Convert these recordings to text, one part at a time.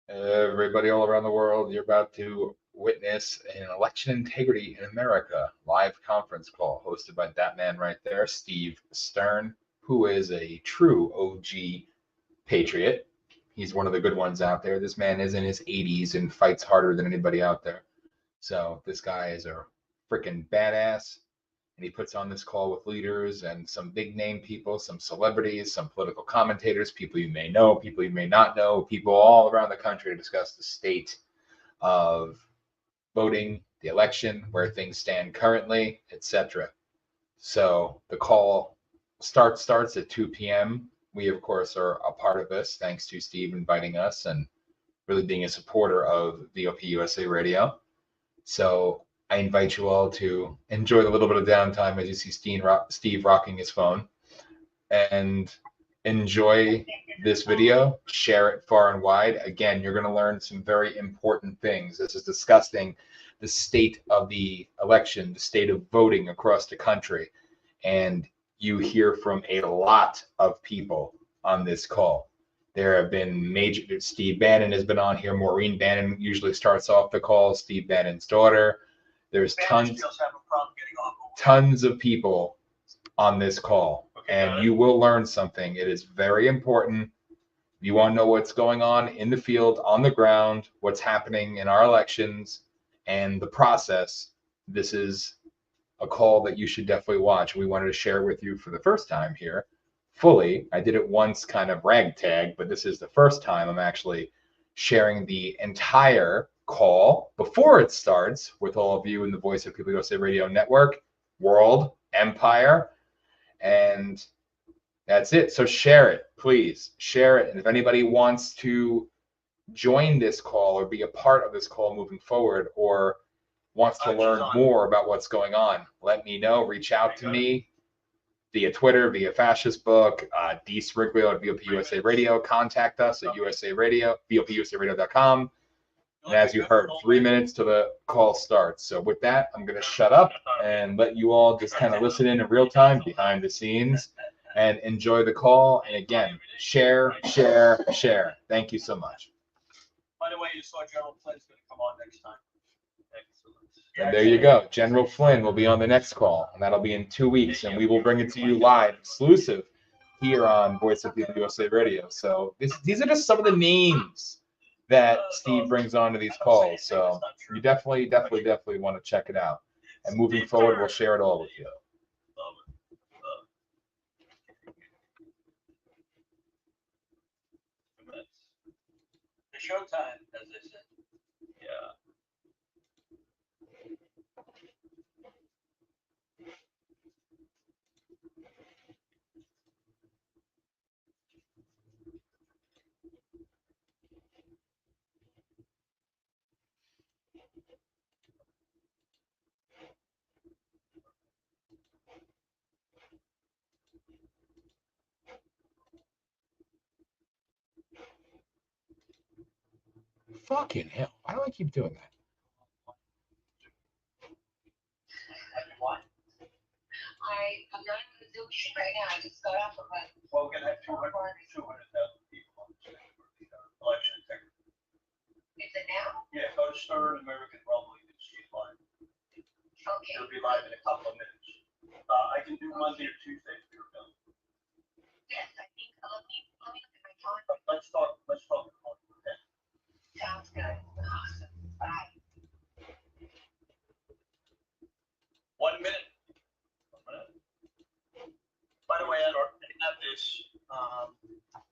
Everybody all around the world, you're about to witness an election integrity in America live conference call hosted by that man right there, Steve Stern, who is a true OG patriot. He's one of the good ones out there. This man is in his 80s and fights harder than anybody out there. So this guy is a freaking badass. And he puts on this call with leaders and some big name people, some celebrities, some political commentators, people you may know, people you may not know, people all around the country to discuss the state of voting, the election, where things stand currently, etc. So the call starts at 2 p.m. We, of course, are a part of this, thanks to Steve inviting us and really being a supporter of VOP USA Radio. So I invite you all to enjoy the little bit of downtime as you see Steve rocking his phone and enjoy this video, share it far and wide. Again, you're going to learn some very important things. This is discussing the state of the election, the state of voting across the country. And you hear from a lot of people on this call. There have been major, Steve Bannon has been on here. Maureen Bannon usually starts off the call, Steve Bannon's daughter. There's tons of people on this call, and you will learn something. It is very important. You want to know what's going on in the field, on the ground, what's happening in our elections, and the process. This is a call that you should definitely watch. We wanted to share with you for the first time here fully. I did it once kind of ragtag, but this is the first time I'm actually sharing the entire call before it starts with all of you in the Voice of People USA Radio Network, World, Empire, and that's it. So share it, please. Share it. And if anybody wants to join this call or be a part of this call moving forward or wants to learn more about what's going on, let me know. Reach out to me via Twitter, via Fascist Book, D. Sriglio at VOP USA Radio. Contact us at USA Radio, VOPUSARadio.com. And as you heard, 3 minutes till the call starts. So with that, I'm going to shut up and let you all just kind of listen in real time behind the scenes and enjoy the call. And again, share, share, share. Thank you so much. By the way, you saw General Flynn's going to come on next time. And there you go. General Flynn will be on the next call, and that'll be in 2 weeks. And we will bring it to you live, exclusive, here on Voice of People USA Radio. So these are just some of the names that Steve brings onto these calls. So you definitely want to check it out. And moving forward, we'll share it all with you. The showtime, as they said. Yeah. Fucking hell. Why do I keep doing that? I'm not in the Zoom shit right now. I just got off of it. Well, we're going to have 200,000 people on the election integrity. Is it now? Yeah, go to Stern American Rumble. You can see it live. Okay. It'll be live in a couple of minutes. I can do Monday or Tuesday if you're available. Yes, I think. Let me look at my calendar. Let's talk. Okay. Sounds good. Awesome. Bye. 1 minute. By the way, I have this.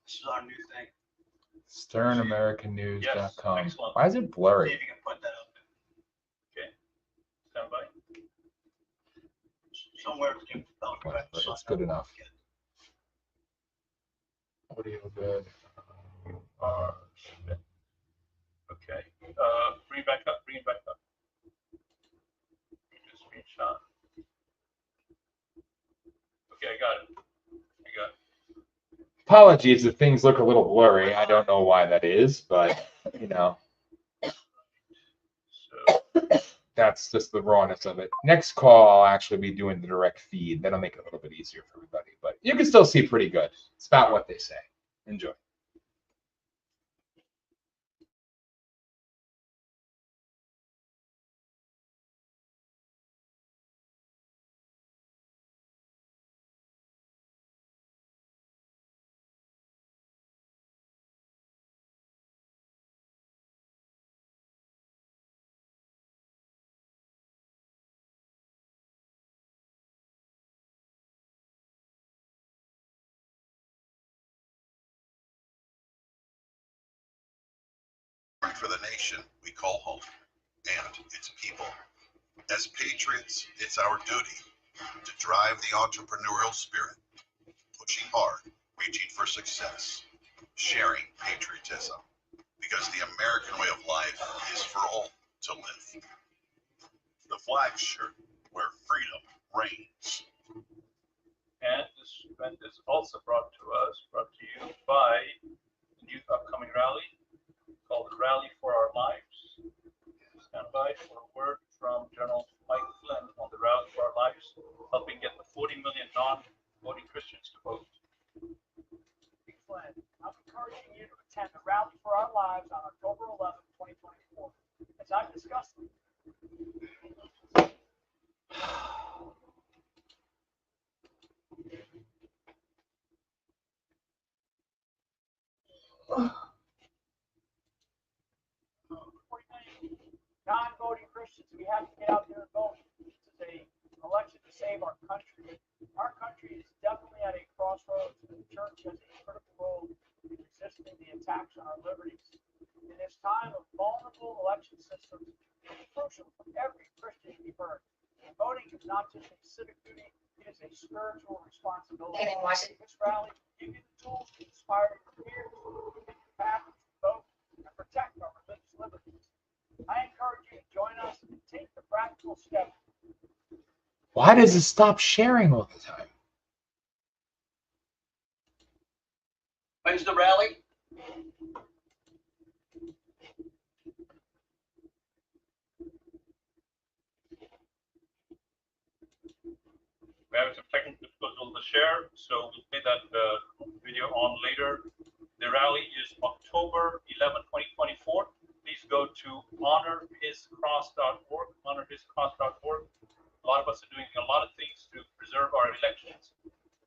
This is our new thing. SternAmericanNews.com. Yes, Why is it blurry? See if you can put that up. Okay. Stand by. Somewhere between. That's good enough. Audio good. Okay. Bring it back up. Screenshot. Okay, I got it. Apologies if things look a little blurry. I don't know why that is, but you know. That's just the rawness of it. Next call, I'll actually be doing the direct feed. That'll make it a little bit easier for everybody. But you can still see pretty good. It's about what they say. Enjoy. for the nation we call home and its people. As patriots, it's our duty to drive the entrepreneurial spirit, pushing hard, reaching for success, sharing patriotism, because the American way of life is for all to live. The flag shirt where freedom reigns. And this event is also brought to you by the new upcoming rally called the Rally for Our Lives. Stand by for a word from General Mike Flynn on the Rally for Our Lives, helping get the 40 million non-voting Christians to vote. Flynn, I'm encouraging you to attend the Rally for Our Lives on October 11, 2024. As I've discussed, non-voting Christians, we have to get out there and vote. This is an election to save our country. Our country is definitely at a crossroads, and the church has a critical role in resisting the attacks on our liberties. In this time of vulnerable election systems, it's crucial for every Christian to be heard. Voting is not just a civic duty, it is a spiritual responsibility. This rally will give you the tools to inspire your peers, to take the path to vote, and protect our religious liberties. I encourage you to join us and take the practical steps. Why does it stop sharing all the time? When's the rally? We're having some technical difficulties with the share, so we'll play that video on later. The rally is October 11, 2024. Please go to honorhiscross.org, honorhiscross.org. A lot of us are doing a lot of things to preserve our elections.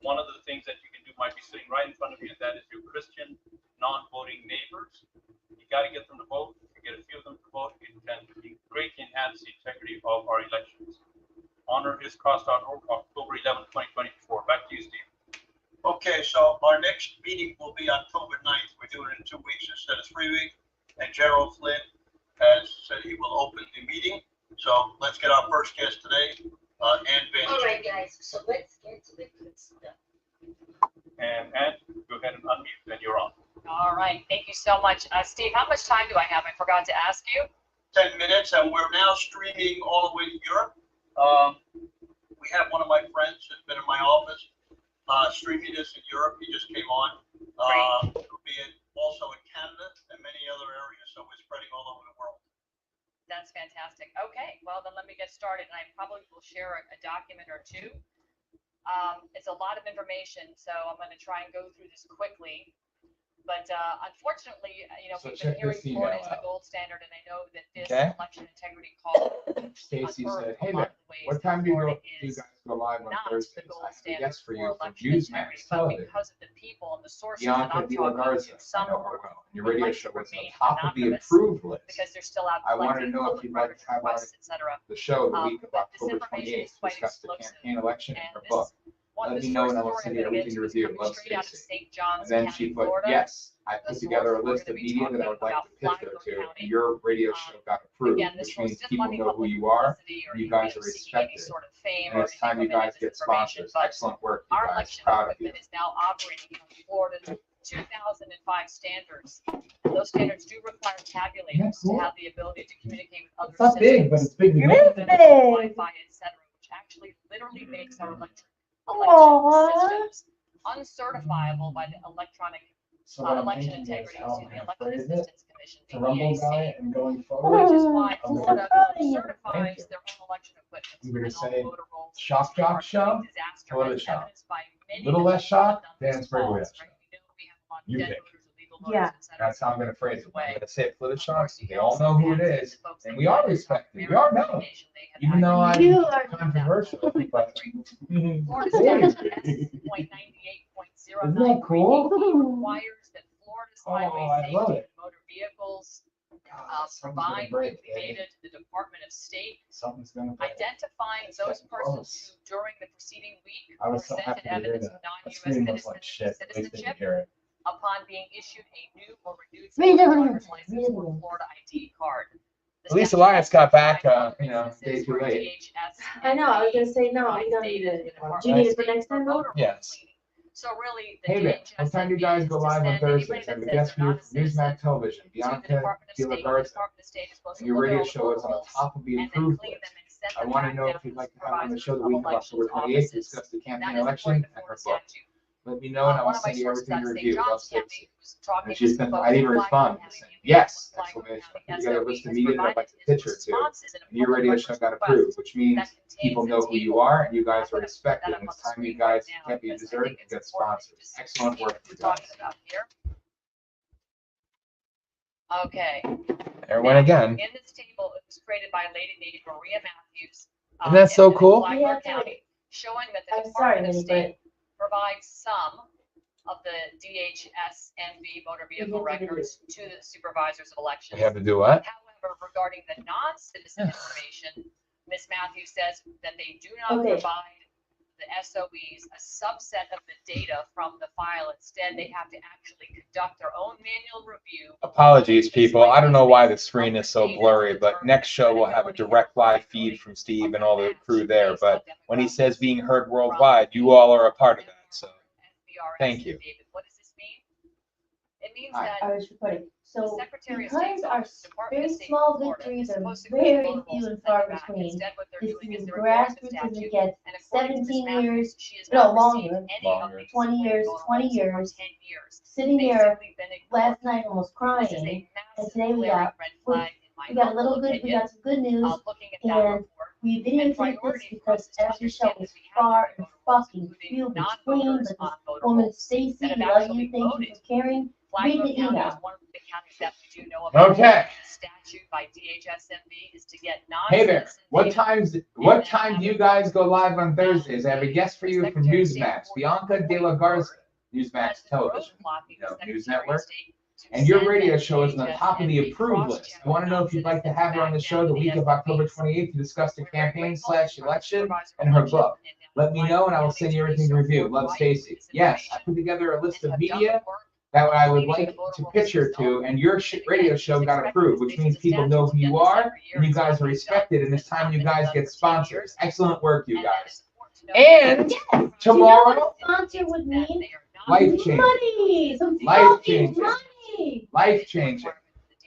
One of the things that you can do might be sitting right in front of you, and that is your Christian non-voting neighbors. You got to get them to vote. If you get a few of them to vote, it can greatly enhance the integrity of our elections. Honorhiscross.org, October 11, 2024. Back to you, Steve. Okay, so our next meeting will be October 9th. We're doing it in 2 weeks instead of 3 weeks. And General Flynn has said he will open the meeting. So let's get our first guest today, Ann Van. All right, guys, so let's get to the good stuff. And go ahead and unmute, and you're on. All right, thank you so much. Steve, how much time do I have? I forgot to ask you. 10 minutes, and we're now streaming all the way to Europe. We have one of my friends who's been in my office streaming this in Europe. He just came on. It'll be also in Canada and many other areas, so we're spreading all over the world. That's fantastic. Okay, well then let me get started, and I probably will share a document or two. It's a lot of information, so I'm going to try and go through this quickly. But unfortunately, So we've check been hearing this email Florida is the out. gold standard, and I know that this Okay. election integrity call. Stacy said, unearthed a hey lot there, of the ways what that time do you Florida guys is go live on not Thursdays? the gold I have a standard guest for you from election integrity, Newsmax but Television. because of the people and the sources Bianca that I'm De La talking Garza, to, some I know her well. Your would radio like show to is on remain top of the anonymous approved list. because they're still out I wanted to collecting know if public you'd like to records have on requests, etc. the show the week of This October information 28th is quite discuss the explosive. campaign election in And her this book. one, Let this me know first and I will story send I'm you going to everything get to to is review. coming Love, straight out of Stacy. St. John's And then County, she put, Florida. yes, I The put together a source, we're list of gonna be media that I would like to pitch talking her to. about And your radio show got approved, Again, this which was means just people money know who public you are. publicity or You guys are seeking any respected. sort of fame And or it's time you anything guys of this get information, sponsors. but Excellent work, you our guys. election Proud of you. equipment is now operating on Florida's 2005 standards. Those standards do require tabulators to have the ability to communicate with other It's not big, but it's big enough. Wi-Fi, etc., which actually literally makes our election systems uncertifiable by the electronic So what I'm election thinking is integrity, how excuse me, I'm election afraid of it. assistance commission, To rumble the guy EAC, and going which forward. is why I'm Florida Thank certifies you. their own election equipment. You were to and all say voter rolls shock are jock show? disaster, Florida as shock. evidenced by many Little of the less shock, numbers on Dan's these calls, Breakaway. right? We know we have a lot of You dead pick. voters, illegal voters, et cetera. That's how I'm gonna phrase it. I'm Way. gonna say it for the Of shock. course, you They can all also know who it add to is. the folks And that we are can respected. We are known. information they have Even though I'm You are controversial, but. Florida Hey. standard S.98.09 Isn't that cool? requires that Florida's Oh, highway I love safety it. and motor vehicles God, something's gonna provide break, data Eddie. to the Department of State Something's gonna break. identifying It's those getting persons close. who during the preceding week I was so presented happy to hear evidence that. of The non-U.S. screen looks like shit. At least they citizenship can hear it. upon being issued a new or renewed Read it, driver's read it, license read or it. Florida ID card. The At least statute Elias got back, provides you know, day businesses too where late. DHS I know, I was gonna say, no, provides we don't data need to it. the Department Do you need of it for State next time, though? motor Yes. cleaning. So really, the Hey there, DHS what time do you envy guys is go to live on send Thursdays? anybody I have a that guest says for they're you not a from citizen Newsmax Television, to the Bianca Department of De La State. The Garza. Department of State is supposed to Your look at radio all the show is on the rules top of the and then approved clean them list. and send I them want to back know down if you'd to like the to have on the supervisors show the of week of elections October 28th to offices. discuss the That campaign is election according to and her Florida book. statute. Let me know and I One will of my send you sources everything out to of St. review. Love, Johns County Stacy. was talking And to she's some been, folks I in even Flagler responded County. saying, The yes! Flagler Exclamation. County You got a SOE list of has media that I'd like provided to his pitch her to. responses in a And your public radio records show got request approved, which means that people contains a know who you table. are and you I'm guys are gonna put that respected. up And on it's the time you screen right guys now get me because I dessert think and it's get important sponsors. to see Excellent what work, you we're guys. talking about here. Okay. There it went again. In this table, it was created by a lady named Maria Matthews. Isn't that so in cool? Flagler County, showing that the I'm sorry, Department of honey, State provides some of the DHS NV motor vehicle records to the supervisors of elections. We have to do what? However, regarding the non-citizen information, Ms. Matthews says that they do not Okay. provide the SOEs a subset of the data from the file. Instead, they have to actually conduct their own manual review. Apologies, people. I don't know why the screen is so blurry, but next show we'll have a direct live feed from Steve and all the crew there. But when he says being heard worldwide, you all are a part of that. So thank you. What does this mean? It means Hi. that I was recording. the So Secretary of because State's our office, Department very of State small in Florida, victories is are supposed to very control few rules and send far it back. between, Instead, what they're this doing is is they're ignoring the grassroots and statute. it gets And according to Ms. 17 Matthews, years, she has no, not longer, received any of longer. these 20 years, voter 20 rolls over years, 10 years. sitting here Basically been ignored. last night almost This is crying. a And massive today we glaring got, red flag in my we got a humble little good, we opinion. got some good news. Looking at that And report. we And videotaped this priority for us because is to every show understand was that we have far different and voter rolls, fucking including few between. non-voters But on this voter woman, rolls Stacy, that have love actually you, thank you voted. for caring. Read Flagler the County is email. one of the counties that we do know about. Okay. The statute by DHS-MV is to get Hey there. non-citizen What data. time do you guys go live on Thursdays? I have a guest for you from Newsmax, Bianca De La Garza, Newsmax Television, News Network. And your radio show is on the top of the approved list. I want to know if you'd like to have her on the show the week of October 28th to discuss the campaign/election and her book. Let me know and I will send you everything to review. Love, Stacy. Yes, I put together a list of media that I would like to pitch her to, and your radio show got approved, which means people know who you are and you guys are respected, and it's time you guys get sponsors. Excellent work, you guys. And tomorrow, Sponsor would mean life-changing. money, some Life-changing. fucking money. Life-changing.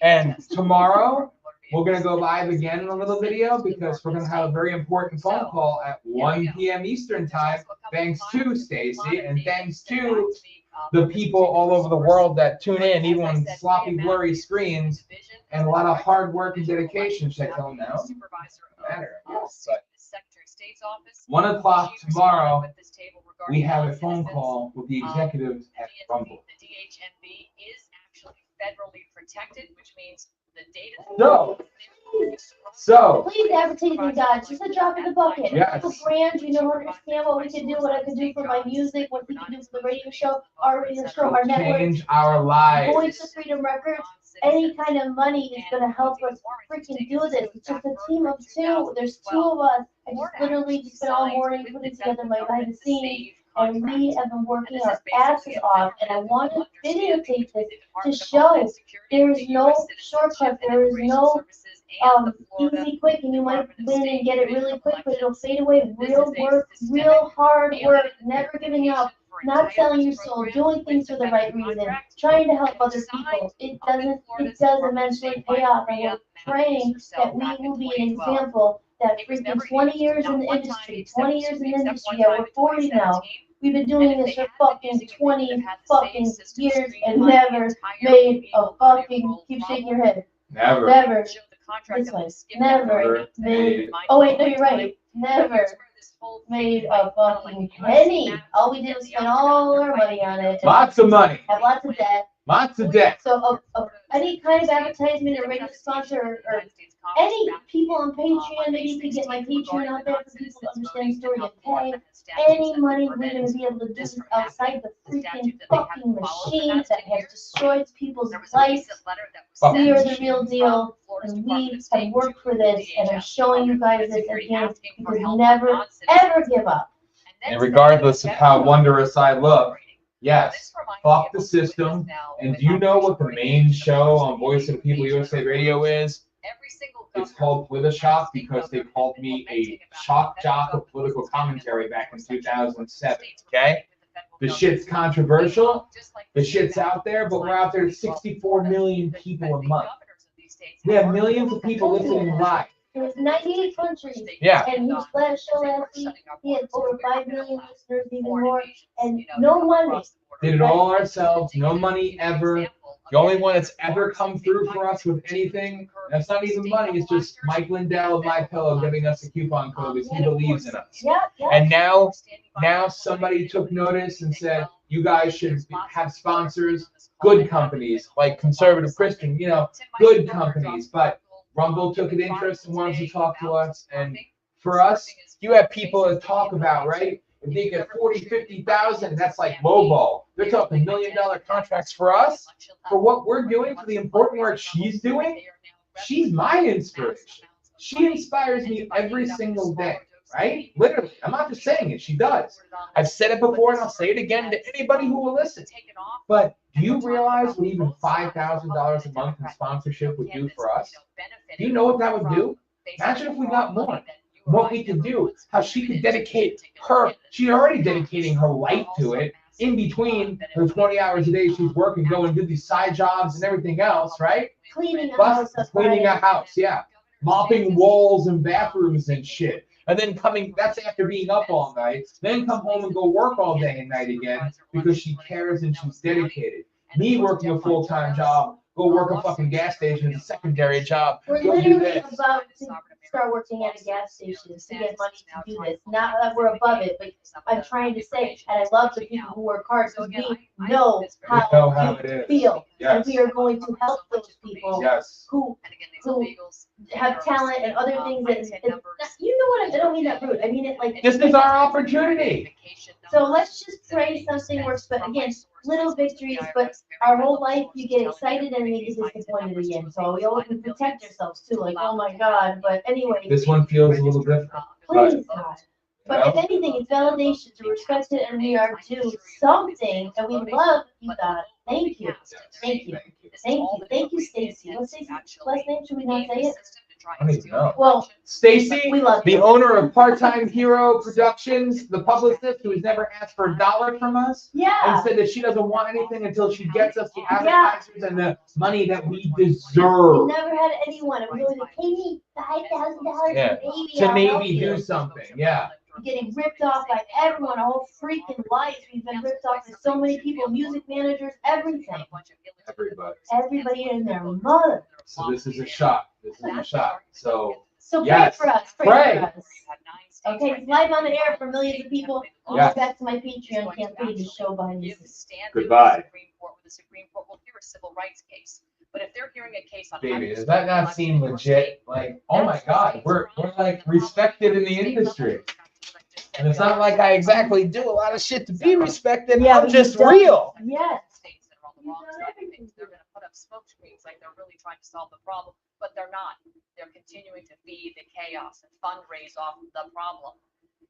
And tomorrow, we're going to go live again in a little video because we're going to have a very important phone call at 1 p.m. Eastern time. Thanks to Stacy and thanks to the people all over the world that tune in, even on sloppy, blurry screens, and a lot of hard work and dedication. Should I tell them now? Matter. But 1 o'clock tomorrow, we have a phone call with the executives at Rumble. The DHMV is actually federally protected, which means the data. So, Please advertising, guys. Just a drop in the bucket. Yes. For brand, you know, understand what we can do, what I can do for my music, what we can do for the radio show, our radio show, our network. change our lives. Voice of Freedom Records. Any kind of money is gonna help us freaking do this. It's just a team of two. There's two of us. I just literally just spent all morning putting together my behind the scenes, and we have been working our asses off. And I want to videotape this to show there is no shortcut. There is no easy, quick, and you might win and get it really quick, but it'll fade away. Real work, real hard work, never giving up, not selling your soul, doing things for the right reason, trying to help other people. It does eventually pay off, and we're praying that we will be an example that freaking 20 years in the industry, 20 years in the industry, yeah, we're 40 now. We've been doing this for fucking 20 fucking years and never made a fucking, keep shaking your head. Never. This one. Never made, oh wait, no, you're right. Never made a fucking penny. All we did was spend all our money on it. Lots of money. Have lots of debt. Lots of debt. So any kind of advertisement or radio sponsor or any people on Patreon, maybe you could get my Patreon out there for people to understand the story and pay. Any money we're going to be able to do this outside the freaking fucking machine that has destroyed people's lives. We are the real deal, and we have worked for this, and I'm showing you guys this again because never, ever give up. And regardless of how wondrous I look, Yes. Fuck the system. And do you know what the main show on Voice of the People USA Radio is? It's called Politishock because they called me a shock jock of political commentary back in 2007. Okay? The shit's controversial. The shit's out there, but we're out there to 64 million people a month. We have millions of people listening live. It was 98 countries. Yeah. And his last show last week, he had over 5 million listeners, even more, and no money. Did it all ourselves, no money ever. The only one that's ever come through for us with anything, that's not even money, it's just Mike Lindell of My Pillow giving us a coupon code because he believes in us. Yeah, yeah. And now somebody took notice and said, you guys should have sponsors, good companies, like Conservative Christian, you know, good companies. But Rumble took an interest and wanted to talk to us. And for us, you have people that talk about, right? If they get 40, 50,000, that's like lowball. They're talking $1 million contracts for us, for what we're doing, for the important work she's doing. She's my inspiration. She inspires me every single day, right? Literally. I'm not just saying it. She does. I've said it before and I'll say it again to anybody who will listen. But do you realize what even $5,000 a month in sponsorship would do for us? Do you know what that would do? Imagine if we got more. What we could do, how she could dedicate she's already dedicating her life to it in between the 20 hours a day she's working, going to do these side jobs and everything else, right? Cleaning a house. Cleaning a house, yeah. Mopping walls and bathrooms and shit. And then that's after being up all night, then come home and go work all day and night again because she cares and she's dedicated. Me working a full-time job, go work a fucking gas station as a secondary job. We're literally about to start working at a gas station to get money to do this. Not that we're above it, but I'm trying to say, and I love the people who work hard because we know how you feel. Yes. And we are going to help those people who have talent and other things that, you know what, I don't mean that rude. I mean it like. This is our opportunity. So let's just pray something works, but again, little victories, but our whole life you get excited and then you get disappointed again. So we always protect ourselves too, like, oh my God. But anyway. This one feels a little different. Please, God. But if anything, it's validation to respect it, and we are due something, and we love you, God. Thank you. Thank you. Thank you. Thank you, Stacy. What's Stacy's last name? Should we not say it? I don't even know. Well, Stacy, we love the you. owner of Part-Time Hero Productions, the publicist who has never asked for $1 from us, Yeah. and said that she doesn't want anything until she gets us the advertisers and the money that we deserve. We never had anyone. And we always like, pay me $5,000 Yeah. To maybe do something. Yeah. Getting ripped off by everyone, our whole freaking life. We've been ripped off by so many people, music managers, everything. Everybody in their mother. So this is a shot. This is a shot. So pray yes. for us. Pray for us. Okay, it's live on the air for millions of people. I'll Yes. go back to my Patreon campaign to show behind the scenes. Goodbye. The Supreme Court will hear a civil rights case. But if they're hearing a case on Baby, does that not seem legit? Like, oh my God, we're like respected in the industry. And it's not like I exactly do a lot of shit to be respected. Yeah, I'm just real. Yes. They're going to put up smoke screens like they're really trying to solve the problem, but they're not. They're continuing to feed the chaos and fundraise off the problem.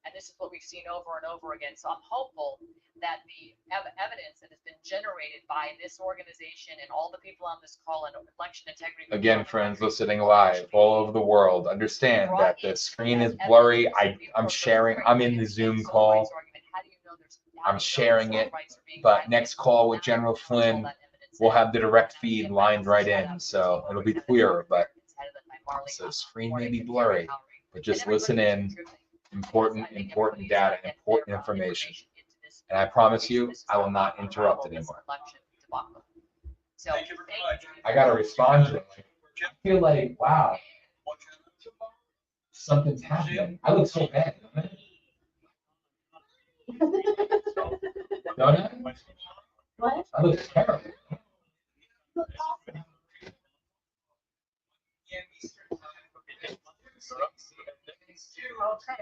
And this is what we've seen over and over again. So I'm hopeful that the evidence that has been generated by this organization and all the people on this call and election integrity. Again, friends listening live all over the world, understand that the screen is blurry. I'm sharing. I'm in the Zoom call. I'm sharing it. But next call with General Flynn, we'll have the direct feed lined right in, so it'll be clearer. But so the screen may be blurry, but just listen in. Important data, important information. And I promise you, I will not interrupt anymore. Thank you very much. I gotta respond to it. I feel like, wow, something's happening. I look so bad, don't I? Don't I? What? I look terrible.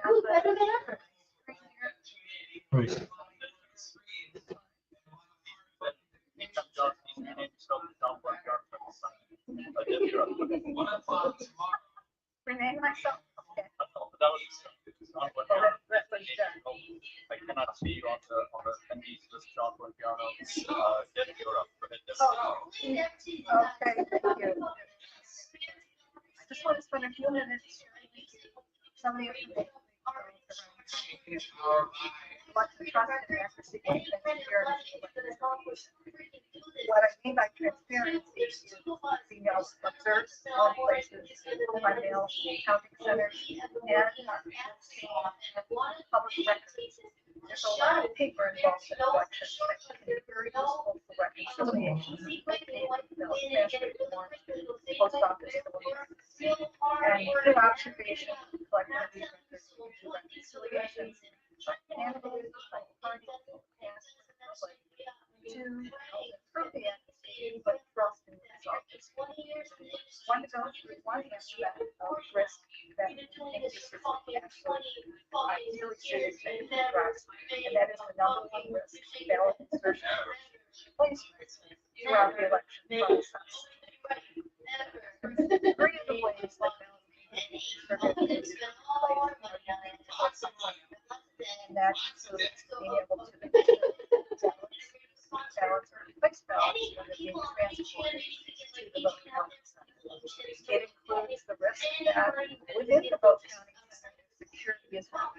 Ooh, better than ever. Rename myself. I cannot see you on the attendees list, Jocelyn. Europe. Okay, thank you. I just want to spend a few minutes. Somebody what the trust and accuracy and transparency. What I mean by transparency is being able to observe all places, by mail, counting centers, and public records. There's a lot of paper involved in elections that can be very useful for reconciliation. Post office and through observation, collecting these records to reconciliations, candidates, parties, to improve the accuracy but trust in results. One of those is one aspect of risk that increases actually really serious and that is the number one risk ballot insertion throughout the election process. Three of the ways that and that includes being able to ballots or replace ballots that are being transported to the vote counting center. It includes the risk that within the vote counting center, security is not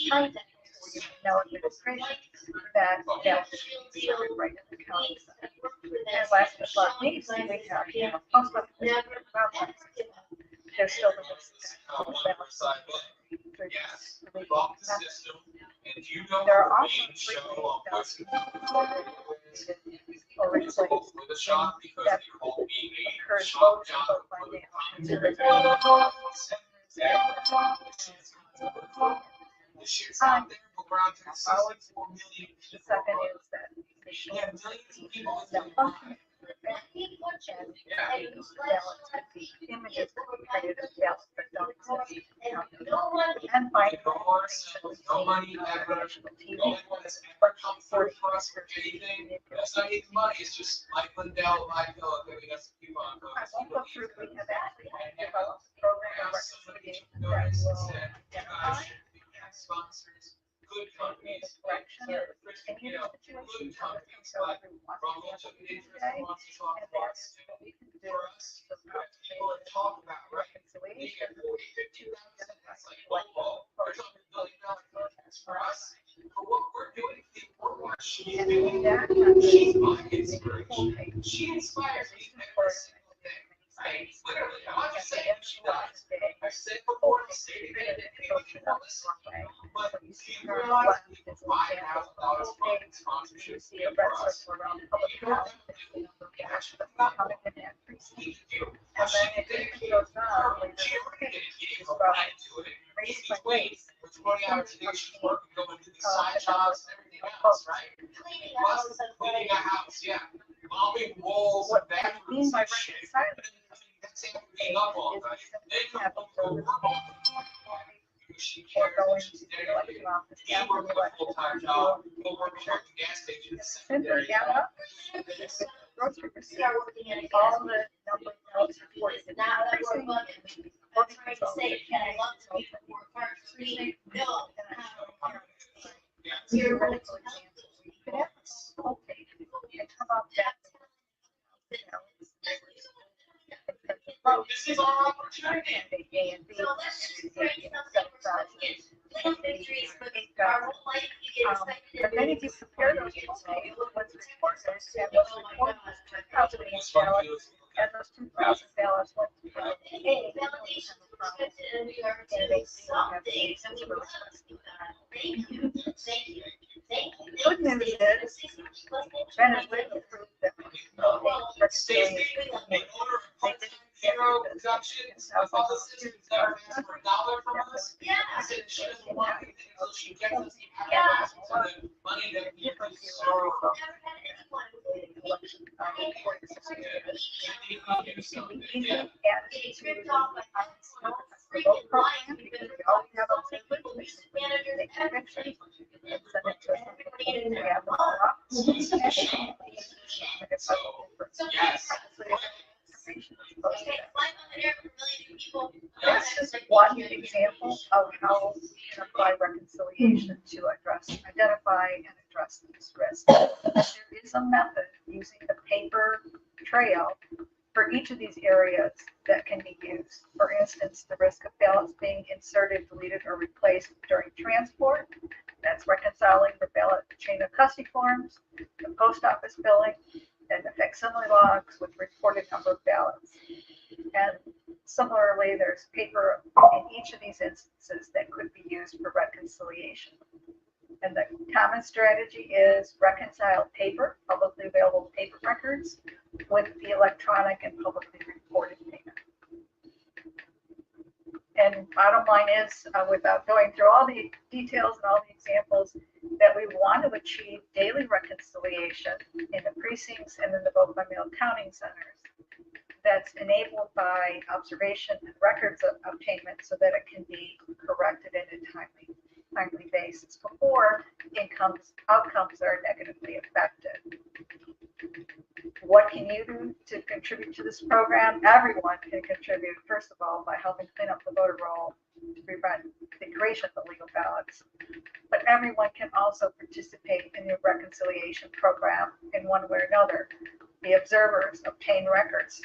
tight or you know administration that ballots should be inserted right in the counting center. And last but not least, we have post office. There's still the risk that there are also or replace that occurs both by mail. The second is that images created as ballots that don't exist. And finally, That's not even money, it's just like Lindell, like Philip, I mean, that's people on I won't go through, we have actually developed a program of reconciliation that will sponsors, good companies, you know, good companies, like Rumble took an interest in wants to talk about for us, people that talk about, right? We get 40, 50,000, that's like football, we're talking $1 million forecasts for us, for what we're doing, we're watching, she's my inspiration, she inspires me every single day, right? Literally, I'm not just saying she does, I've said before, I'll say it again, anyone can listen, but do you realize we can $5,000 from sponsorship for us? Cash for the and then she dedicated her right to it. Raise my weight. For 20 hours a day, she's working, going to the side jobs and everything else, right? Plus, cleaning a house, yeah. Mopping walls and bathrooms and shit. That's it, being up all night. Then go work all night. She cares and she's dedicated. She worked a full-time job, go work at the gas station, secondary job. Grocery receipt, all the number of notes reported in that precinct. I'm trying to say, can I love to be before first reading? No. You're really good example. You could have a whole page and come up that. This is our opportunity. A and B. So let's just pray something for little victories for our whole life. You get expected. But then if you compare those two things, what's important is that what's important is 2,000 ballots, and those 2,000 ballots went to A. Validation expected, and we are to someday. So we will thank you. Thank you. Thank you. Good news is Venezuela proved that Stacey, the owner of Zero Productions, of all the citizens that are asking for $1 from us. Yeah. I said she doesn't want anything until she gets us the advertising for the money that we can sorrow from. Never had anyone with Yeah. it's ripped off by freaking lying because we always have a managers and everybody. So, yes. That's just one example of how to apply reconciliation to identify and address this risk. some method using the paper trail for each of these areas that can be used. For instance, the risk of ballots being inserted, deleted, or replaced during transport. That's reconciling the ballot chain of custody forms, the post office billing, and the facsimile logs with reported number of ballots. And similarly, there's paper in each of these instances that could be used for reconciliation. And the common strategy is reconcile paper, publicly available paper records, with the electronic and publicly reported data. And bottom line is, without going through all the details and all the examples, that we want to achieve daily reconciliation in the precincts and in the vote by mail counting centers. That's enabled by observation and records obtainment so that it can be corrected in a timely basis before outcomes are negatively affected. What can you do to contribute to this program? Everyone can contribute, first of all, by helping clean up the voter roll to prevent the creation of illegal ballots. But everyone can also participate in the reconciliation program in one way or another. The observers obtain records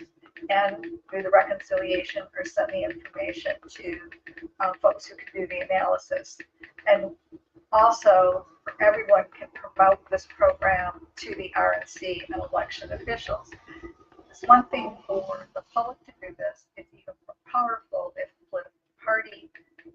and do the reconciliation or send the information to folks who can do the analysis. And also, everyone can promote this program to the RNC and election officials. It's one thing for the public to do this. It's even more powerful if the political party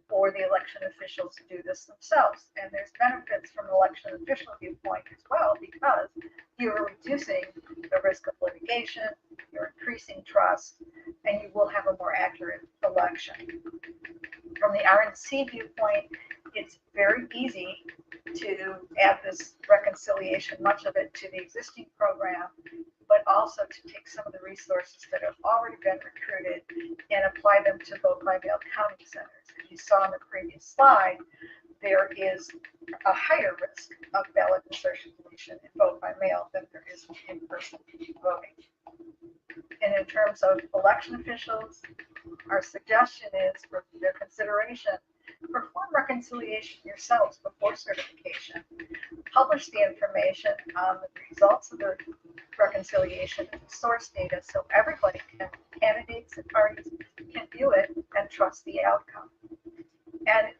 or the election officials do this themselves. And there's benefits from an election official viewpoint as well, because you're reducing the risk of litigation, you're increasing trust, and you will have a more accurate election. From the RNC viewpoint, it's very easy to add this reconciliation, much of it to the existing program, but also to take some of the resources that have already been recruited and apply them to vote by mail counting centers. As you saw in the previous slide, there is a higher risk of ballot insertion deletion in vote by mail than there is in person voting. And in terms of election officials, our suggestion is for their consideration, perform reconciliation yourselves before certification. Publish the information on the results of the reconciliation and the source data so everybody candidates and parties can view it and trust the outcome. And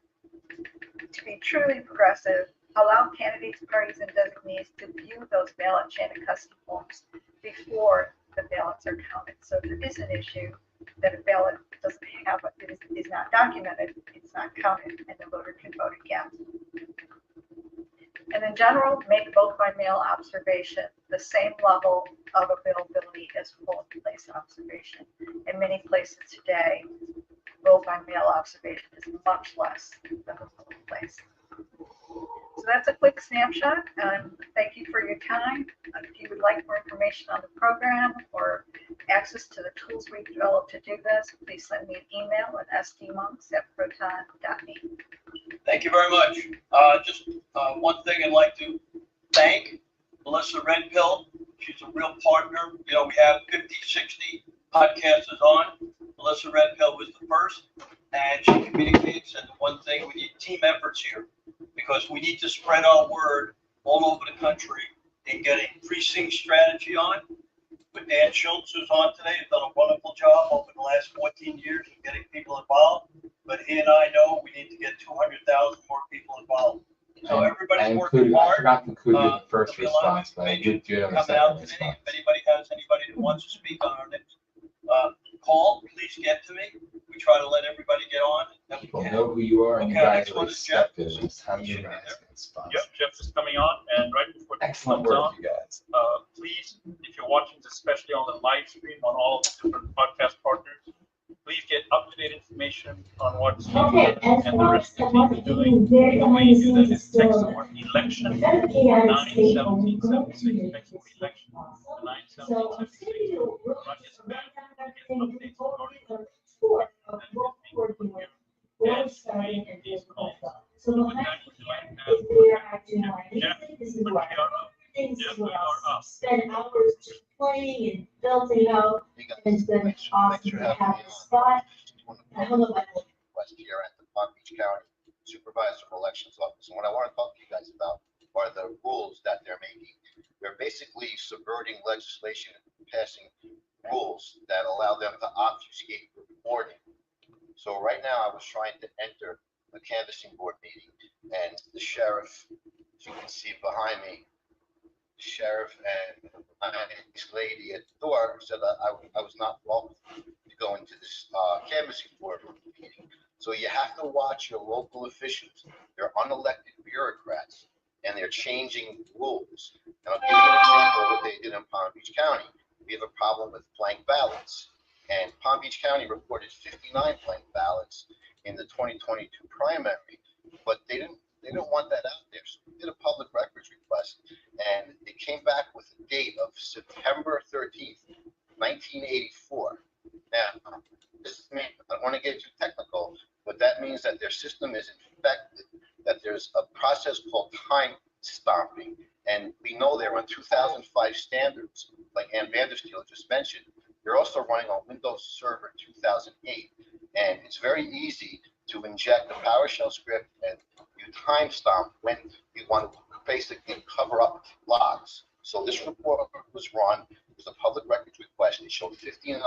to be truly progressive, allow candidates, parties, and designees to view those ballot chain of custody forms before the ballots are counted. So if there is an issue that a ballot doesn't have, it is not documented, it's not counted, and the voter can vote again. And in general, make vote by mail observation the same level of availability as polling place observation. In many places today, vote by mail observation is much less than the polling place. So that's a quick snapshot. Thank you for your time. If you would like more information on the program or access to the tools we've developed to do this, please send me an email at stmonks@proton.me. Thank you very much. Just one thing I'd like to thank Melissa Redpill. She's a real partner. You know, we have 50, 60 podcasters on. Melissa Redpill was the first, and she communicates. And one thing, we need team efforts here, because we need to spread our word all over the country in getting precinct strategy on. But Dan Schultz, who's on today, has done a wonderful job over the last 14 years of getting people involved. But he and I know we need to get 200,000 more people involved. So everybody's working hard. I forgot to include the first response, but I did do have a second response. If anybody has anybody that wants to speak on our next call, please get to me. We try to let everybody get on. People know who you are, and you guys are receptive. It's time you guys can sponsor. Yep, Jeff is coming on, and right before the Excellent comes work, on, you guys. please, if you're watching this, especially on the live stream on all the different podcast partners, please get up-to-date information on what's Okay, as and the rest for of the team is doing. very The way you do that is text the still. word election Is that a chaotic state? 91776. Text the word election to So I'm 91776. going to do a Not just rundown that, thing, get updates totally regarding a tour of and what it's we're being doing. reviewed Where and we started making and these where we calls. go. So So the with that, next would you like to is have where I do my Jeff, music. This is put where I your up? things. Jeff, This is put where your I'll up. spend hours just playing and belting out. And it's been awesome to have this spot. I don't know if I can. West here at the Palm Beach County Supervisor of Elections Office. And what I want to talk to you guys about are the rules that they're making they're basically subverting legislation and passing rules that allow them to obfuscate reporting. So right now I was trying to enter a canvassing board meeting, and the sheriff, as you can see behind me, the sheriff and this lady at the door said that I was not welcome to go into this canvassing board meeting. So you have to watch your local officials. They're unelected bureaucrats, and they're changing rules. And I'll give you an example of what they did in Palm Beach County. We have a problem with blank ballots, and Palm Beach County reported 59 blank ballots in the 2022 primary, but they didn't want that out there. So we did a public records request, and it came back with a date of September 13th, 1984. Now, this means, I don't want to get too technical, but that means that their system is infected, that there's a process called time stomping, and we know they're on 2005 standards, like Ann Vandersteel just mentioned. They're also running on Windows Server 2008, and it's very easy to inject a PowerShell script and you timestamp when you want to basically cover up logs. So this report was run, it was a public records request, it showed 59.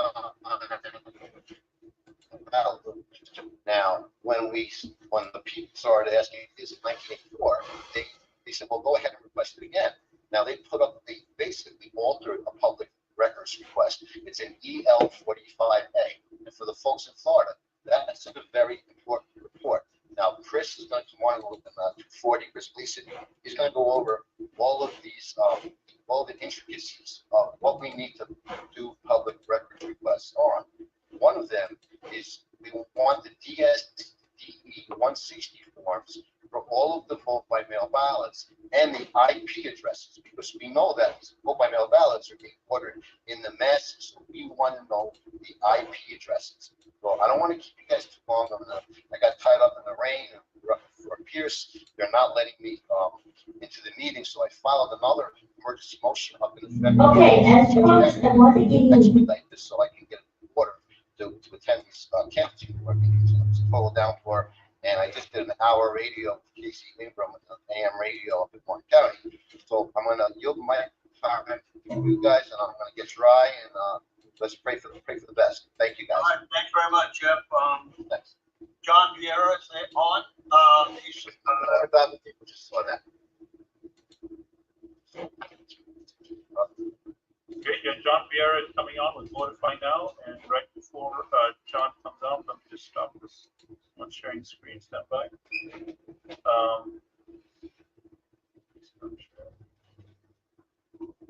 Now, when the people started asking, is it 1984, they said, well, go ahead and request it again. Now they basically altered a public records request. It's an EL45A. And for the folks in Florida, that's a very important report. Now, Chris is going to come on in 240. Chris Gleason, he's going to go over all of these, all the intricacies of what we need to do public records requests on. One of them is we want the DSDE 160 forms for all of the vote by mail ballots and the IP addresses, because we know that vote by mail ballots are being ordered in the masses. So we want to know the IP addresses. So I don't want to keep you guys too long. I got tied up in the rain for Pierce. They're not letting me into the meeting, so I filed another emergency motion up in effect. Okay, as folks, I want to give you. Expedite this so I can get water to attend these canvassing board meetings. It was a total downpour, and I just did an hour radio with Casey Ingram with AM radio up in Warren County. So I'm going to yield my time to you guys, and I'm going to get dry, and let's pray for the best. Thank you, guys. All right, thanks very much, Jeff. Thanks. John Vieira is on. He's, People just saw that. Okay, yeah, John Vieira is coming on with Modify Now, and right before John comes on, let me just stop this. I'm not sharing screen, stand by.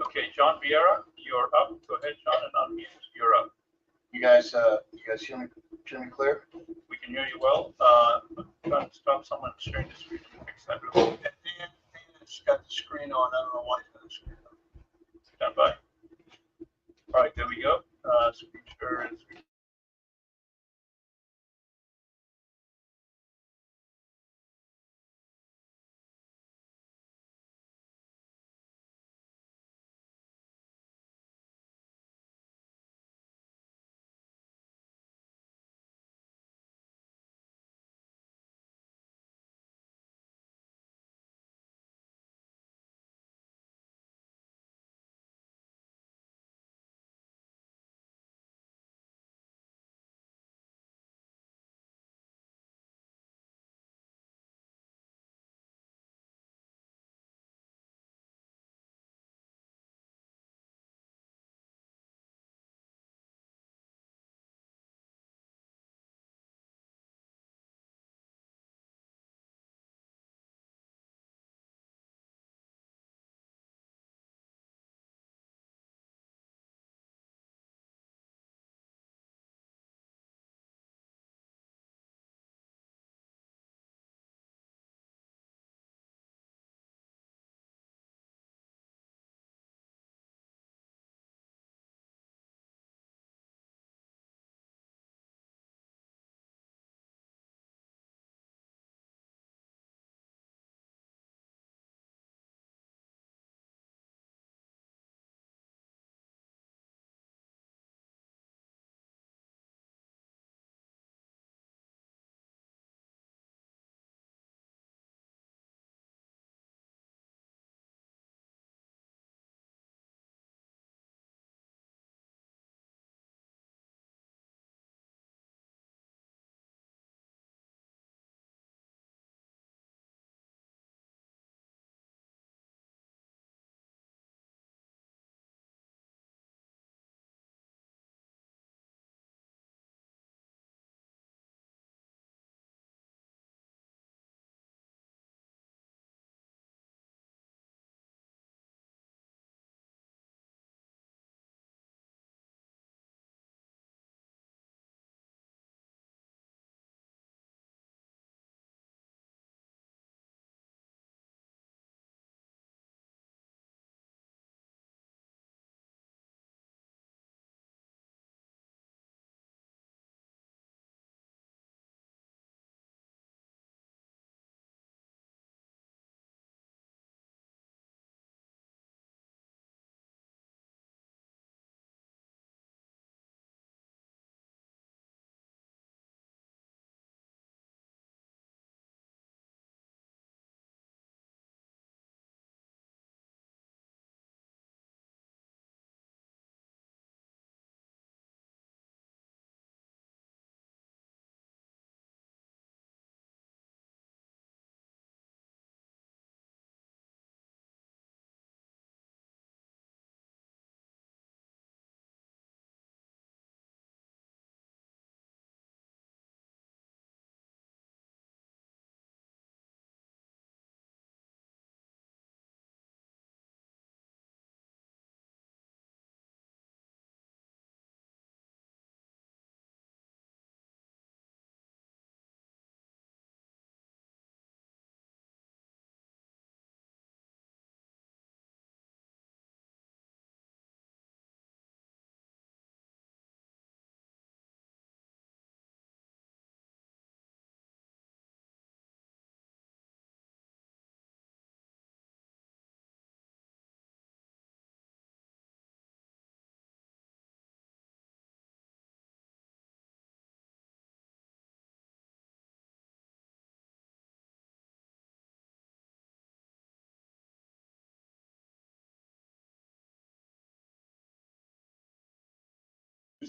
Okay, John Vieira, you're up. Go ahead, John, and unmute. You're up. You guys hear me clear? We can hear you well. I'm trying to stop someone sharing the screen. Fix that real quick. Dan's got the screen on. I don't know why he's got the screen on. Stand by. All right, there we go. Screen share is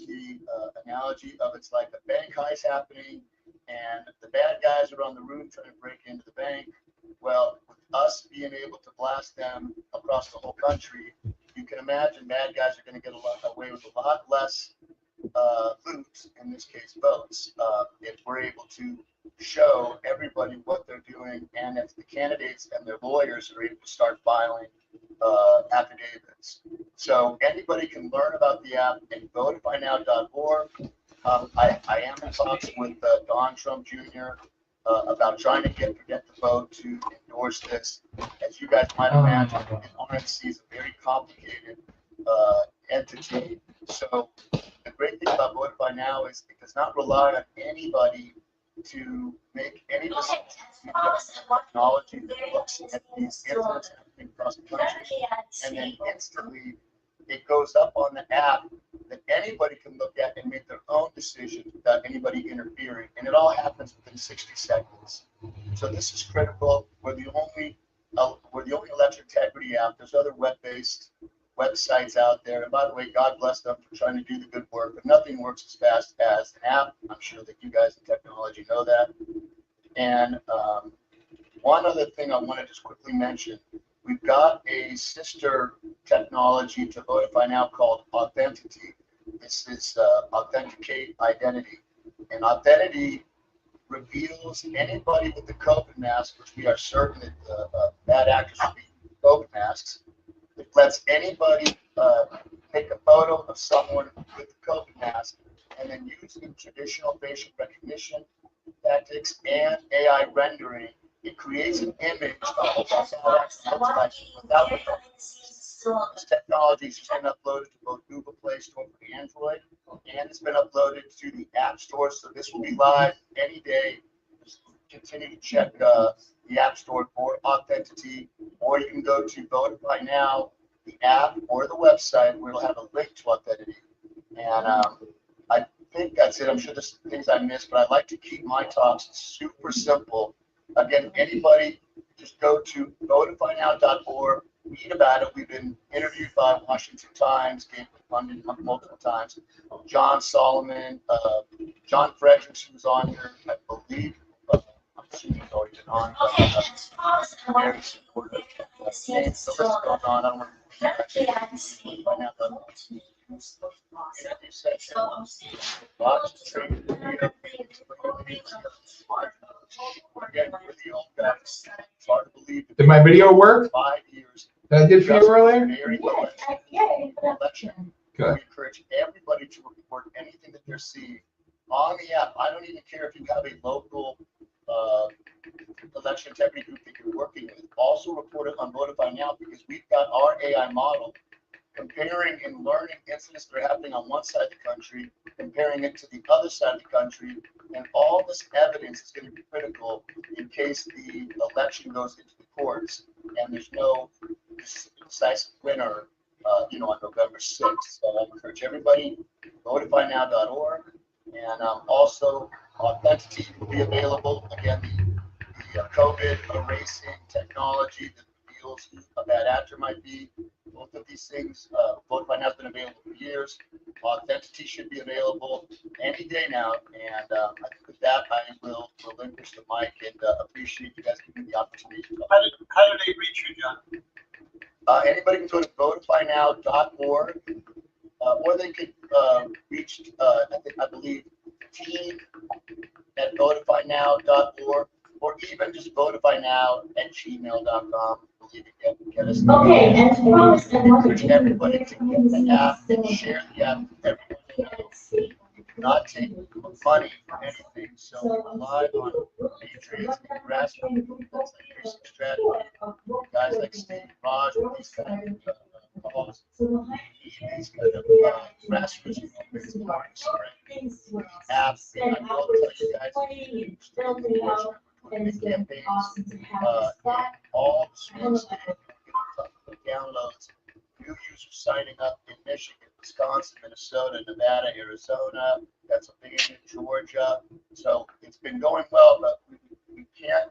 the analogy of it's like a bank heist happening and the bad guys are on the roof trying to break into the bank. Well, with us being able to blast them across the whole country, you can imagine bad guys are going to get away with a lot less loot, in this case votes, if we're able to show everybody what they're doing, and if the candidates and their lawyers are able to start filing affidavits. So anybody can learn about the app at votifynow.org. I am in talks with Don Trump Jr. About trying to get Forget the Vote to endorse this. As you guys might imagine, RNC is a very complicated entity. So the great thing about Votify Now is it does not rely on anybody to make any decisions. Technology that looks at these incidents happening across the country, and then instantly it goes up on the app that anybody can look at and make their own decisions without anybody interfering. And it all happens within 60 seconds. So this is critical. We're the only election integrity app. There's other web-based websites out there. And by the way, God bless them for trying to do the good work, but nothing works as fast as an app. I'm sure that you guys in technology know that. And one other thing I want to just quickly mention, we've got a sister technology to Votify Now called Authenticity. This is Authenticate Identity. And Authenticity reveals anybody with the COVID mask, which we are certain that bad actors will be COVID masks. It lets anybody take a photo of someone with the COVID mask and then using traditional facial recognition tactics and AI rendering, it creates an image of what that actually looks like without the COVID. This technology has been uploaded to both Google Play Store for Android, and it's been uploaded to the App Store. So this will be live any day. Just continue to check the App Store for Authenticity, or you can go to Votify Now, the app, or the website where it'll have a link to Authenticity. And I think that's it. I'm sure there's things I missed, but I'd like to keep my talks super simple. Again, anybody, just go to votifynow.org, read about it. We've been interviewed by Washington Times, gave funding multiple times. John Solomon, John Fredericks, who's on here, I believe. I'm assuming he's already been on. But, very supportive. The list goes on. I don't want to lots of training. Again, we're the old guys. It's hard to believe. Did my video work? 5 years. That I did for you earlier? Election. Good. We encourage everybody to report anything that they're seeing on the app. I don't even care if you have a local election integrity group that you're working with. Also report it on Votify Now, because we've got our AI model comparing and learning incidents that are happening on one side of the country, comparing it to the other side of the country, and all this evidence is going to be critical in case the election goes into the courts and there's no decisive winner, on November 6th. So I encourage everybody, votifynow.org, and also Authenticity will be available. Again, the COVID erasing technology that reveals who a bad actor might be. Both of these things, Votify Now has been available for years. Authenticity should be available any day now. And I think with that, I will relinquish the mic and appreciate you guys giving me the opportunity to talk. How do they reach you, John? Anybody can go to votifynow.org, or they could reach, I believe, team at votifynow.org, or even just votifynow@gmail.com. Get us. Okay, and promise I encourage everybody to get the app and share the app with everyone. We do not take money for anything, so we rely on patriots and grassroots movements like Christian Strategy, guys like Steve Raj, with these kind of calls. We need these kind of grassroots movements to spread apps. And I will tell you guys, and campaigns, all the schools downloads, new users signing up in Michigan, Wisconsin, Minnesota, Nevada, Arizona, Pennsylvania, Georgia. So it's been going well, but we can't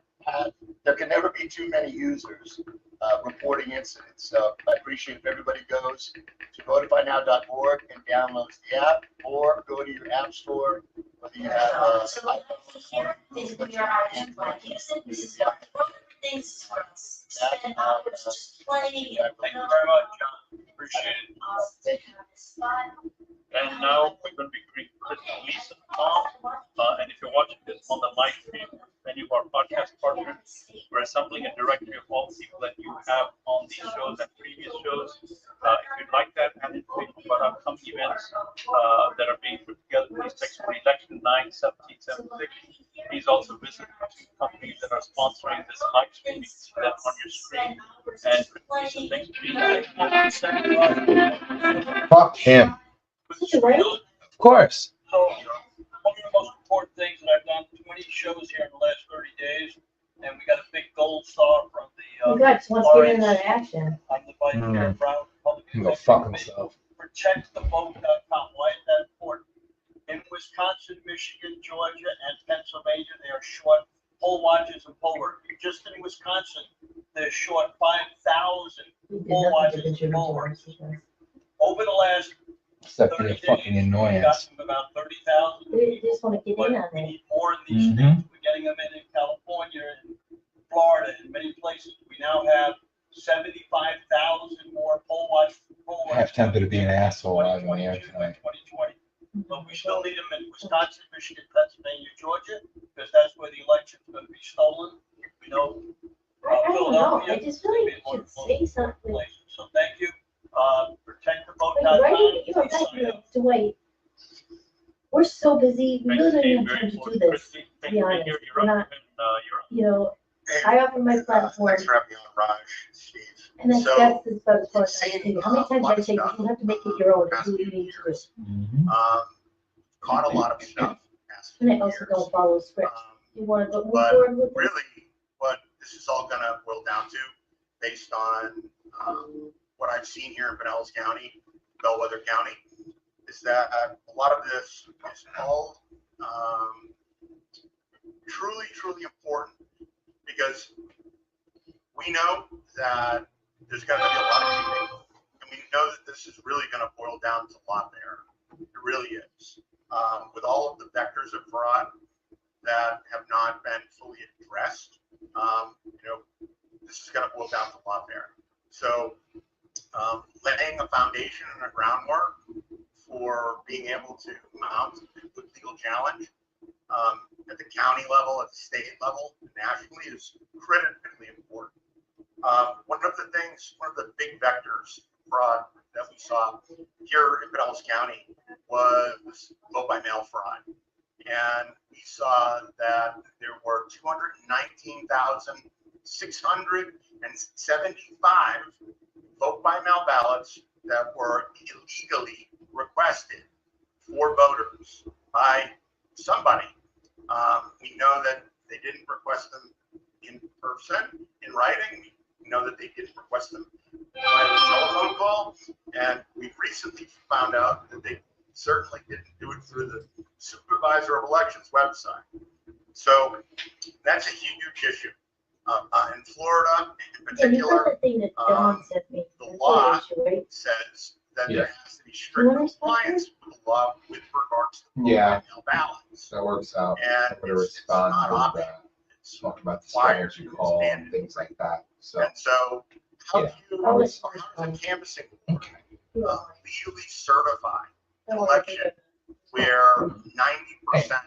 there can never be too many users reporting incidents. So I appreciate if everybody goes to votifynow.org and downloads the app, or go to your app store, whether you have So what happens here is when you're out and like use it, this is what things for us. Spend hours just playing. Thank you very much, John. Appreciate it. Awesome to have this fun. And now we're going to be greeting Chris and Lisa Tom. And if you're watching this on the live stream, any of our podcast partners, we're assembling a directory of all the people that you have on these shows and previous shows. If you'd like that and information about upcoming events that are being put together, please text for election 91776. Please also visit the two companies that are sponsoring this live stream. You can see that on your screen. And Lisa, thanks for being here. Fuck him. Of course. So, one of the most important things that I've done, 20 shows here in the last 30 days, and we got a big gold star from the. Oh God, just wants to get in that action. I'm the vice chair of Brown Republican. Go fuck himself. ProtectTheVote.com. Why is that important? In Wisconsin, Michigan, Georgia, and Pennsylvania, they are short poll watchers and poll workers. Just in Wisconsin, they're short 5,000 poll watchers and poll workers. Over the last Except for the fucking annoyance. about 30,000. They just want to get in on We it. need more in these states. We're getting them in California and Florida and many places. We now have 75,000 more poll watchers. I'm tempted to be an asshole while I'm on the air tonight. 2020. But we still need them in Wisconsin, Michigan, Pennsylvania, Georgia, because that's where the election's going to be stolen. We know. I don't know, Philadelphia I just feel like will you be should say something. places. So thank you. ProtectTheVote.com. Like, right, you know, that's Dwight. We're so busy, we really don't have time to do this, to be honest. We're not, you know, I offer my platform, Thanks for having me on, Raj, Steve. and that's So, about as far as I seen can. How many a times lot I of say, stuff, you have to make it your own, and do what you need to do. Mm-hmm. Caught a lot of stuff. past And I few also years. don't follow scripts. You wanna go move But forward with it? really, what this is all gonna boil down to, based on what I've seen here in Pinellas County, Bellwether County, is that a lot of this is all truly, truly important, because we know that there's gonna be a lot of cheating, and we know that this is really gonna boil down to lawfare. It really is. With all of the vectors of fraud that have not been fully addressed, this is going to boil down to lawfare. So, laying a foundation and a groundwork for being able to mount a good legal challenge at the county level, at the state level, nationally is critically important. One of the big vectors of fraud that we saw here in Pinellas County was vote by mail fraud. And we saw that there were 219,675 vote by mail ballots that were illegally requested for voters by somebody. We know that they didn't request them in person, in writing. We know that they didn't request them by a telephone call. And we've recently found out that they certainly didn't do it through the Supervisor of Elections website. So that's a huge issue. In Florida, in And you got particular, the thing that Don sent me. the That's law issue, right? says that Yeah. there has to be strict You want to compliance with the law with regards to vote Yeah. by mail ballots. That works out. And Put a it's response not to optional. that. It's Talk about the required, strategy it's call and mandatory. things like that. So, And so how Yeah. do you, I'll how let- does a canvassing board okay. legally certify Don't an worry. election where 90%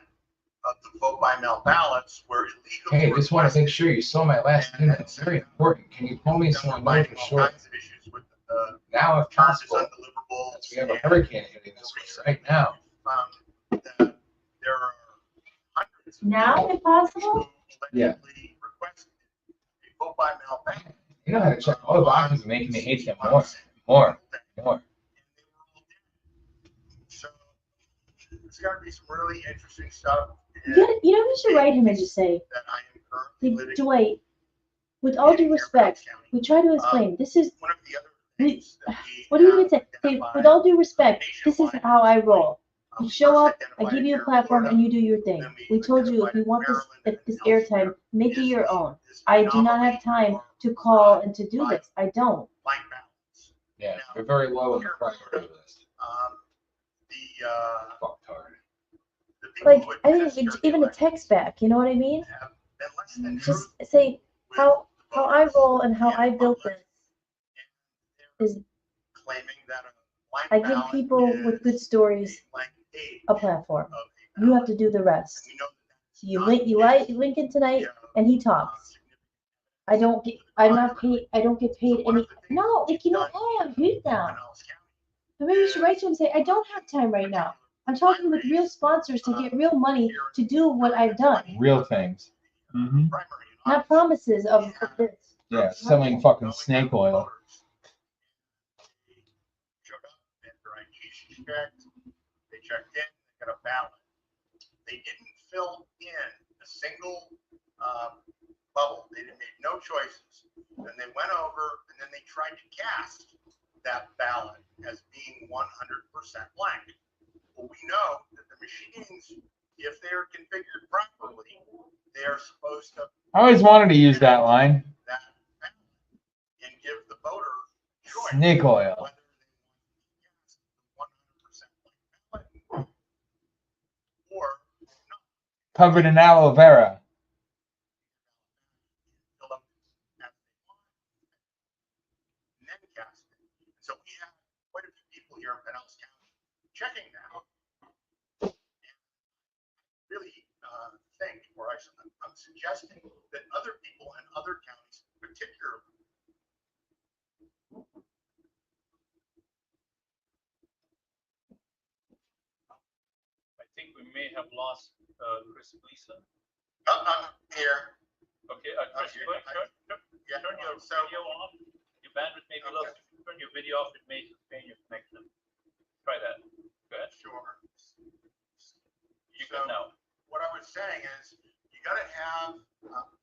of the vote by mail ballots were illegally Hey, just want to requested? make sure you saw my last email. It's very important. Can you pull me so I know Finding for all sure? kinds of issues with the Now, if charges possible, undeliverable. we have a hurricane hitting this way right now. That there are hundreds of Now, if possible? who Yeah. allegedly requested a vote by mail ballot. You know how to check all the boxes and making me hate them more. So there's got to be some really interesting stuff You should write him and just say, that I am currently "Hey, living. Dwight, with all due respect, we try to explain, this is, One of the other things that we what do you have even say? Hey, identified with all due respect, this is how I roll. You show up, I give you a platform, and you do your thing. We told you if you want this airtime, make it your own. I do not have time to call and to do this. I don't. Yeah, we're very low on the priority list. Fucktard. Like, I think even a text back, you know what I mean? Just say how I roll and how I built this is I give people with good stories a platform. You have to do the rest. You link in tonight and he talks. I don't get paid any. No, like, you know, oh, I'm paid now. But maybe you should write to him and say, I don't have time right now. I'm talking with real sponsors to get real money to do what I've done. Real things. Mm-hmm. Not promises of this. Yeah, selling fucking snake oil. They checked in, they got a ballot. They didn't fill in a single bubble. They made no choices. Then they went over and then they tried to cast that ballot as being 100% blank. Well, we know that the machines, if they're configured properly, they are supposed to. I always wanted to use that line. That and give the voter choice. Snake oil. Covered in aloe vera. So we have quite a few people here in Pinellas County checking now. And really think, or I'm suggesting that other people in other counties, particularly. I think we may have lost Chris Gleason. Here. Okay, Chris, turn your video off. Your bandwidth may be low. Turn your video off. It may sustain your connection. Try that. Go ahead. Sure. You can now. What I was saying is, you got to have,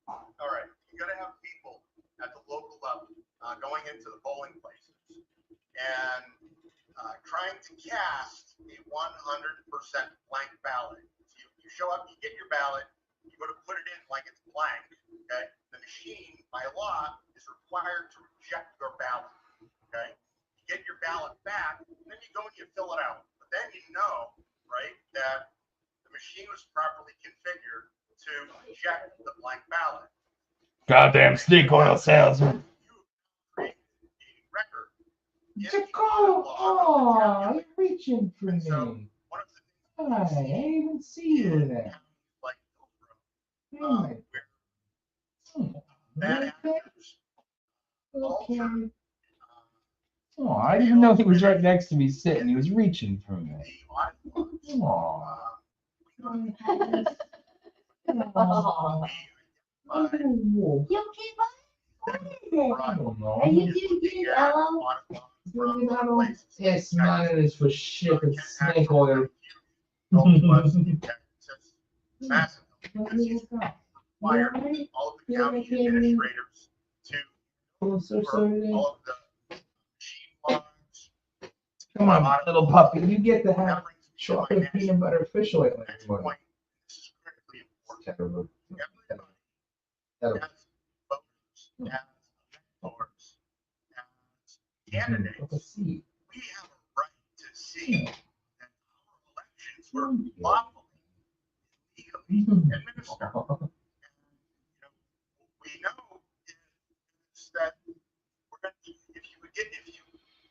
all right, you got to have people at the local level going into the polling places and trying to cast a 100% blank ballot. You show up, you get your ballot, you go to put it in like it's blank. Okay, the machine by law is required to reject your ballot. Okay, you get your ballot back, and then you go and you fill it out. But then you know, right, that the machine was properly configured to reject the blank ballot. Goddamn snake oil salesman. You create a record. Oh, you're reaching for me. So one of the things Hi, I didn't even see you there. like Damn it. bad actors, Okay. Oh, I didn't know he was right next to me sitting. He was reaching for me. the audit laws, Oh. You okay, bud? What is it? I don't know. Are you doing good, Ella? It's not in this for shit. It's snake oil. Massive. Required all of the county administrators to all of the machine logs. Come on, little puppy. You get to have chocolate peanut butter fish oil in Next your point, this is critically important. Terrible. Everybody Terrible. as voters, as mentors, as candidates, we have a right to see that our elections were lawfully, legally administered. And, we know is that we're going to, if you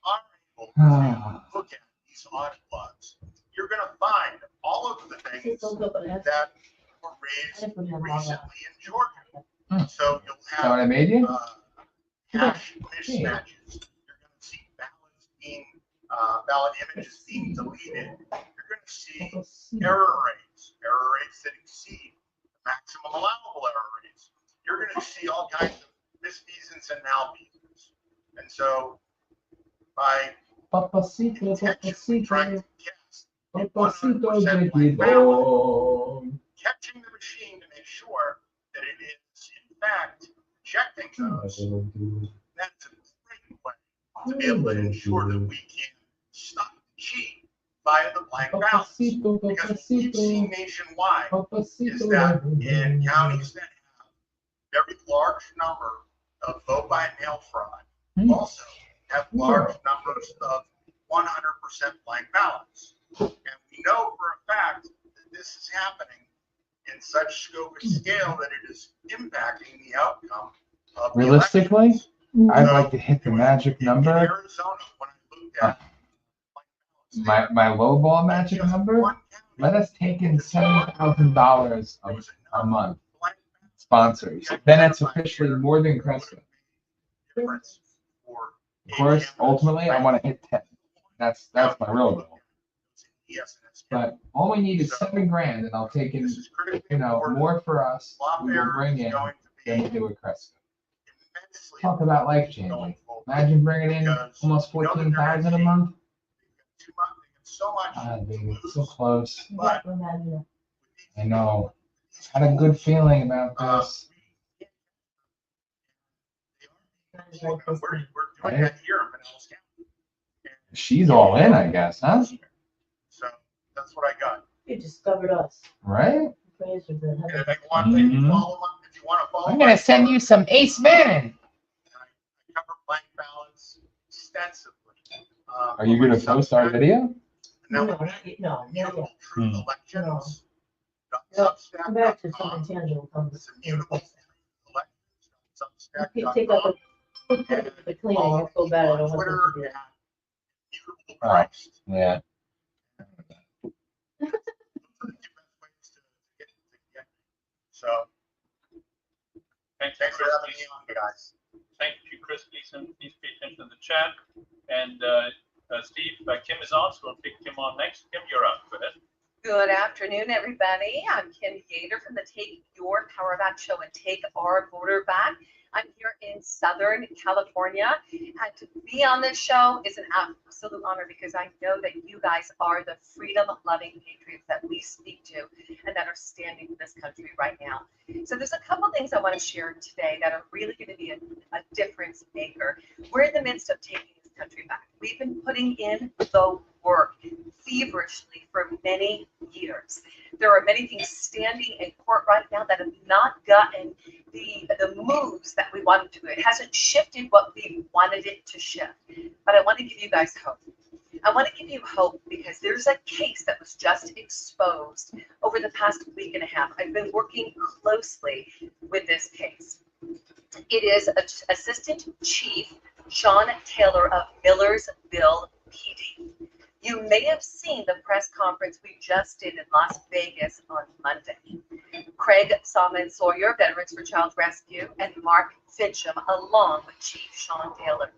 are able to look at these audit logs, you're going to find all of the things that were raised recently in Georgia. So you'll Is that what I have made you? hash mismatches. You're going to see ballots being, ballot images being deleted. You're going to see error rates that exceed the maximum allowable error rates. You're going to see all kinds of misfeasance and malfeasance. And so by intentionally trying to cast a 100% blank ballot, catching the machine to make sure that it is in fact rejecting those, that's a great way to be able to ensure that we can stop the cheat by via the blank ballots. Because what we've seen nationwide is that in counties that have very large number of vote by mail fraud, also have large numbers of 100% blank ballots. And we know for a fact that this is happening in such scope and scale that it is impacting the outcome of the Realistically, elections. I'd So, like to hit the magic in number. Arizona, when I looked at My low ball magic just number. one county, Let us take in $7,000 there was a month blank sponsors. Then it's officially more than Cresta. difference for Of course, ultimately, I want to hit 10. That's my real goal. But all we need is $7,000, and I'll take in, more for us. We will bring in than we do with Cresta. Talk about life changing. Imagine bringing in almost 14,000 a month. So much. Ah, baby, so close. But I know. Had a good feeling about this. we're doing that here in Pinellas County. She's all in, I guess, huh? So that's what I got. You discovered us. Right? Praise the And Lord. if you want to follow, I'm gonna send you some Ace Man. I cover blank ballots extensively. Are you gonna post our video? No, Now, not yet, no, not yet. Truth Elections. No, come back to something tangible. It's immutable elections. You take out the cleaning, I feel bad, I don't want them to do that. Oh, yeah. So, Thanks, thanks for Chris. having me on, guys. Thank you, Chris. Please pay attention to the chat. And Steve, Kim is on, so we'll take Kim on next. Kim, you're up. Go ahead. Good afternoon, everybody. I'm Kim Yater from the Take Your Power Back show and Take Our Voter Back. I'm here in Southern California, and to be on this show is an absolute honor because I know that you guys are the freedom-loving patriots that we speak to and that are standing for this country right now. So there's a couple things I want to share today that are really going to be a difference maker. We're in the midst of taking this country back. We've been putting in the work feverishly for many years. There are many things standing in court right now that have not gotten the moves that we wanted to. It hasn't shifted what we wanted it to shift. But I want to give you guys hope. I want to give you hope because there's a case that was just exposed over the past week and a half. I've been working closely with this case. It is Assistant Chief Sean Taylor of Millersville PD. You may have seen the press conference we just did in Las Vegas on Monday. Craig Salmon Sawyer, Veterans for Child Rescue, and Mark Fincham, along with Chief Sean Taylor.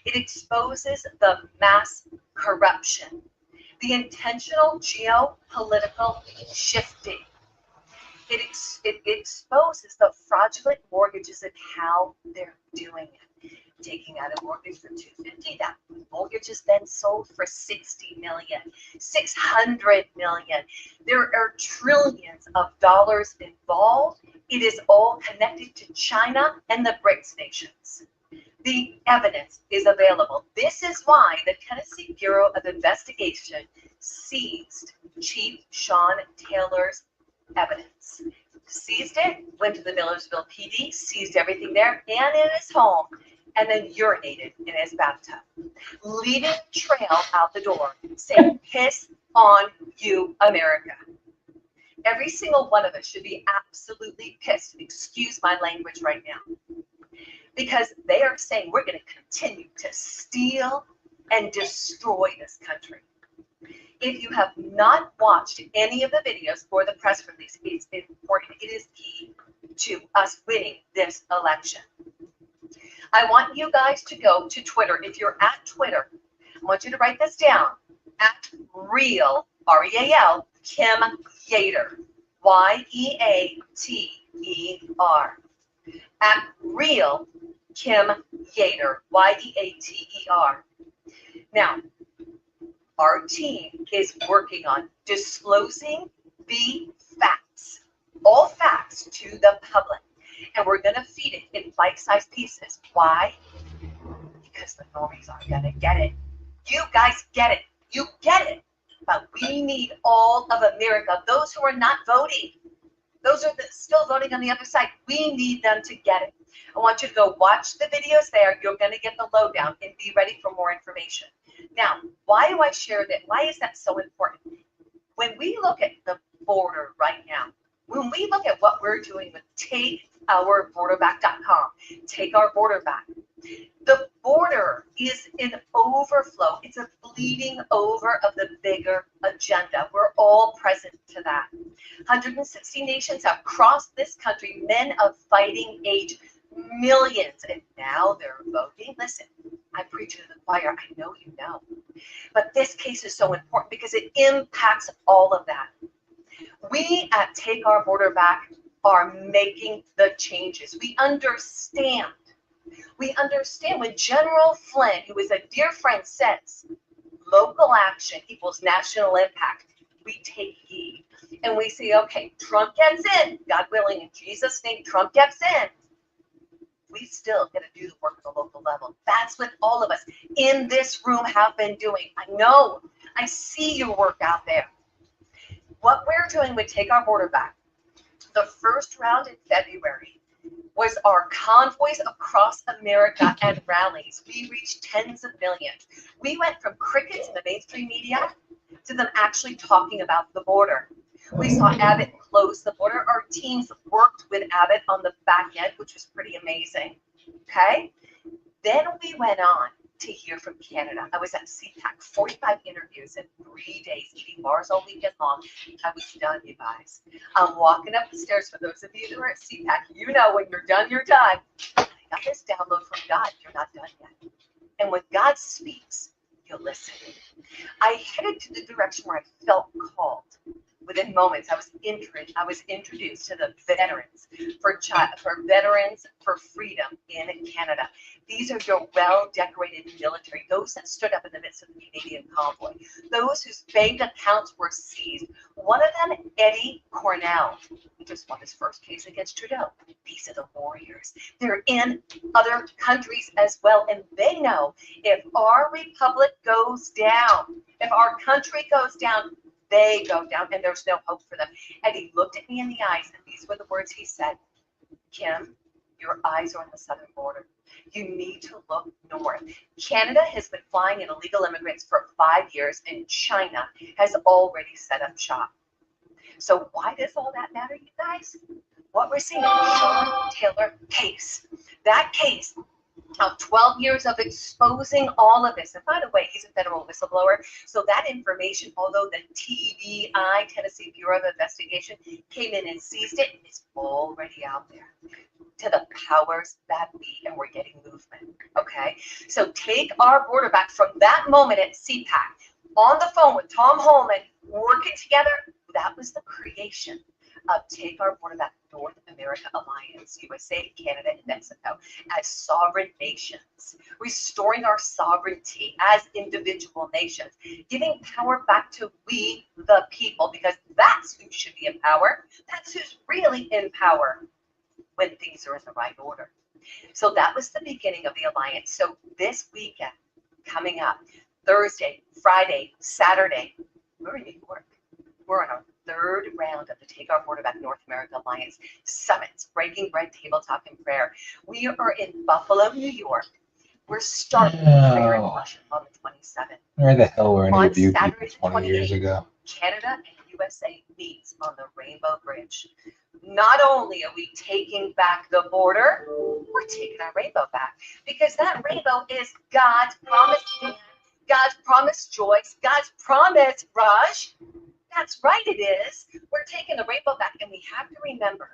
It exposes the mass corruption, the intentional geopolitical shifting. It exposes the fraudulent mortgages and how they're doing it. Taking out a mortgage for $250,000, that mortgage is then sold for $60 million, $600 million. There are trillions of dollars involved. It is all connected to China and the BRICS nations. The evidence is available. This is why the Tennessee Bureau of Investigation seized Chief Sean Taylor's evidence. Seized it, went to the Millersville PD, seized everything there and in his home, and then urinated in his bathtub, leaving a trail out the door saying, "Piss on you, America." Every single one of us should be absolutely pissed, excuse my language right now, because they are saying we're going to continue to steal and destroy this country. If you have not watched any of the videos for the press release, it's important. It is key to us winning this election. I want you guys to go to Twitter. If you're at Twitter, I want you to write this down. At real, R-E-A-L, Kim Yater, Y-E-A-T-E-R. At real, Kim Yater, Y-E-A-T-E-R. Now, our team is working on disclosing the facts, all facts to the public. And we're going to feed it in bite-sized pieces. Why? Because the normies are going to get it. You guys get it. You get it. But we need all of America. Those who are not voting, those are still voting on the other side. We need them to get it. I want you to go watch the videos there. You're going to get the lowdown and be ready for more information. Now, why do I share that? Why is that so important? When we look at the border right now, when we look at what we're doing with takeourborderback.com, take our border back, the border is an overflow. It's a bleeding over of the bigger agenda. We're all present to that. 160 nations have crossed this country, men of fighting age, millions, and now they're voting. Listen, I preach to the choir. I know you know. But this case is so important because it impacts all of that. We at Take Our Border Back are making the changes. We understand when General Flynn, who is a dear friend, says local action equals national impact, we take heed and we say, okay, Trump gets in, God willing, in Jesus' name, Trump gets in. We still got to do the work at the local level. That's what all of us in this room have been doing. I know, I see your work out there. What we're doing with Take Our Border Back, the first round in February, was our convoys across America and rallies. We reached tens of millions. We went from crickets in the mainstream media to them actually talking about the border. We saw Abbott close the border. Our teams worked with Abbott on the back end, which was pretty amazing. Okay? Then we went on to hear from Canada. I was at CPAC, 45 interviews in 3 days, eating bars all weekend long. I was done, you guys. I'm walking up the stairs. For those of you who are at CPAC, you know when you're done, you're done. I got this download from God. You're not done yet. And when God speaks, you'll listen. I headed to the direction where I felt called. Within moments, I was introduced to the veterans for Veterans for Freedom in Canada. These are your well-decorated military, those that stood up in the midst of the Canadian convoy, those whose bank accounts were seized. One of them, Eddie Cornell, he just won his first case against Trudeau. These are the warriors. They're in other countries as well, and they know if our republic goes down, if our country goes down, they go down, and there's no hope for them. And he looked at me in the eyes, and these were the words he said: Kim, your eyes are on the southern border. You need to look north. Canada has been flying in illegal immigrants for 5 years, and China has already set up shop. So why does all that matter, you guys? What we're seeing is the Sean Taylor case. That case of 12 years of exposing all of this. And by the way, he's a federal whistleblower. So that information, although the TBI, Tennessee Bureau of Investigation, came in and seized it, it's already out there to the powers that be, and we're getting movement. Okay? So take our border back. From that moment at CPAC, on the phone with Tom Holman, working together, that was the creation of Take Our Border Back North America Alliance, U.S.A., Canada, and Mexico, as sovereign nations, restoring our sovereignty as individual nations, giving power back to we, the people, because that's who should be in power. That's who's really in power when things are in the right order. So that was the beginning of the alliance. So this weekend, coming up, Thursday, Friday, Saturday, we're in New York. We're on our third round of the Take Our Border Back North America Alliance Summits, Breaking Bread, Table Talk, and Prayer. We are in Buffalo, New York. We're starting prayer and worship on the 27th. Where the hell were any of you people Saturday, 20 years ago? Canada and USA meets on the Rainbow Bridge. Not only are we taking back the border, we're taking our rainbow back, because that rainbow is God's promise, God's promise, Joyce, God's promise, Raj. That's right, it is. We're taking the rainbow back, and we have to remember,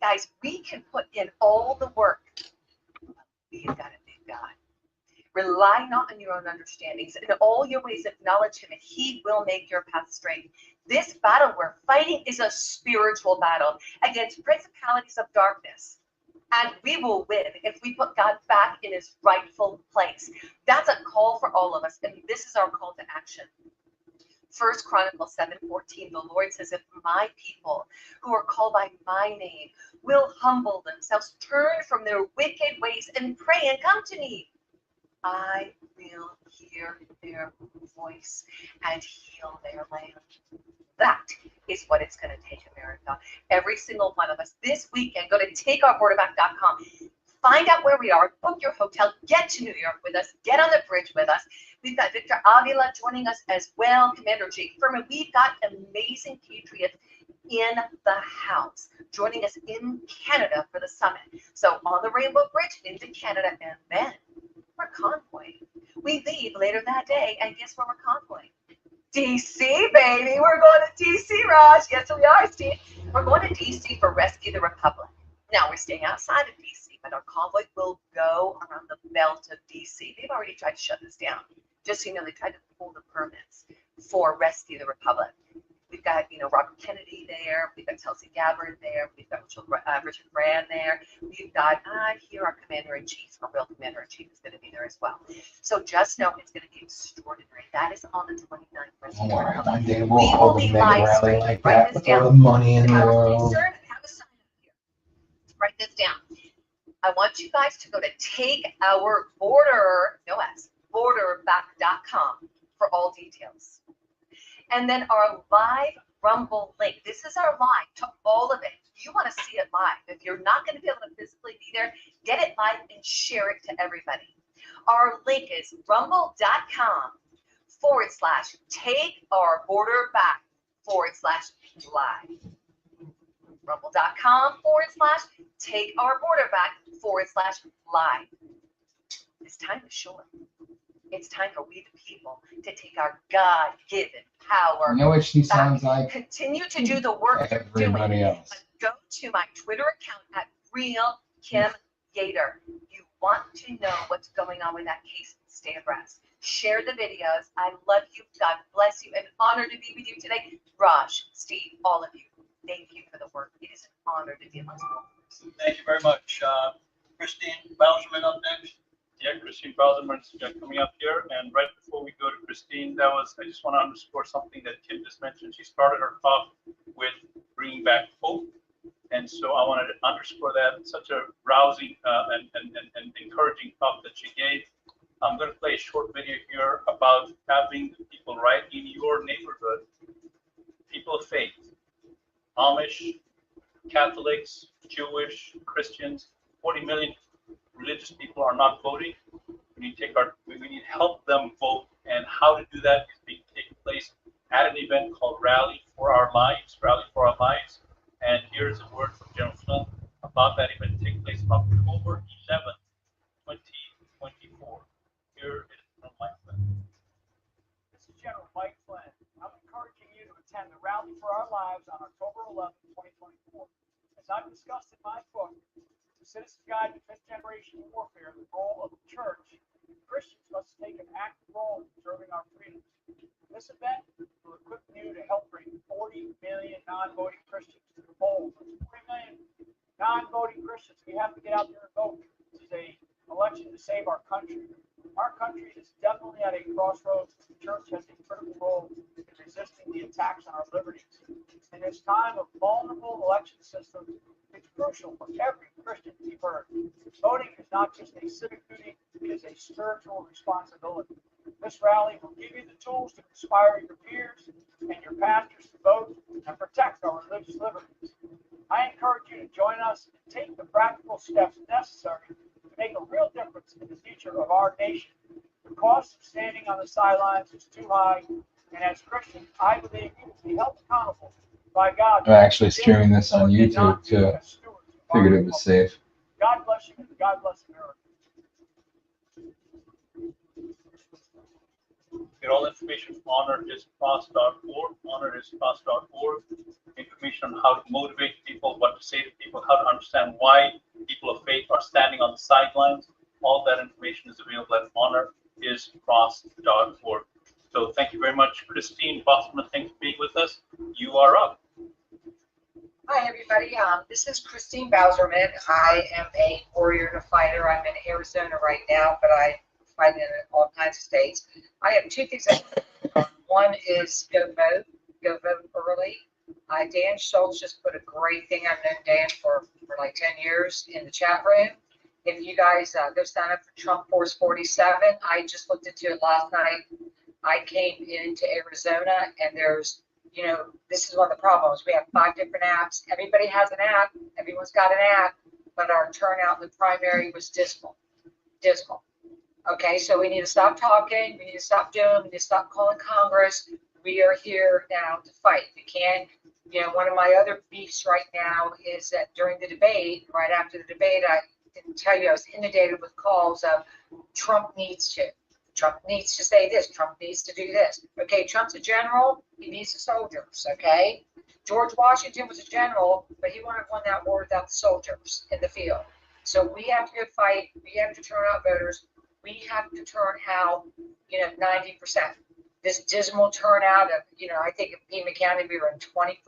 guys, we can put in all the work. We've got a big God. Rely not on your own understandings. In all your ways, acknowledge him, and he will make your path straight. This battle we're fighting is a spiritual battle against principalities of darkness. And we will win if we put God back in his rightful place. That's a call for all of us, and this is our call to action. 1 Chronicles 7:14, the Lord says, if my people who are called by my name will humble themselves, turn from their wicked ways, and pray and come to me, I will hear their voice and heal kill their land. That is what it's going to take, America. Every single one of us this weekend, go to takeourborderback.com. Find out where we are, book your hotel, get to New York with us, get on the bridge with us. We've got Victor Avila joining us as well, Commander Jake Furman. We've got amazing patriots in the house, joining us in Canada for the summit. So on the Rainbow Bridge into Canada, and then we're convoying. We leave later that day, and guess where we're convoying? DC, baby. We're going to DC, Raj. Yes, we are, Steve. We're going to DC for Rescue the Republic. Now, we're staying outside of DC, but our convoy will go around the belt of DC. They've already tried to shut this down. Just so you know, they tried to pull the permits for Rescue the Republic. We've got, Robert Kennedy there. We've got Tulsi Gabbard there. We've got Richard Brand there. We've got, here our Commander-in-Chief, our real Commander-in-Chief is going to be there as well. So just know it's going to be extraordinary. That is on the 29th. Don't worry, one day we'll hold a mega rally like that with all the money in the world. Have a sign up here. Write this down. I want you guys to go to borderback.com for all details. And then our live Rumble link. This is our live to all of it. You want to see it live. If you're not going to be able to physically be there, get it live and share it to everybody. Our link is rumble.com/takeourborderback/live. rumble.com/takeourborderback/live. It's time to show it. It's time for we the people to take our God-given power. You know what she sounds like? Continue to do the work you're Everybody doing. else. But go to my Twitter account at Real Kim Yater. You want to know what's going on with that case. Stay abreast. Share the videos. I love you. God bless you. An honor to be with you today. Raj, Steve, all of you. Thank you for the work. It is an honor to be amongst you. Thank you very much. Christine Bauserman up next. Yeah, Christine Bauserman's coming up here. And right before we go to Christine, I just want to underscore something that Kim just mentioned. She started her talk with bringing back hope. And so I wanted to underscore that. Such a rousing and encouraging talk that she gave. I'm going to play a short video here about having people right in your neighborhood, people of faith, Amish, Catholics, Jewish, Christians, 40 million religious people are not voting. We need to help them vote, and how to do that is being taken place at an event called Rally for Our Lives. And here's a word from General Flynn about that event taking place on October 11th, 2024. Here is from Mike Flynn. This is General Mike Flynn. I'm encouraging you to attend the Rally for Our Lives on October 11th, 2024. As I've discussed in my book, The Citizen Guide to Fifth Generation Warfare, the role of the church, Christians must take an active role in preserving our freedoms. This event will equip you to help bring 40 million non-voting Christians to the polls. 40 million non-voting Christians. We have to get out there and vote. This is an election to save our country. Our country is definitely at a crossroads. The church has a critical role in resisting the attacks on our liberties. In this time of vulnerable election systems, it's crucial for every Christian to be heard. Voting is not just a civic duty, it is a spiritual responsibility. This rally will give you the tools to inspire your peers and your pastors to vote and protect our religious liberties. I encourage you to join us and take the practical steps necessary to make a real difference in the future of our nation. The cost of standing on the sidelines is too high, and as Christians, I believe you will be held accountable by God. I'm actually streaming this on YouTube too. Figured it was safe. God bless you, and God bless America. Get all information from honoriscross.org. Honoriscross.org. Information on how to motivate people, what to say to people, how to understand why people of faith are standing on the sidelines. All that information is available at honoriscross.org. So thank you very much, Christine Bauserman. Thanks for being with us. You are up. Hi, everybody. This is Christine Bauserman. I am a warrior and a fighter. I'm in Arizona right now, but I fight in all kinds of states. I have two things. One is go vote early. Dan Schultz just put a great thing. I've known Dan for like 10 years in the chat room. If you guys go sign up for Trump Force 47, I just looked into it last night. I came into Arizona and there's, you know, this is one of the problems. We have 5 different apps. Everybody has an app. Everyone's got an app, but our turnout in the primary was dismal. Dismal. Okay, so we need to stop talking. We need to stop doing. We need to stop calling Congress. We are here now to fight. We can't, you know, one of my other beefs right now is that during the debate, right after the debate, I didn't tell you I was inundated with calls of Trump needs to say this. Trump needs to do this. Okay, Trump's a general. He needs the soldiers. Okay, George Washington was a general, but he wouldn't have won that war without the soldiers in the field. So we have to go fight. We have to turn out voters. We have to turn out, you know, 90%. This dismal turnout of, you know, I think in Pima County we were in 20%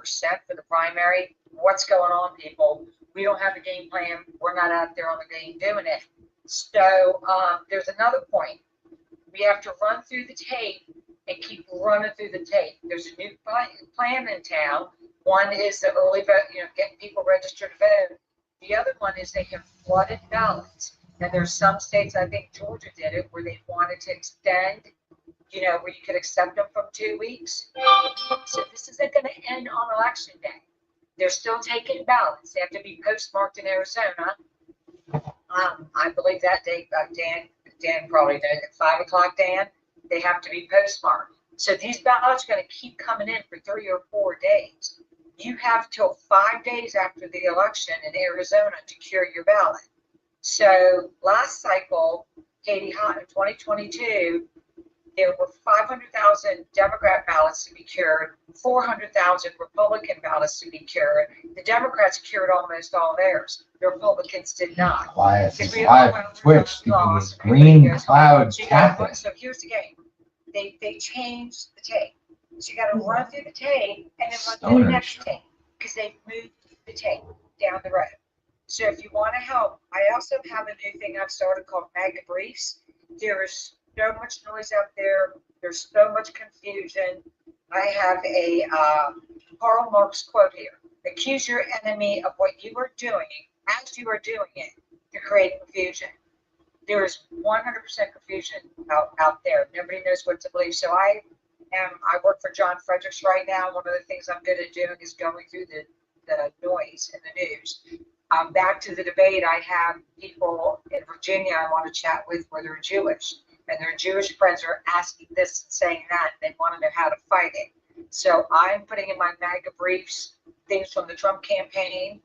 for the primary. What's going on, people? We don't have a game plan. We're not out there on the game doing it. So there's another point. We have to run through the tape and keep running through the tape. There's a new plan in town. One is the early vote, you know, getting people registered to vote. The other one is they have flooded ballots. And there's some states, I think Georgia did it, where they wanted to extend, you know, where you could accept them from 2 weeks. So this isn't going to end on election day. They're still taking ballots. They have to be postmarked in Arizona. I believe that date, Dan probably knows at 5 o'clock, Dan, they have to be postmarked. So these ballots are going to keep coming in for 3 or 4 days. You have till 5 days after the election in Arizona to cure your ballot. So last cycle, Katie Hott in 2022, there were 500,000 Democrat ballots to be cured, 400,000 Republican ballots to be cured. The Democrats cured almost all theirs. The Republicans did not. Quiet, live Twitch, green clouds tapping. So here's the game. They changed the tape. So you got to run through the tape and then run through the next tape because they moved the tape down the road. So if you want to help, I also have a new thing I've started called Mega Briefs. There is so much noise out there. There's so much confusion. I have a Karl Marx quote here. Accuse your enemy of what you are doing as you are doing it to create confusion. There is 100% confusion out there. Nobody knows what to believe. So I work for John Fredericks right now. One of the things I'm good at doing is going through the noise in the news. Back to the debate, I have people in Virginia I want to chat with where they're Jewish. And their Jewish friends are asking this and saying that. And they want to know how to fight it. So I'm putting in my MAGA briefs things from the Trump campaign,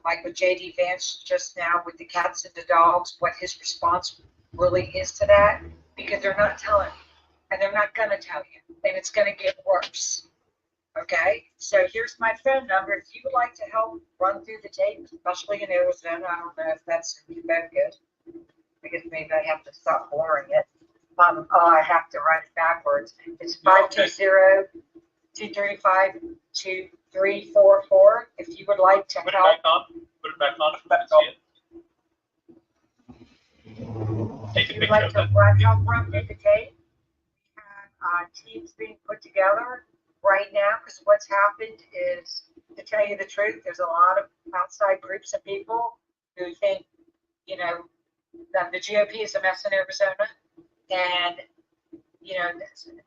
like with J.D. Vance just now with the cats and the dogs, what his response really is to that. Because they're not telling you. And they're not going to tell you. And it's going to get worse. Okay, so here's my phone number. If you would like to help run through the tape, especially in Arizona, I don't know if that's good. I guess maybe I have to stop boring it. I have to write it backwards. It's 520-235-2344. If you would like to Put it help. back on. Put it back on. Take a If you'd picture like of to that. help run through the tape, we have teams being put together right now, because what's happened is, to tell you the truth, there's a lot of outside groups of people who think, you know, that the GOP is a mess in Arizona, and, you know,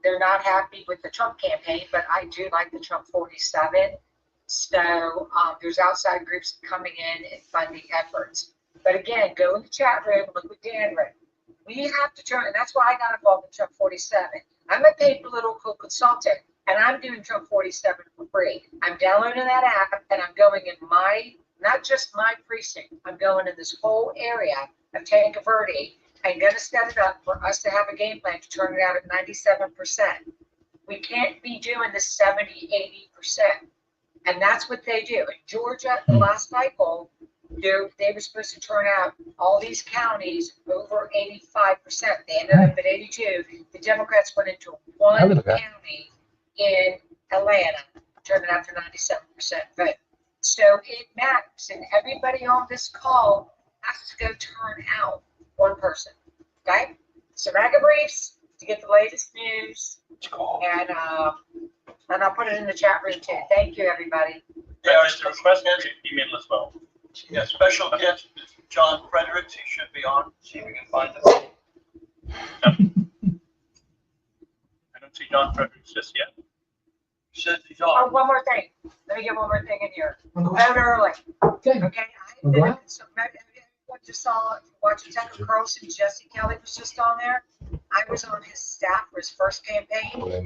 they're not happy with the Trump campaign, but I do like the Trump 47. So there's outside groups coming in and funding efforts. But again, go in the chat room, look what Dan wrote. We have to turn, and that's why I got involved in Trump 47. I'm a paid political consultant. And I'm doing Trump 47 for free. I'm downloading that app and I'm going in my, not just my precinct, I'm going in this whole area of Tanca Verde. I'm going to set it up for us to have a game plan to turn it out at 97%. We can't be doing the 70, 80%. And that's what they do. In Georgia, the last cycle, they were supposed to turn out all these counties over 85%. They ended up at 82. The Democrats went into one county in Atlanta, turning out to 97% vote. So it matters, and everybody on this call has to go turn out one person. Okay? So MAGA briefs to get the latest news, and I'll put it in the chat room too. Thank you, everybody. Yeah, Just a request for your email as well. yeah, special guest is John Fredericks. He should be on. See if we can find him. John Fredericks just yet. Says he's Oh, on. one more thing. Let me get one more thing in here. Go Vote early. Okay. Okay. Well, go ahead. So maybe what you saw watching Tucker Carlson, Jesse Kelly was just on there. I was on his staff for his first campaign. He had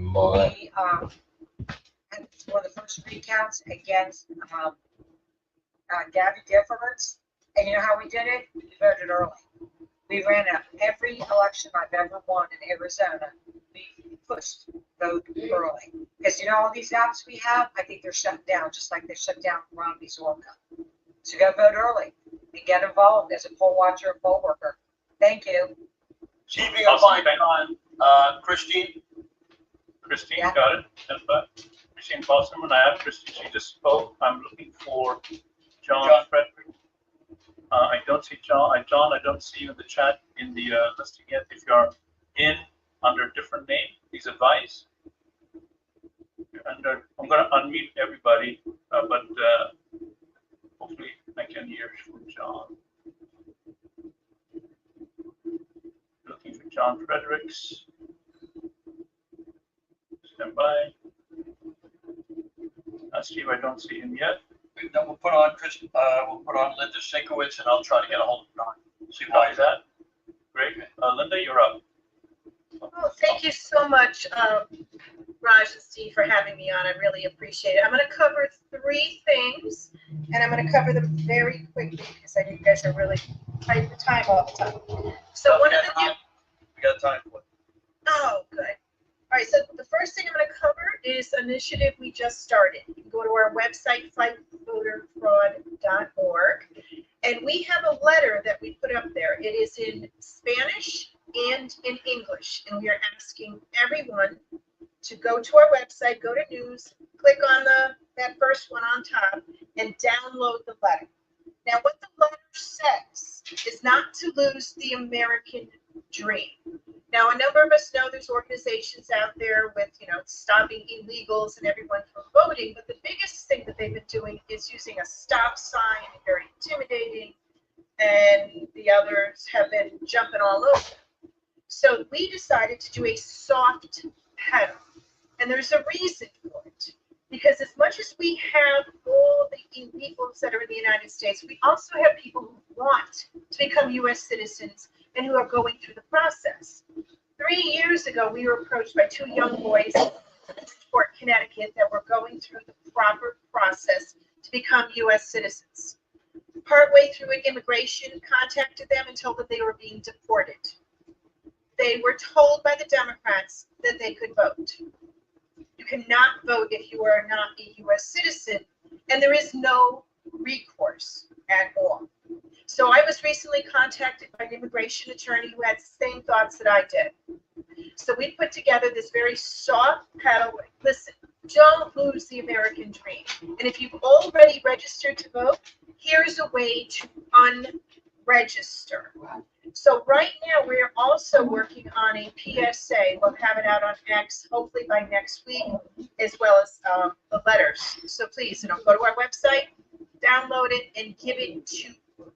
one of the first recounts against Gabby Giffords. And you know how we did it? We voted early. We ran out every election I've ever won in Arizona. We pushed vote early. Because you know all these apps we have, I think they're shut down, just like they shut down Romney's Orca. So you gotta vote early and get involved as a poll watcher and poll worker. Thank you. Keeping a mind on, Christine. Christine, Yeah. got it. That's fine. Christine Bosserman, I have Christine, she just spoke. I'm looking for John Frederick. I don't see John. John, I don't see you in the chat in the listing yet. If you're in under a different name, please advise. Under, I'm going to unmute everybody, but hopefully I can hear from John. Looking for John Fredericks. Stand by. Steve, I don't see him yet. Then we'll put on we'll put on Linda Sinkowitz, and I'll try to get a hold of John. See Why why is that? Great. Linda, you're up. Oh, thank you so much, Raj and Steve, for having me on. I really appreciate it. I'm going to cover 3 things, and I'm going to cover them very quickly because I know you guys are really tight for time all the time. So one of the we got time for it. Oh, good. All right, so the first thing I'm going to cover is an initiative we just started. You can go to our website, fightvoterfraud.org, and we have a letter that we put up there. It is in Spanish and in English, and we are asking everyone to go to our website, go to news, click on that first one on top, and download the letter. Now, what the letter says is not to lose the American dream. Now, a number of us know there's organizations out there with, stopping illegals and everyone from voting, but the biggest thing that they've been doing is using a stop sign, very intimidating, and the others have been jumping all over. So we decided to do a soft pedal, and there's a reason for it. Because as much as we have all the illegals that are in the United States, we also have people who want to become U.S. citizens and who are going through the process. 3 years ago, we were approached by 2 young boys in Port, Connecticut that were going through the proper process to become U.S. citizens. Partway through, immigration contacted them and told them they were being deported. They were told by the Democrats that they could vote. You cannot vote if you are not a U.S. citizen, and there is no recourse at all. So I was recently contacted by an immigration attorney who had the same thoughts that I did. So we put together this very soft pedal. Listen, don't lose the American dream. And if you've already registered to vote, here's a way to unregister. So right now, we're also working on a PSA. We'll have it out on X, hopefully by next week, as well as the letters. So please, go to our website, download it, and give it to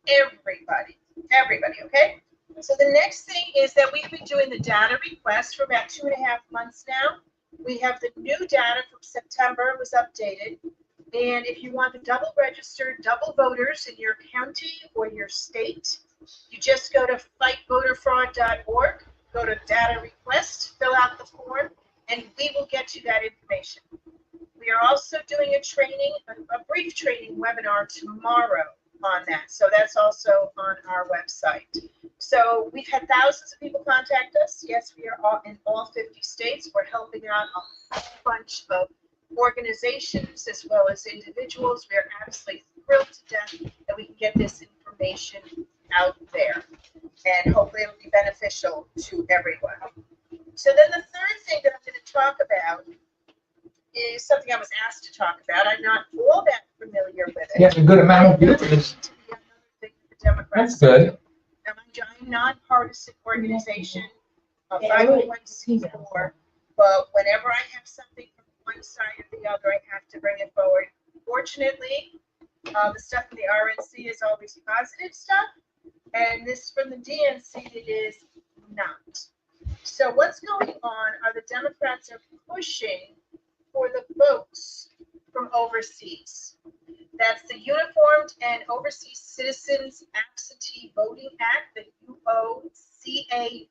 everybody, okay? So the next thing is that we've been doing the data request for about 2.5 months now. We have the new data from September, it was updated. And if you want the double registered, double voters in your county or your state, you just go to fightvoterfraud.org, go to data request, fill out the form, and we will get you that information. We are also doing a training, a brief training webinar tomorrow on that. So that's also on our website. So we've had thousands of people contact us. Yes, we are all in all 50 states. We're helping out a bunch of organizations as well as individuals. We are absolutely thrilled to death that we can get this information out there. And hopefully it'll be beneficial to everyone. So then the third thing that I'm going to talk about is something I was asked to talk about. I'm not all that familiar with it. Yes, a good amount of viewers. That's good. I'm a giant nonpartisan organization, a 501c4, but whenever I have something from one side or the other, I have to bring it forward. Fortunately, the stuff from the RNC is always positive stuff, and this from the DNC, it is not. So what's going on are the Democrats are pushing for the votes from overseas. That's the Uniformed and Overseas Citizens Absentee Voting Act, the U.S.A.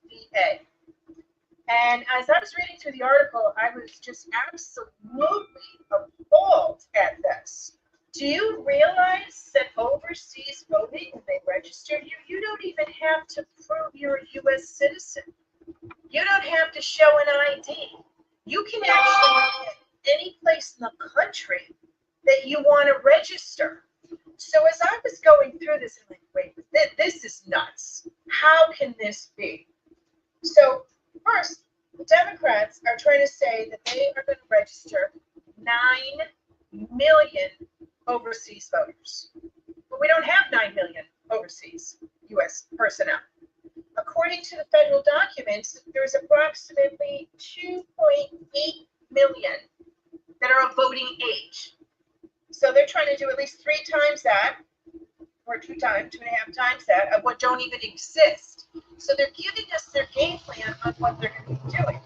And as I was reading through the article, I was just absolutely appalled at this. Do you realize that overseas voting, when they register you, you don't even have to prove you're a U.S. citizen. You don't have to show an ID. You can actually get any place in the country that you want to register. So as I was going through this, I'm like, wait, this is nuts. How can this be? So first, the Democrats are trying to say that they are going to register 9 million overseas voters. But we don't have 9 million overseas U.S. personnel. According to the federal documents, there's approximately 2.8 million that are of voting age. So they're trying to do at least 3 times that, or 2.5 times that, of what don't even exist. So they're giving us their game plan on what they're going to be doing.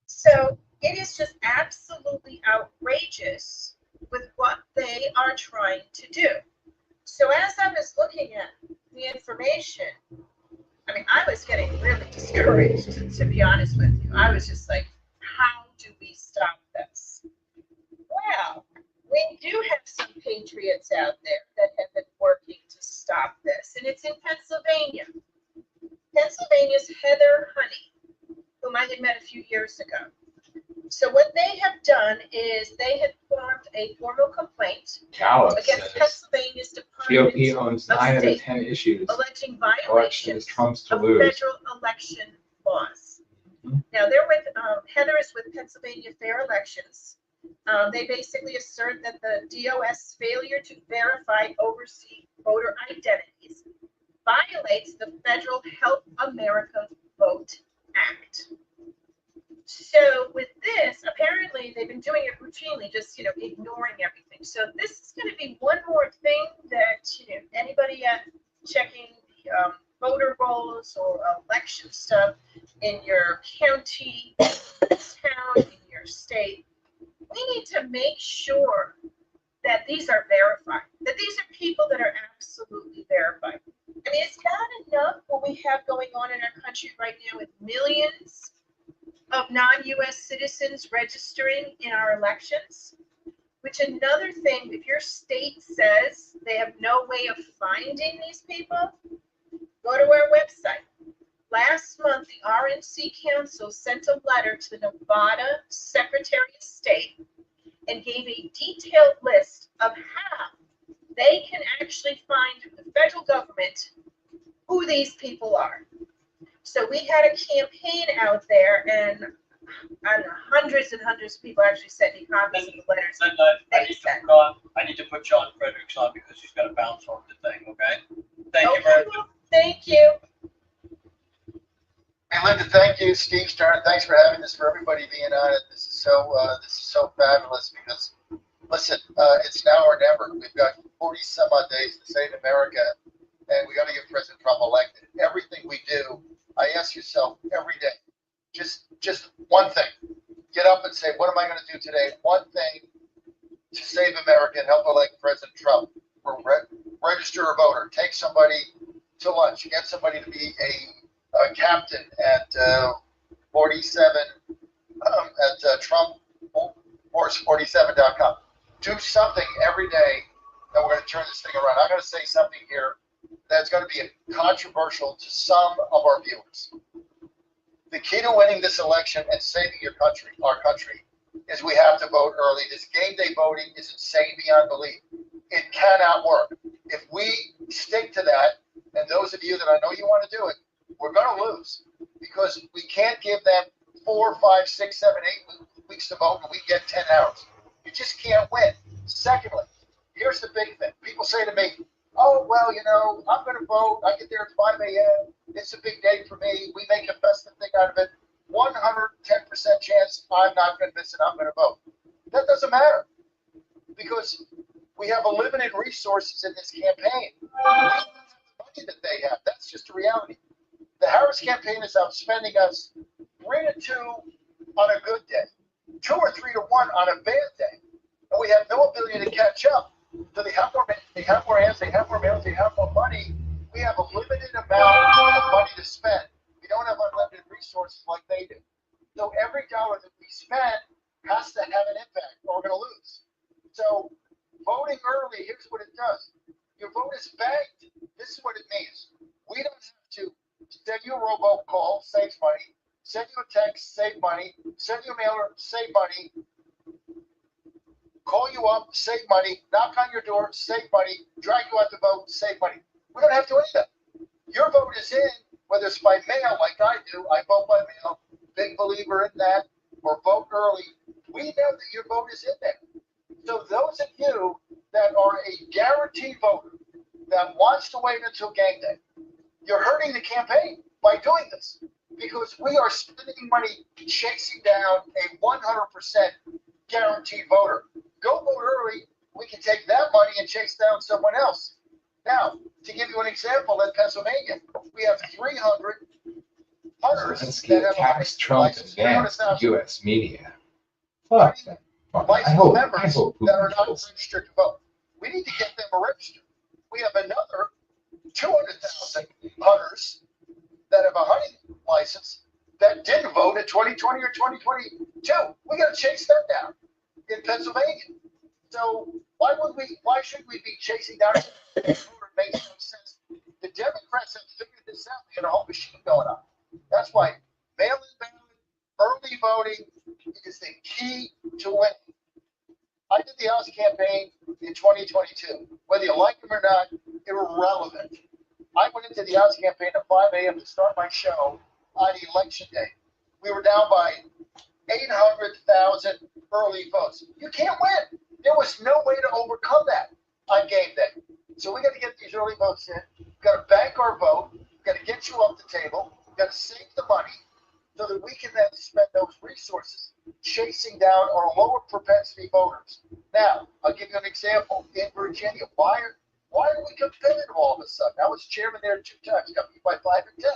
So it is just absolutely outrageous with what they are trying to do. So as I was looking at the information, I mean, I was getting really discouraged, to be honest with you. I was just like, how do we stop this? Well, we do have some patriots out there that have been working to stop this, and it's in Pennsylvania. Pennsylvania's Heather Honey, whom I had met a few years ago. So what they have done is they had formed a formal complaint against Pennsylvania's Department GOP owns 9 out of 10 issues. alleging Election violations is Trump's to of lose. federal election laws. Now they're with Heather is with Pennsylvania Fair Elections. They basically assert that the DOS failure to verify overseas voter identities violates the Federal Help America Vote Act. So with this, apparently they've been doing it routinely, just ignoring everything. So this is going to be one more thing that anybody checking the voter rolls or election stuff in your county, town, in your state, we need to make sure that these are verified, that these are people that are absolutely verified. I mean, it's not enough what we have going on in our country right now with millions of non-U.S. citizens registering in our elections, which another thing, if your state says they have no way of finding these people, go to our website. Last month, the RNC Council sent a letter to the Nevada Secretary of State and gave a detailed list of how they can actually find the federal government who these people are. So we had a campaign out there, and I don't know, hundreds and hundreds of people actually sent me copies of the letters. I need to put John Fredericks on because he's got to bounce off the thing, okay? Thank you very much. Thank you. Hey, Linda, thank you. Steve Stern, thanks for having this, for everybody being on it. This is so fabulous because, listen, it's now or never. We've got 40 some odd days to save America, and we got to get President Trump elected. Everything we do, I ask yourself every day, just one thing. Get up and say, what am I going to do today? One thing to save America and help elect President Trump. Register a voter. Take somebody to lunch. Get somebody to be a captain at 47 at Trump47.com. Do something every day, and we're going to turn this thing around. I'm going to say something here that's going to be controversial to some of our viewers. The key to winning this election and saving your country, our country, is we have to vote early. This game day voting is insane beyond belief. It cannot work. If we stick to that, and those of you that I know you want to do it, we're going to lose because we can't give them 4, 5, 6, 7, 8 weeks to vote and we get 10 hours. You just can't win. Secondly, here's the big thing. People say to me, oh, well, I'm going to vote. I get there at 5 a.m. It's a big day for me. We make a festive thing out of it. 110% chance I'm not going to miss it. I'm going to vote. That doesn't matter because we have limited resources in this campaign. The money that they have, that's just a reality. The Harris campaign is outspending us 3 to 2 on a good day, 2 or 3 to 1 on a bad day, and we have no ability to catch up. So they have more hands, they have more males, they have more money. We have a limited amount of money to spend. We don't have unlimited resources like they do. So every dollar that we spend has to have an impact, or we're going to lose. So voting early, here's what it does. Your vote is banked. This is what it means. We don't have to send you a robocall, saves money. Send you a text, save money. Send you a mailer, save money. Call you up, save money. Knock on your door, save money. Drag you out to vote, save money. We don't have to do any of that. Your vote is in, whether it's by mail, like I do. I vote by mail. Big believer in that. Or vote early. We know that your vote is in there. So those of you that are a guaranteed voter that wants to wait until game day, you're hurting the campaign by doing this, because we are spending money chasing down a 100% guaranteed voter. Go vote early. We can take that money and chase down someone else. Now, to give you an example, in Pennsylvania, we have 300 hunters Zelensky that have attacks Trump and bans the 300,000 U.S. media. Fuck that. licensed members I hope that are not Putin registered to vote. We need to get them registered. We have another 200,000 hunters that have a hunting license that didn't vote in 2020 or 2022. We got to chase them down in Pennsylvania. So why should we be chasing down a voter? It makes no sense. The Democrats have figured this out. They got a whole machine going on. That's why mail-in ballot, early voting is the key to winning. I did the House campaign in 2022. Whether you like them or not, irrelevant. I went into the House campaign at 5 a.m. to start my show on election day. We were down by 800,000 early votes. You can't win. There was no way to overcome that on game day. So we got to get these early votes in. We've got to bank our vote. We've got to get you up the table. We've got to save the money so that we can then spend those resources chasing down our lower propensity voters. Now, I'll give you an example. In Virginia, why are we competitive all of a sudden? I was chairman there 2 times, got beat by 5 and 10.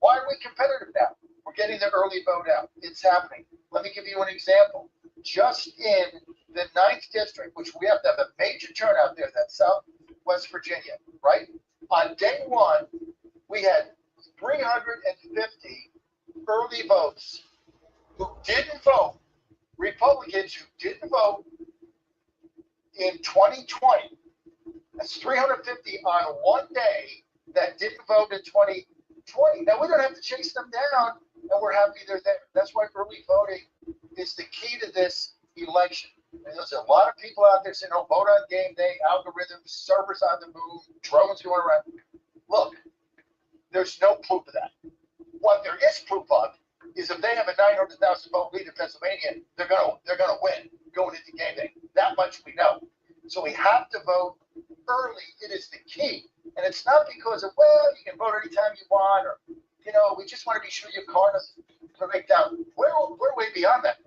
Why are we competitive now? We're getting the early vote out. It's happening. Let me give you an example. Just in the 9th district, which we have to have a major turnout there, that's Southwest Virginia, right? On day 1, we had 350 early votes who didn't vote, Republicans who didn't vote in 2020. That's 350 on one day that didn't vote in 2020. Now, we don't have to chase them down, and we're happy they're there. That's why early voting is the key to this election. And there's a lot of people out there saying, oh, vote on game day, algorithms, servers on the move, drones going around. Look, there's no proof of that. What there is proof of is if they have a 900,000 vote lead in Pennsylvania, they're gonna win going into game day. That much we know. So we have to vote early. It is the key, and it's not because of you can vote anytime you want, or we just want to be sure your car doesn't break down. We're way beyond that.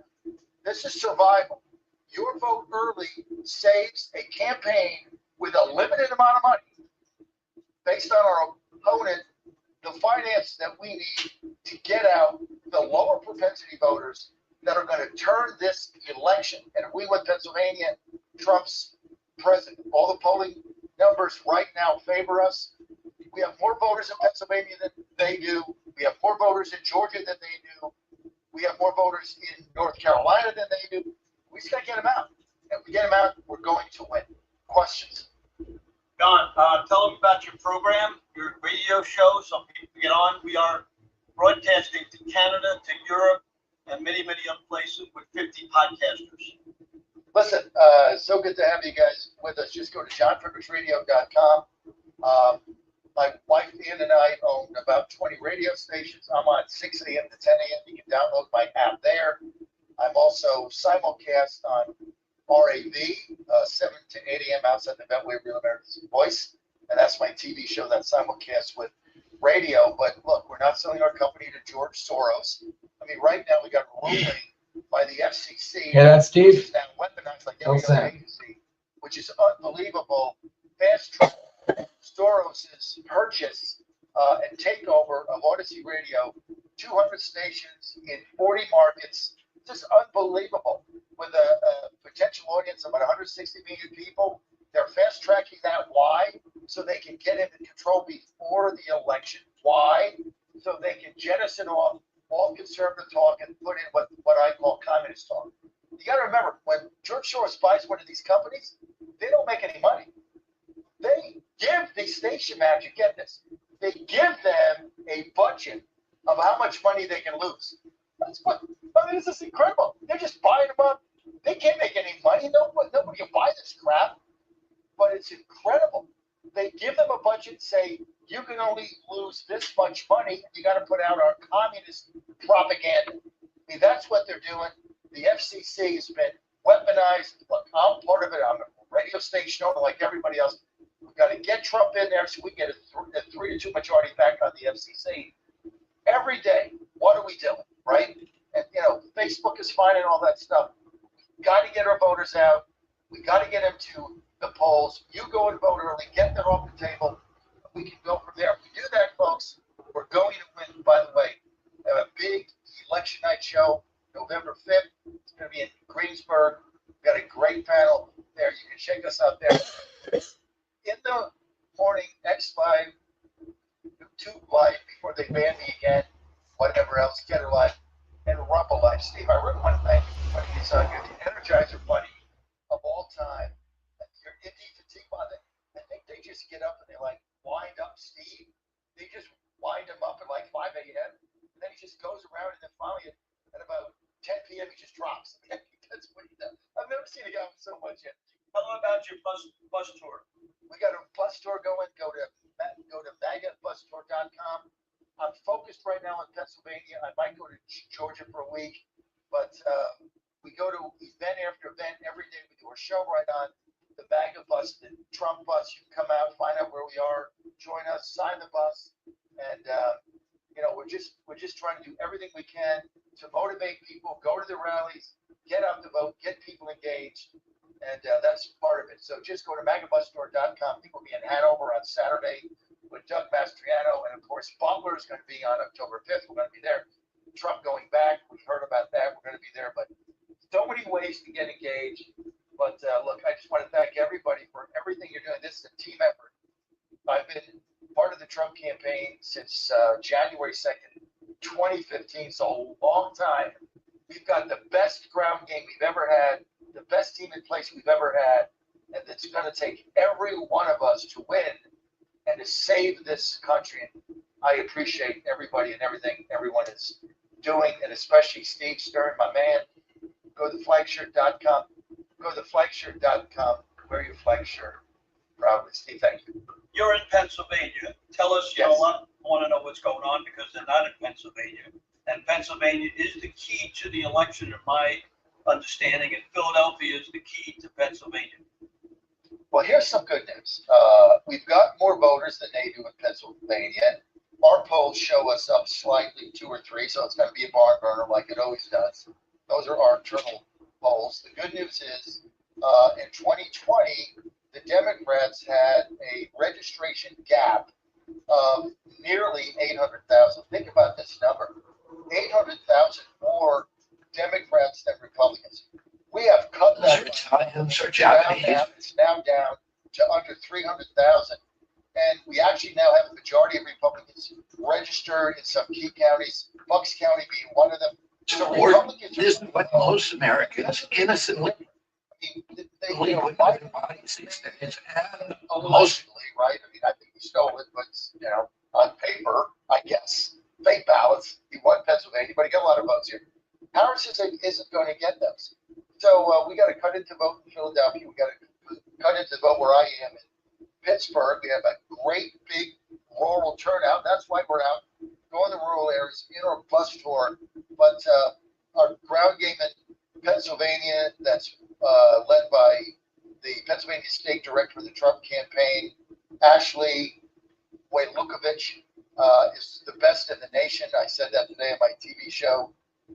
This is survival. Your vote early saves a campaign with a limited amount of money based on our opponent, the finance that we need to get out the lower propensity voters that are going to turn this election. And if we win Pennsylvania, Trump's president. All the polling numbers right now favor us. We have more voters in Pennsylvania than they do. We have more voters in Georgia than they do. We have more voters in North Carolina than they do. We just got to get them out. And if we get them out, we're going to win. Questions? Don, tell them about your program, your radio show, so people can get on. We are broadcasting to Canada, to Europe, and many, many other places with 50 podcasters. Listen, so good to have you guys with us. Just go to johnfrederickradio.com. My wife, Ian, and I own about 20 radio stations. I'm on 6 a.m. to 10 a.m. You can download my app there. I'm also simulcast on RAV, 7 to 8 a.m. outside the Beltway, Real America's Voice. And that's my TV show that simulcasts with radio. But look, we're not selling our company to George Soros. I mean, right now we got ruling by the FCC. Yeah, that's Steve. Which is now weaponized like every other agency, which is unbelievable. Fast track Soros's purchase and takeover of Odyssey Radio, 200 stations in 40 markets. Just unbelievable. With a potential audience of about 160 million people, they're fast tracking that. Why? So they can get into control before the election. Why? So they can jettison off all conservative talk and put in what I call communist talk. You got to remember, when George Soros buys one of these companies, they don't make any money. They give these station managers, get this, they give them a budget of how much money they can lose. That's what, I mean, this is incredible. They're just buying them up. They can't make any money. Nobody will buy this crap, but it's incredible. They give them a budget, say, you can only lose this much money. You got to put out our communist propaganda. I mean, that's what they're doing. The FCC has been weaponized. Look, I'm part of it. I'm a radio station owner like everybody else. We've got to get Trump in there so we get a 3-2 majority back on the FCC. Every day, what are we doing, right? And, Facebook is fine and all that stuff. We've got to get our voters out. We got to get them to the polls. You go and vote early. Get them off the table. We can go from there. If we do that, folks, we're going to win. By the way, we have a big election night show, November 5th. It's going to be in Greensburg. We've got a great panel there. You can check us out there. In the morning, X5, YouTube Live before they ban me again, whatever else, Get Her Live, and Rumble Live. Steve, I really want to thank you for putting this on. You're the Energizer Bunny of all time. You're Indy Fatigue on it. I think they just get up and they wind up Steve. They just wind him up at 5 a.m. And then he just goes around and then finally at about 10 p.m. he just drops. That's what he does. I've never seen a guy with so much energy. Tell them about your bus tour. We got a bus tour going. Go to magabusstour.com. I'm focused right now on Pennsylvania. I might go to Georgia for a week, but we go to event after event every day. We do a show right on the MAGA bus, the Trump bus. You can come out, find out where we are, join us, sign the bus, and we're just trying to do everything we can to motivate people, go to the rallies, get out the vote, get people engaged. And that's part of it. So just go to magabusstour.com. I think we'll be in Hanover on Saturday with Doug Mastriano. And of course, Butler is going to be on October 5th. We're going to be there. Trump going back. We've heard about that. We're going to be there. But so many ways to get engaged. But look, I just want to thank everybody for everything you're doing. This is a team effort. I've been part of the Trump campaign since January 2nd, 2015. So a long time. We've got the best ground game we've ever had. The best team in place we've ever had, and it's going to take every one of us to win and to save this country. And I appreciate everybody and everything everyone is doing, and especially Steve Stern, my man. Go to theFlagShirt.com. Go to theFlagShirt.com. Wear your flag shirt proudly. Steve, thank you. You're in Pennsylvania. Tell us, Yes. I want to know what's going on because they're not in Pennsylvania. And Pennsylvania is the key to the election, in my understanding, and Philadelphia is the key to Pennsylvania. Well, here's some good news. We've got more voters than they do in Pennsylvania. Our polls show us up slightly, 2 or 3, so it's going to be a barn burner like it always does. Those are our internal polls. The good news is in 2020, the Democrats had a registration gap of nearly 800,000. Think about this number. 800,000 more Democrats than Republicans. We have cut that. Italians or Japanese. It's now down to under 300,000. And we actually now have a majority of Republicans registered in some key counties, Bucks County being one of them. So Republicans this is what most Americans innocently believe in their bodies these days. And emotionally, right? I mean, I think he stole it, but, on paper, I guess, fake ballots. He won Pennsylvania, but he got a lot of votes here. Harris isn't going to get those. So we got to cut into vote in Philadelphia. We got to cut into vote where I am in Pittsburgh. We have a great big rural turnout. That's why we're out going to rural areas in our bus tour. But our ground game in Pennsylvania, that's led by the Pennsylvania State Director of the Trump campaign, Ashley Wojlukovich, is the best in the nation. I said that today on my TV show.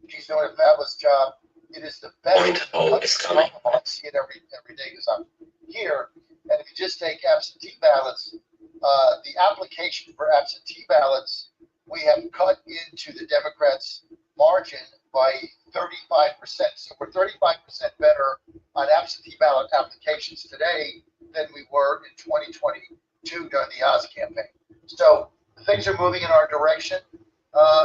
She's doing a fabulous job. It is the best. I see it every day because I'm here. And if you just take absentee ballots, the application for absentee ballots, we have cut into the Democrats' margin by 35%. better on absentee ballot applications today than we were in 2022 during the Oz campaign. So things are moving in our direction.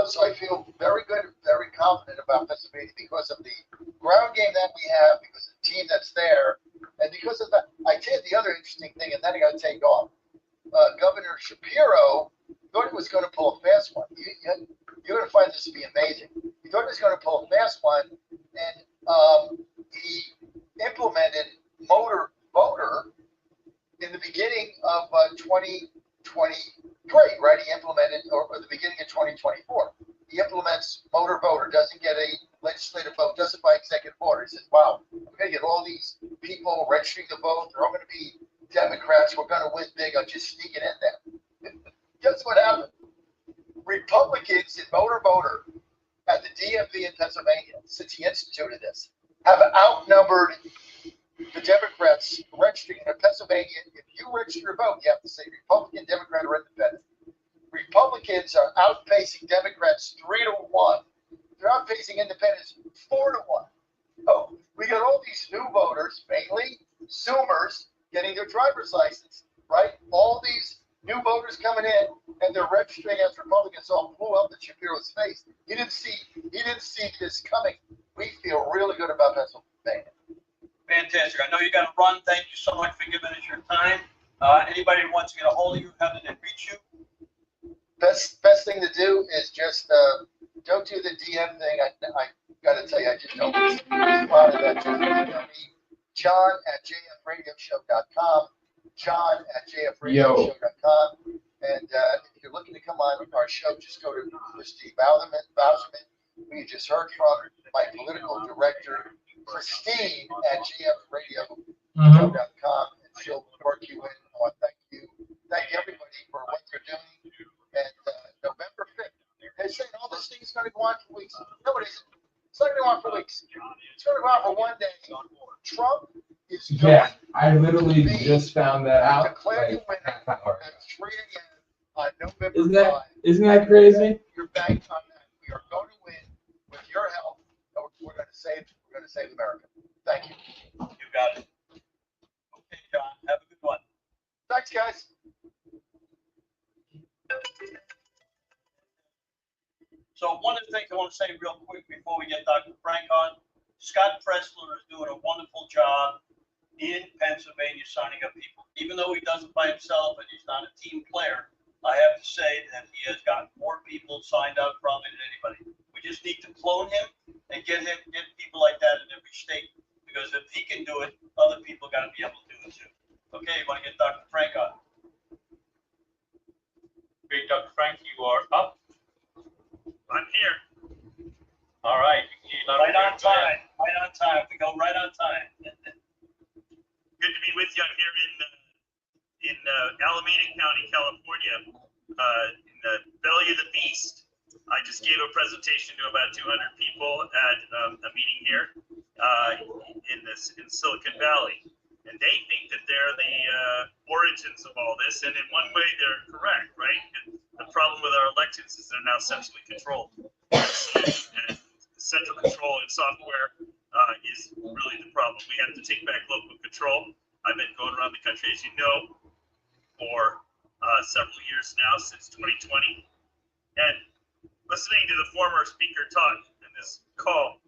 So I feel very good, very confident about Pennsylvania because of the ground game that we have, because of the team that's there, and because of that. I tell you the other interesting thing, and then I got to take off. Governor Shapiro thought he was going to pull a fast one. You're going to find this to be amazing. He thought he was going to pull a fast one, and he implemented motor voter in the beginning of 2023, right? He implemented, or the beginning of 2024. He implements motor voter, doesn't get a legislative vote, does it by executive order. He says, wow, I'm going to get all these people registering to vote. They're all going to be Democrats. We're going to win big. I'm just sneaking in there. Guess what happened? Republicans in motor voter at the DMV in Pennsylvania, since he instituted this, have outnumbered the Democrats registering in Pennsylvania. If you register to vote, you have to say Republican, Democrat, or Independent. Republicans are outpacing Democrats 3-1. They're outpacing Independents 4-1. Oh, we got all these new voters, mainly Zoomers, getting their driver's license, right? All these new voters coming in, and they're registering as Republicans. So blew up in Shapiro's face. He didn't see this coming. We feel really good about Pennsylvania. Fantastic. I know you got to run. Thank you so much for giving us your time. Anybody who wants to get a hold of you, how do they reach you? Best thing to do is just don't do the DM thing. I got to tell you, I just don't respond to that. Just email me, john@jfradioshow.com, john@jfradioshow.com. And if you're looking to come on our show, just go to Christine Bauserman, who you just heard from, my political director, Christine @jfradioshow.com, and she'll work you in. I want to thank everybody for what you're doing. And November 5th, they're saying all this thing is going to go on for weeks. No, it isn't. It's not going to go on for weeks. It's going to go on for one day. Trump is going. Yeah, I literally just found that out. Declare Like, winner half hour. at 3 a.m. on November 5th. Isn't that crazy? You're bank on that. We are going to win with your help. We're going to save America. Thank you. You got it. Okay, John. Have a good one. Thanks, guys. So one of the things I want to say real quick before we get Dr. Frank on, Scott Pressler is doing a wonderful job in Pennsylvania signing up people. Even though he does it by himself and he's not a team player, I have to say that he has gotten more people signed up probably than anybody. We just need to clone him and get people like that in every state. Because if he can do it, other people got to be able to do it too. Okay, you want to get Dr. Frank on? Great, Dr. Frank, you are up. I'm here. All right. Right on time. Right on time. We go right on time. Good to be with you. I'm here in Alameda County, California, in the belly of the beast. I just gave a presentation to about 200 people at a meeting here in Silicon Valley. And they think that they're the origins of all this. And in one way, they're correct, right? The problem with our elections is they're now centrally controlled. And central control in software is really the problem. We have to take back local control. I've been going around the country, as you know, for several years now, since 2020. And listening to the former speaker talk in this call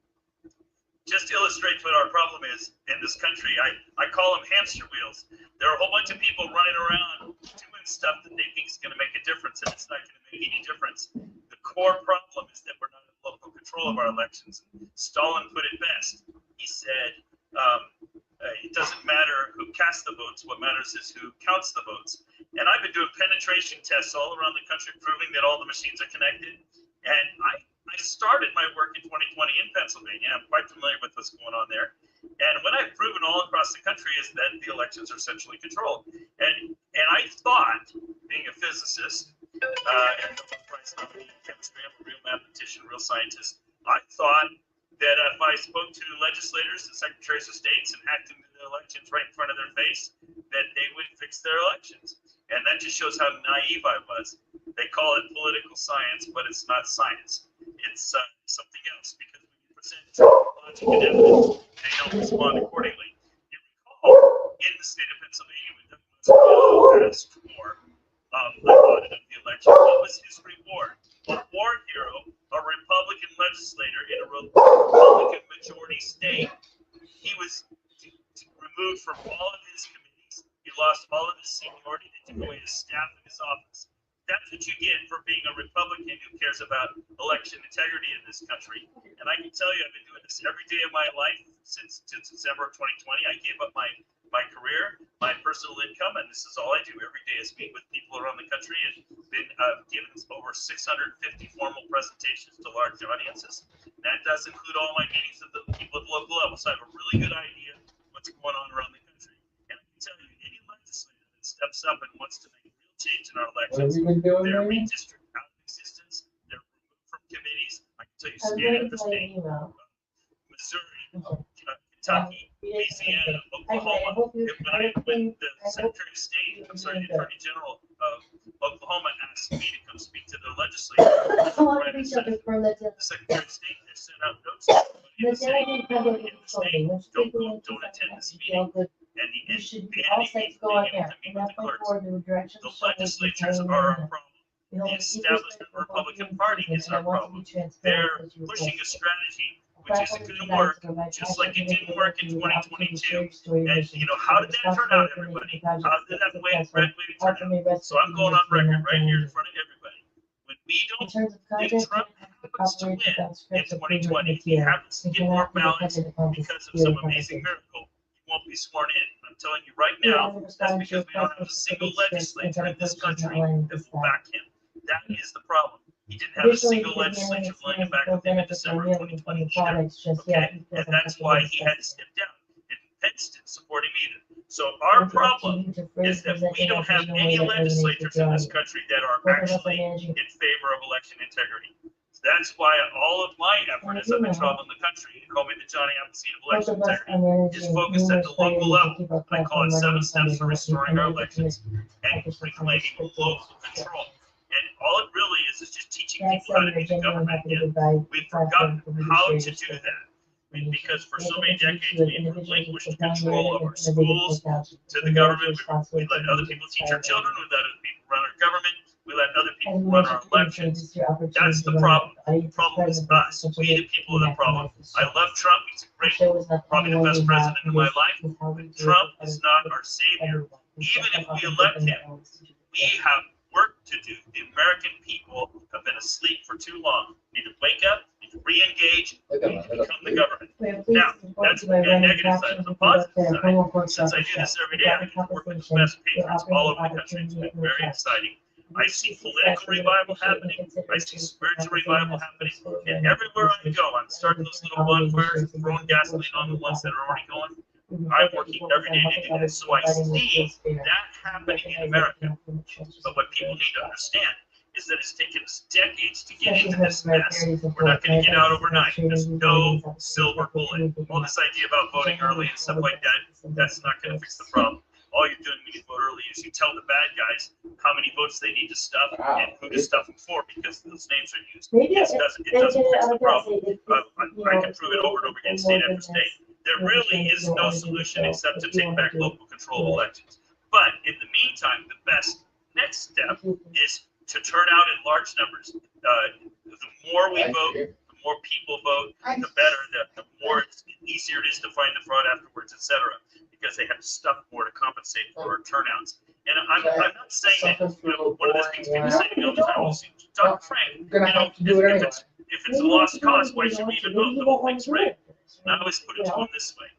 just illustrates what our problem is in this country. I call them hamster wheels. There are a whole bunch of people running around doing stuff that they think is going to make a difference, and it's not going to make any difference. The core problem is that we're not in local control of our elections. Stalin put it best. He said, it doesn't matter who casts the votes. What matters is who counts the votes. And I've been doing penetration tests all around the country, proving that all the machines are connected. And I started my work in 2020 in Pennsylvania. I'm quite familiar with what's going on there. And what I've proven all across the country is that the elections are centrally controlled. And I thought, being a physicist, and the price of chemistry, I'm a real mathematician, real scientist, I thought that if I spoke to legislators and secretaries of states and hacked into the elections right in front of their face, that they would fix their elections. And that just shows how naive I was. They call it political science, but it's not science. It's something else, because when you present logic and evidence, they don't respond accordingly. You recall, in the state of Pennsylvania, when Doug Mastriano asked for an audit of the election, what was his reward? A war hero, a Republican legislator in a Republican majority state. He was removed from all of his committees. He lost all of his seniority. They took away his staff in his office. That's what you get for being a Republican who cares about election integrity in this country. And I can tell you, I've been doing this every day of my life since December of 2020. I gave up my career, my personal income, and this is all I do every day is meet with people around the country and been given over 650 formal presentations to large audiences. That does include all my meetings with the people at the local level. So I have a really good idea what's going on around the country. And I can tell you, any legislator that steps up and wants to make real change in our elections, they're redistricted out of existence, they're removed from committees. I can tell you, scanning the state, Missouri, Kentucky, Louisiana, Oklahoma. When the Secretary of State, I'm sorry, the Attorney General of Oklahoma asked me to come speak to their legislature, the Secretary of State has sent out notes to everybody in the state, don't attend this meeting. And the NDP being able to meet with the clerks. The legislatures are our problem. The establishment Republican Party is our problem. They're pushing a strategy which isn't going to work, just like it didn't work in 2022. And, how did that turn out, everybody? How did that red wave turn out? So I'm going on record right here in front of everybody. When we don't, if Trump happens to win in 2020, he happens to get more ballots because of some amazing miracle, he won't be sworn in. I'm telling you right now, that's because we don't have a single legislature in this country that will back him. That is the problem. He didn't have a single legislature willing to back with him in December of 2020 either. Okay? And that's why he had to step down. And Pence didn't support him either. So our problem is that we don't have any legislatures in this country that are actually in favor of election integrity. That's why all of my effort as I've been traveling the country, and call me the Johnny Appleseed of election integrity, is focused at the local level. I call it 7 steps for restoring our elections and reclaiming local control. And all it really is just teaching people how to be the government again. We've forgotten how to do that. Because for so many decades we've relinquished control of our schools to the government. We let other people teach our children. We let other people run our government. We let other people run our elections. That's the problem. The problem is us. We the people are the problem. I love Trump. He's a great, probably the best president in my life. But Trump is not our savior. Even if we elect him, we have work to do. The American people have been asleep for too long. We need to wake up, need to re-engage, we need to become the government. Now, that's the negative side. The positive side, since I do this every day, I can work with the best patrons all over the country. It's been very exciting. I see political revival happening. I see spiritual revival happening. And everywhere I go, I'm starting those little bonfires and throwing gasoline on the ones that are already going. I'm working every day to do that. So I see that happening in America. But what people need to understand is that it's taken us decades to get into this mess. We're not going to get out overnight. There's no silver bullet. All this idea about voting early and stuff like that, that's not going to fix the problem. All you're doing when you vote early is you tell the bad guys how many votes they need to stuff and who to stuff them for because those names are used. It doesn't fix the problem. I can prove it over and over again, state after state. There really is no solution except to take back local control of elections. But in the meantime, the best next step is to turn out in large numbers. The more we vote, the more people vote, the better. The more easier it is to find the fraud afterwards, etc. Because they have to stuff more to compensate for our turnouts. And I'm not saying that one of the things people say to me all the time is, Dr. Frank, if it's a lost cause, why should we even vote? The whole thing's rigged. And I always put it to them this way.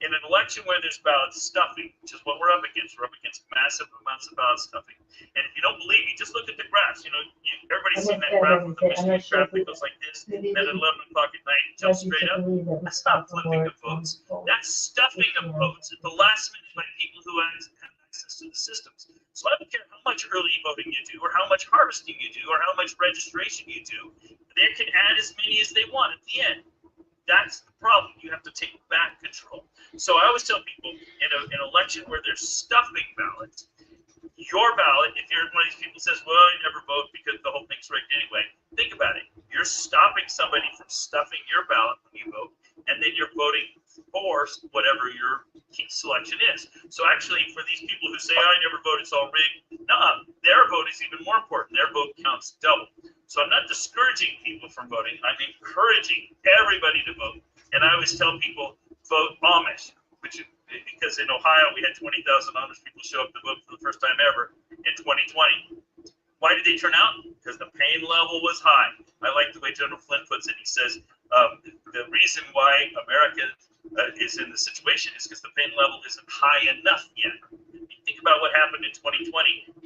In an election where there's ballot stuffing, which is what we're up against massive amounts of ballot stuffing. And if you don't believe me, just look at the graphs. Everybody's seen that graph with the mystery graph that goes like this, and then at 11 o'clock at night, it jumps straight up. That's not flipping the votes. That's stuffing of votes at the last minute by people who have access to the systems. So I don't care how much early voting you do, or how much harvesting you do, or how much registration you do. They can add as many as they want at the end. That's the problem. You have to take back control. So I always tell people in an election where there's stuffing ballots, your ballot, if you're one of these people who says, well, I never vote because the whole thing's rigged anyway, think about it. You're stopping somebody from stuffing your ballot when you vote. and then you're voting for whatever your selection is. So actually, for these people who say, I never vote, it's all rigged, no, their vote is even more important. Their vote counts double. So I'm not discouraging people from voting. I'm encouraging everybody to vote. And I always tell people, vote Amish, because in Ohio, we had 20,000 Amish people show up to vote for the first time ever in 2020. Why did they turn out? Because the pain level was high. I like the way General Flynn puts it. He says, the reason why America is in the situation is because the pain level isn't high enough yet. Think about what happened in 2020.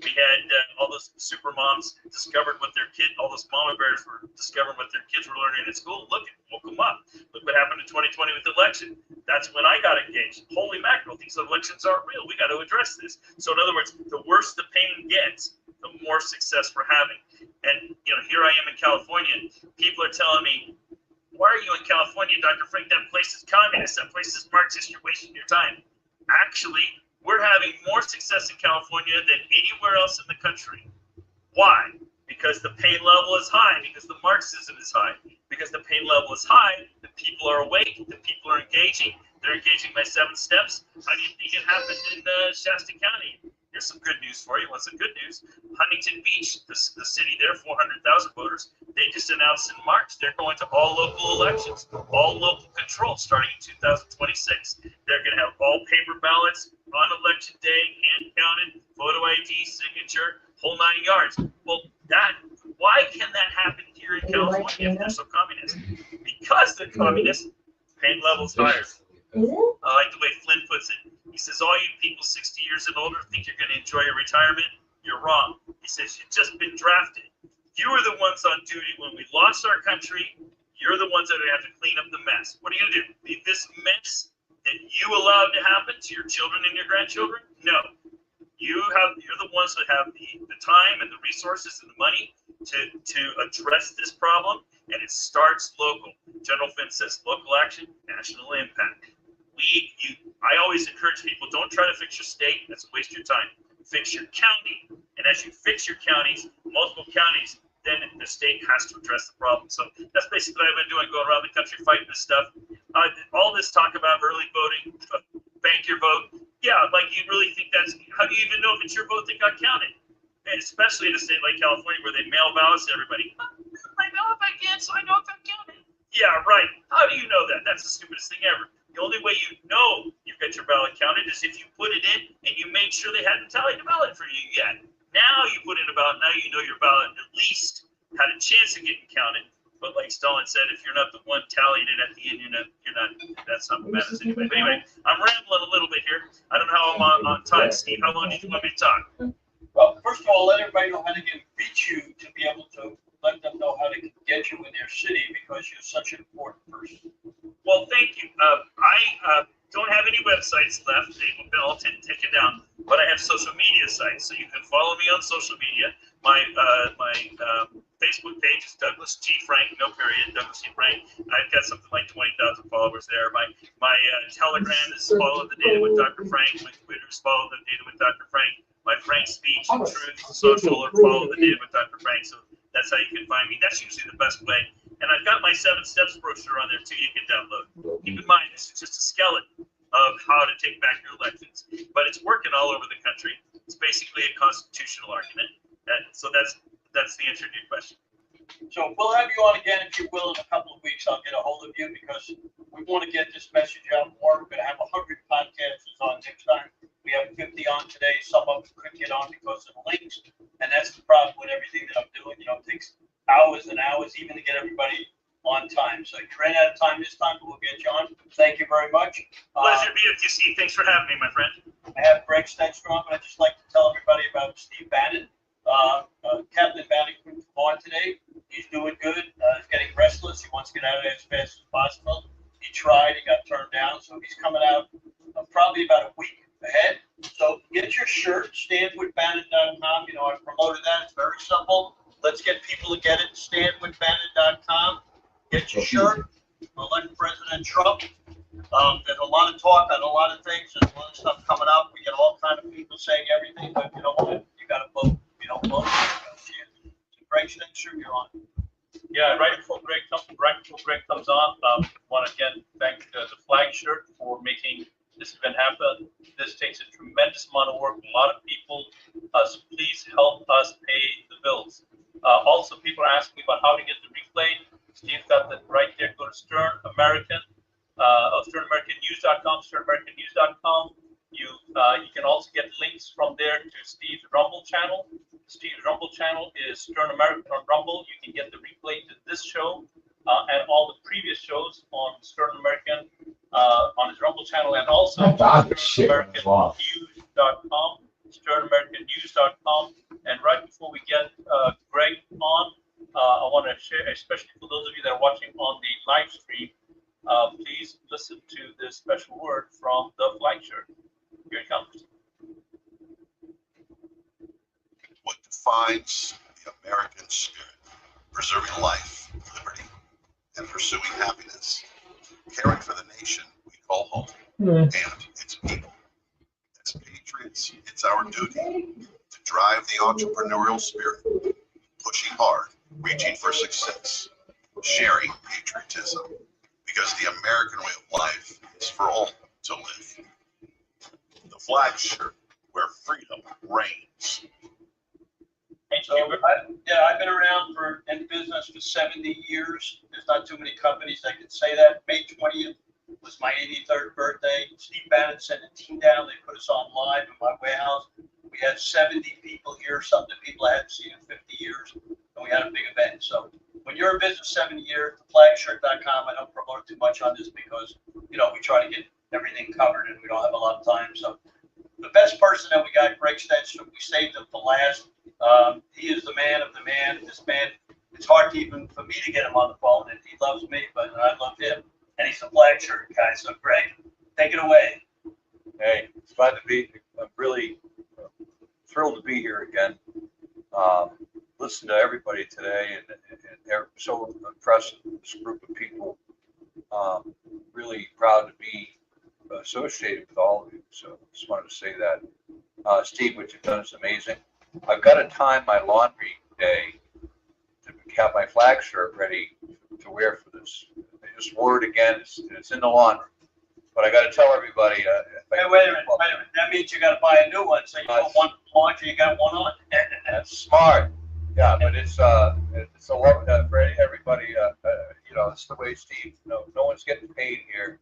We had all those super moms discovered what their kid, all those mama bears were discovering what their kids were learning at school. Look, it woke them up. Look what happened in 2020 with the election. That's when I got engaged. Holy mackerel, these elections aren't real. We got to address this. So in other words, the worse the pain gets, the more success we're having. And here I am in California. People are telling me, why are you in California, Dr. Frank? That place is communist. That place is Marxist. You're wasting your time. Actually, we're having more success in California than anywhere else in the country. Why? Because the pain level is high, because the Marxism is high, because the pain level is high, the people are awake, the people are engaging, they're engaging my 7 steps. How do you think it happened in Shasta County? Here's some good news for you. What's the good news? Huntington Beach, the city there, 400,000 voters, they just announced in March they're going to all local elections, all local control starting in 2026. They're going to have all paper ballots on election day, hand counted, photo ID, signature, whole 9 yards. Well, why can that happen here in California if they're so communist? Because they're communist, pain level's higher. I like the way Flynn puts it. He says, all you people 60 years and older think you're going to enjoy your retirement. You're wrong. He says, you've just been drafted. You were the ones on duty when we lost our country. You're the ones that are going to have to clean up the mess. What are you going to do? Leave this mess that you allowed to happen to your children and your grandchildren? No. You're the ones that have the time and the resources and the money to address this problem, and it starts local. General Flynn says, local action, national impact. I always encourage people, don't try to fix your state. That's a waste of your time. Fix your county. And as you fix your counties, multiple counties, then the state has to address the problem. So that's basically what I've been doing, going around the country fighting this stuff. All this talk about early voting, bank your vote. Yeah, like you really think how do you even know if it's your vote that got counted? And especially in a state like California where they mail ballots to everybody. I know if I can, so I know if I counted. Yeah, right. How do you know that? That's the stupidest thing ever. The only way you know you've got your ballot counted is if you put it in and you made sure they hadn't tallied the ballot for you yet. Now you put in a ballot, now you know your ballot at least had a chance of getting counted. But like Stalin said, if you're not the one tallying it at the end, that's not what matters anyway. But anyway, I'm rambling a little bit here. I don't know how I'm on time. Steve, how long did you want me to talk? Well, first of all, let everybody know how to reach you to be able to let them know how to get you in their city because you're such an important person. Well, thank you. I don't have any websites left. They've been all taken down, but I have social media sites, so you can follow me on social media. My Facebook page is Douglas G. Frank, no period, Douglas G. Frank. I've got something like 20,000 followers there. My Telegram is Follow the Data with Dr. Frank. My Twitter is Follow the Data with Dr. Frank. My Frank Speech and Truth Social or Follow the Data with Dr. Frank. So that's how you can find me. That's usually the best way. And I've got my 7 steps brochure on there too. You can download. Keep in mind, this is just a skeleton of how to take back your elections, but it's working all over the country. It's basically a constitutional argument. So that's the answer to your question. So we'll have you on again if you will in a couple of weeks. I'll get a hold of you because we want to get this message out more. We're going to have 100 podcasts on next time. We have 50 on today. Some of them couldn't get on because of the links, and that's the problem with everything that I'm doing. It takes hours and hours even to get everybody on time. So you ran out of time this time, but we'll get you on. Thank you very much. Pleasure to be with you, Steve. Thanks for having me, my friend. I have Greg Stenstrom on, but I'd just like to tell everybody about Steve Bannon. Captain Bannon couldn't come on today. He's doing good. He's getting restless. He wants to get out of there as fast as possible. He tried. He got turned down. So he's coming out probably about a week ahead. So get your shirt, standwithbannon.com. I promoted that. It's very simple. Let's get people to get it. Standwithbannon.com. Get your shirt. Elect President Trump. There's a lot of talk on a lot of things. There's a lot of stuff coming up. We get all kinds of people saying everything, but you know what? You got to vote. If you don't vote, you got to see it. So Greg Stenstrom, you're on. Yeah, right before Greg comes on, want to again thank the flag shirt for making this event happen. This takes a tremendous amount of work, a lot of people. So please help us pay the bills. Also, people are asking me about how to get the replay. Steve's got that right there. Go to SternAmericanNews.com, SternAmericanNews.com. You can also get links from there to Steve's Rumble channel. Steve's Rumble channel is Stern American on Rumble. You can get the replay to this show and all the previous shows on Stern American on his Rumble channel, and also SternAmericanNews.com, SternAmericanNews.com. And right before we get Greg on, I want to share, especially for those of you that are watching on the live stream, please listen to this special word from the flag shirt. Here it comes. What defines the American spirit? Preserving life, liberty, and pursuing happiness. Caring for the nation we call home and its people. As patriots, it's our duty to drive the entrepreneurial spirit, pushing hard, reaching for success, sharing patriotism, because the American way of life is for all to live. The flag shirt, where freedom reigns. So I've been around in business for 70 years. There's not too many companies that can say that. May 20th was my 83rd birthday. Steve Bannon sent a team down. They put us on live in my warehouse. We had 70 people here, something people I hadn't seen in 50 years, and we had a big event. So when you're in business 70 years, flagshirt.com, I don't promote too much on this because, we try to get everything covered and we don't have a lot of time. So the best person that we got, Greg Stenstrom, we saved him for last. He is the man of the man. This man, it's hard to even for me to get him on the phone, and he loves me, but I love him. And he's the flag shirt guy. So, Greg, take it away. Hey, it's glad to be. I'm really thrilled to be here again. Listen to everybody today, and they're so impressive. This group of people. Really proud to be associated with all of you. So, just wanted to say that. Steve, what you've done is amazing. I've got to time my laundry day to have my flag shirt ready to wear for this. I just wore it again. It's in the laundry. But I got to tell everybody. Hey, wait a minute. That means you got to buy a new one. So you got one laundry, you got one on. That's smart. Yeah, but it's a love for everybody. It's the way Steve. No one's getting paid here,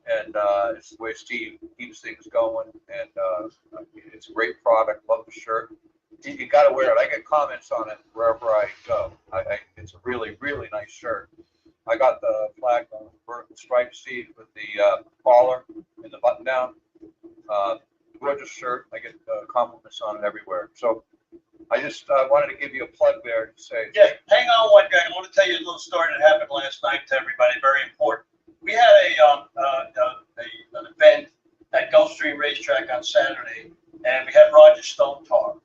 and it's the way Steve keeps things going. And it's a great product. Love the shirt. You got to wear it. I get comments on it wherever I go. It's a really, really nice shirt. I got the flag on vertical stripe, Steve, with the collar and the button down. Gorgeous shirt. I get compliments on it everywhere. So I just wanted to give you a plug there to say. Yeah, hang on one guy. I want to tell you a little story that happened last night to everybody. Very important. We had an event at Gulfstream Racetrack on Saturday, and we had Roger Stone talk.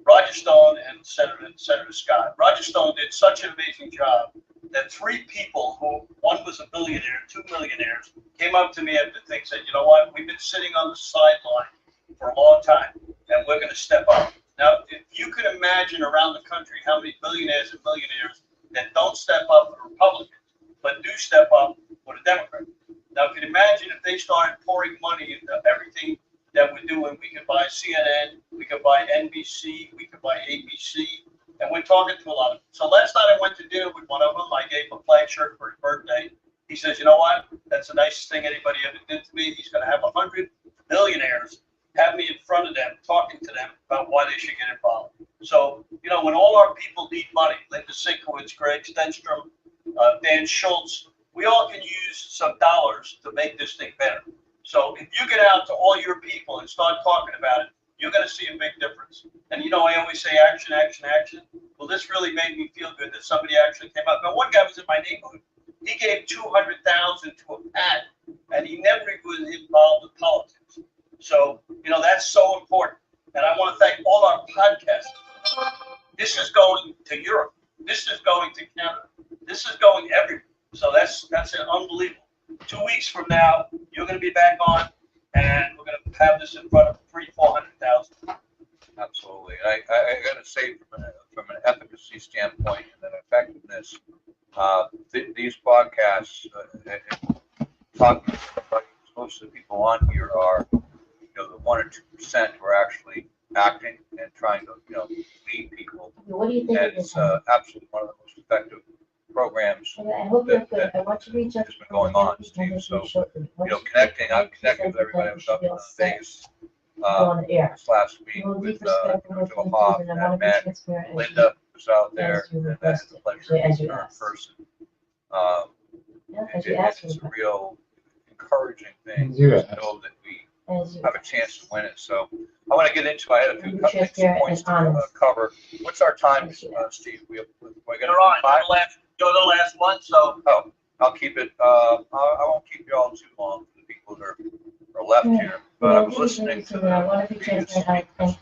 Roger Stone and Senator Scott. Roger Stone did such an amazing job that 3 people, who one was a billionaire, 2 millionaires, came up to me after the thing and said, you know what, we've been sitting on the sideline for a long time, and we're going to step up. Now, if you could imagine around the country how many billionaires and millionaires that don't step up for Republicans, but do step up for the Democrats. Now, if you imagine if they started pouring money into everything that we're doing, we could buy CNN, we could buy NBC, we could buy ABC, and we're talking to a lot of them. So last night I went to dinner with one of them. I gave him a flag shirt for his birthday. He says, you know what? That's the nicest thing anybody ever did to me. He's going to have 100 billionaires have me in front of them, talking to them about why they should get involved. So, when all our people need money, Linda Sinkowitz, Greg Stenstrom, Dan Schultz, we all can use some dollars to make this thing better. So if you get out to all your people and start talking about it, you're going to see a big difference. And I always say action, action, action. Well, this really made me feel good that somebody actually came up. Now, one guy was in my neighborhood. He gave $200,000 to a PAC, and he never was involved with politics. So, that's so important. And I want to thank all our podcasters. This is going to Europe. This is going to Canada. This is going everywhere. So that's unbelievable. 2 weeks from now, you're going to be back on, and we're going to have this in front of 300,000-400,000. Absolutely. I got to say, from an efficacy standpoint and an effectiveness, these podcasts talk 1 or 2% who are actually acting and trying to, lead people. What do you think And of this? it's absolutely one of the most effective programs I hope you're good. I want you to reach out. has been going on, Steve. So, connecting, I've connected with everybody. I was up in Vegas On the air. this last week We'll with deep respect for what Joe you Hoff, do, and I and want to be Matt transparent. as you- Linda was out there, as you and I had the requested, pleasure as you of meeting her in asked. person. Yeah, as It's you asked. a real encouraging thing You to asked. know that we As you have a chance to win it. So I want to get into, I had a few Be couple of transparent points and to honest. cover. What's our time, As you asked. Steve? We You're gonna do on, 5? you're the last one, so. Oh, I'll keep it, I won't keep you all too long for the people that are left Yeah. here, but I was listening to the I want to be previous transparent speakers.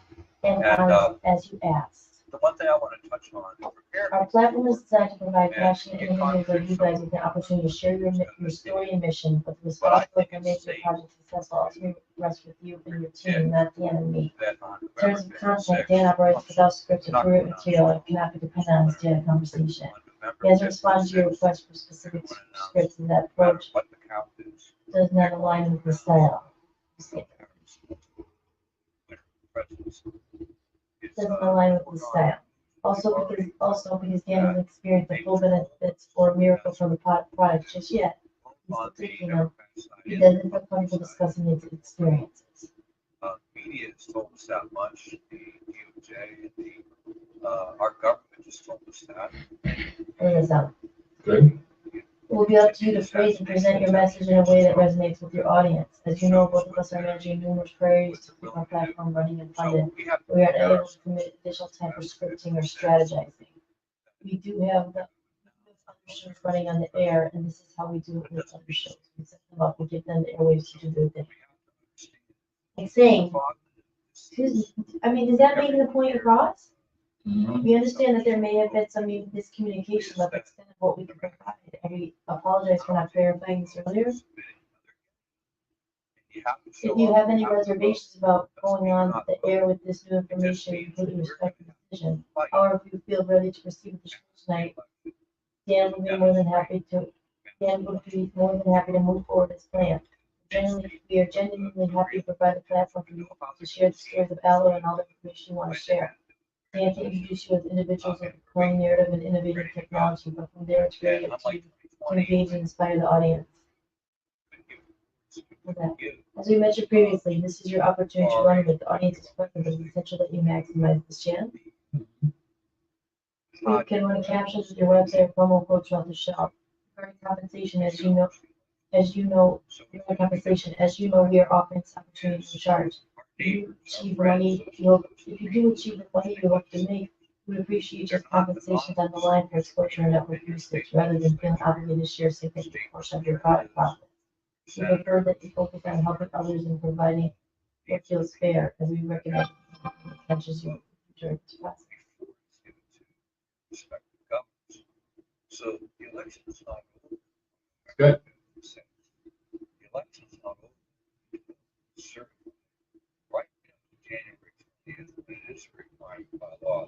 and And, honest, as you asked. The one thing I want to touch on, prepared Our platform is designed to provide and passionate get individuals like you guys with the opportunity to share your story and mission, but the responsibility for making your project successful ultimately rests with you and your team, not the enemy. that on In November terms of content, 26th, Dan operates without script or pre-written material and cannot be dependent on this data conversation. on November He hasn't responded to your 26th, request for specific we're gonna announce scripts, and that no matter approach what the count is. does not align with the style. Doesn't align with the style. Also because Dan hasn't experienced the full benefits or miracle from the product just yet. He's still taking them. He doesn't feel comfortable discussing his experiences. Media has told us that much, the DOJ and our government just told us that. Good. It will be up to you to phrase and present your message in a way that resonates with your audience. As you know, both of us are managing numerous priorities to keep our platform running and funded. We are unable to commit additional time for scripting or strategizing. We do have the other shows running on the air, and this is how we do it with other shows. We set them up, we give them the airwaves to do their thing. Like saying, does that make the point across? We understand that there may have been some miscommunication about the extent of what we can provide, and we apologize for not clarifying this earlier. If you have any reservations about going on the air with this new information, we completely respect the decision. However, if you feel ready to proceed with the show tonight, Dan would be more than happy to move forward as planned. We are genuinely happy to provide a platform for you to share the stories of Allo and all the information you want to share. Dan can introduce you with individuals with a compelling narrative and innovative technology, but from there it's really up to you to engage and inspire the audience. As we mentioned previously, this is your opportunity to run with the audience's preference, but it's essential that you maximize this chance. You can run captions with your website or promo code throughout the show. Regarding compensation, as you know, we are offering this opportunity to charge. If you achieve money, if you do achieve the money you hope to make, we appreciate your compensation down the line for exposure and network usage, rather than feeling obligated to share a significant portion of your product profit. We prefer that you focus on helping others and providing what feels fair, as we recognize it touches you during this process. So the election is not over. Good. The election is not over. Certain. Right now, January 20th, it is required by law.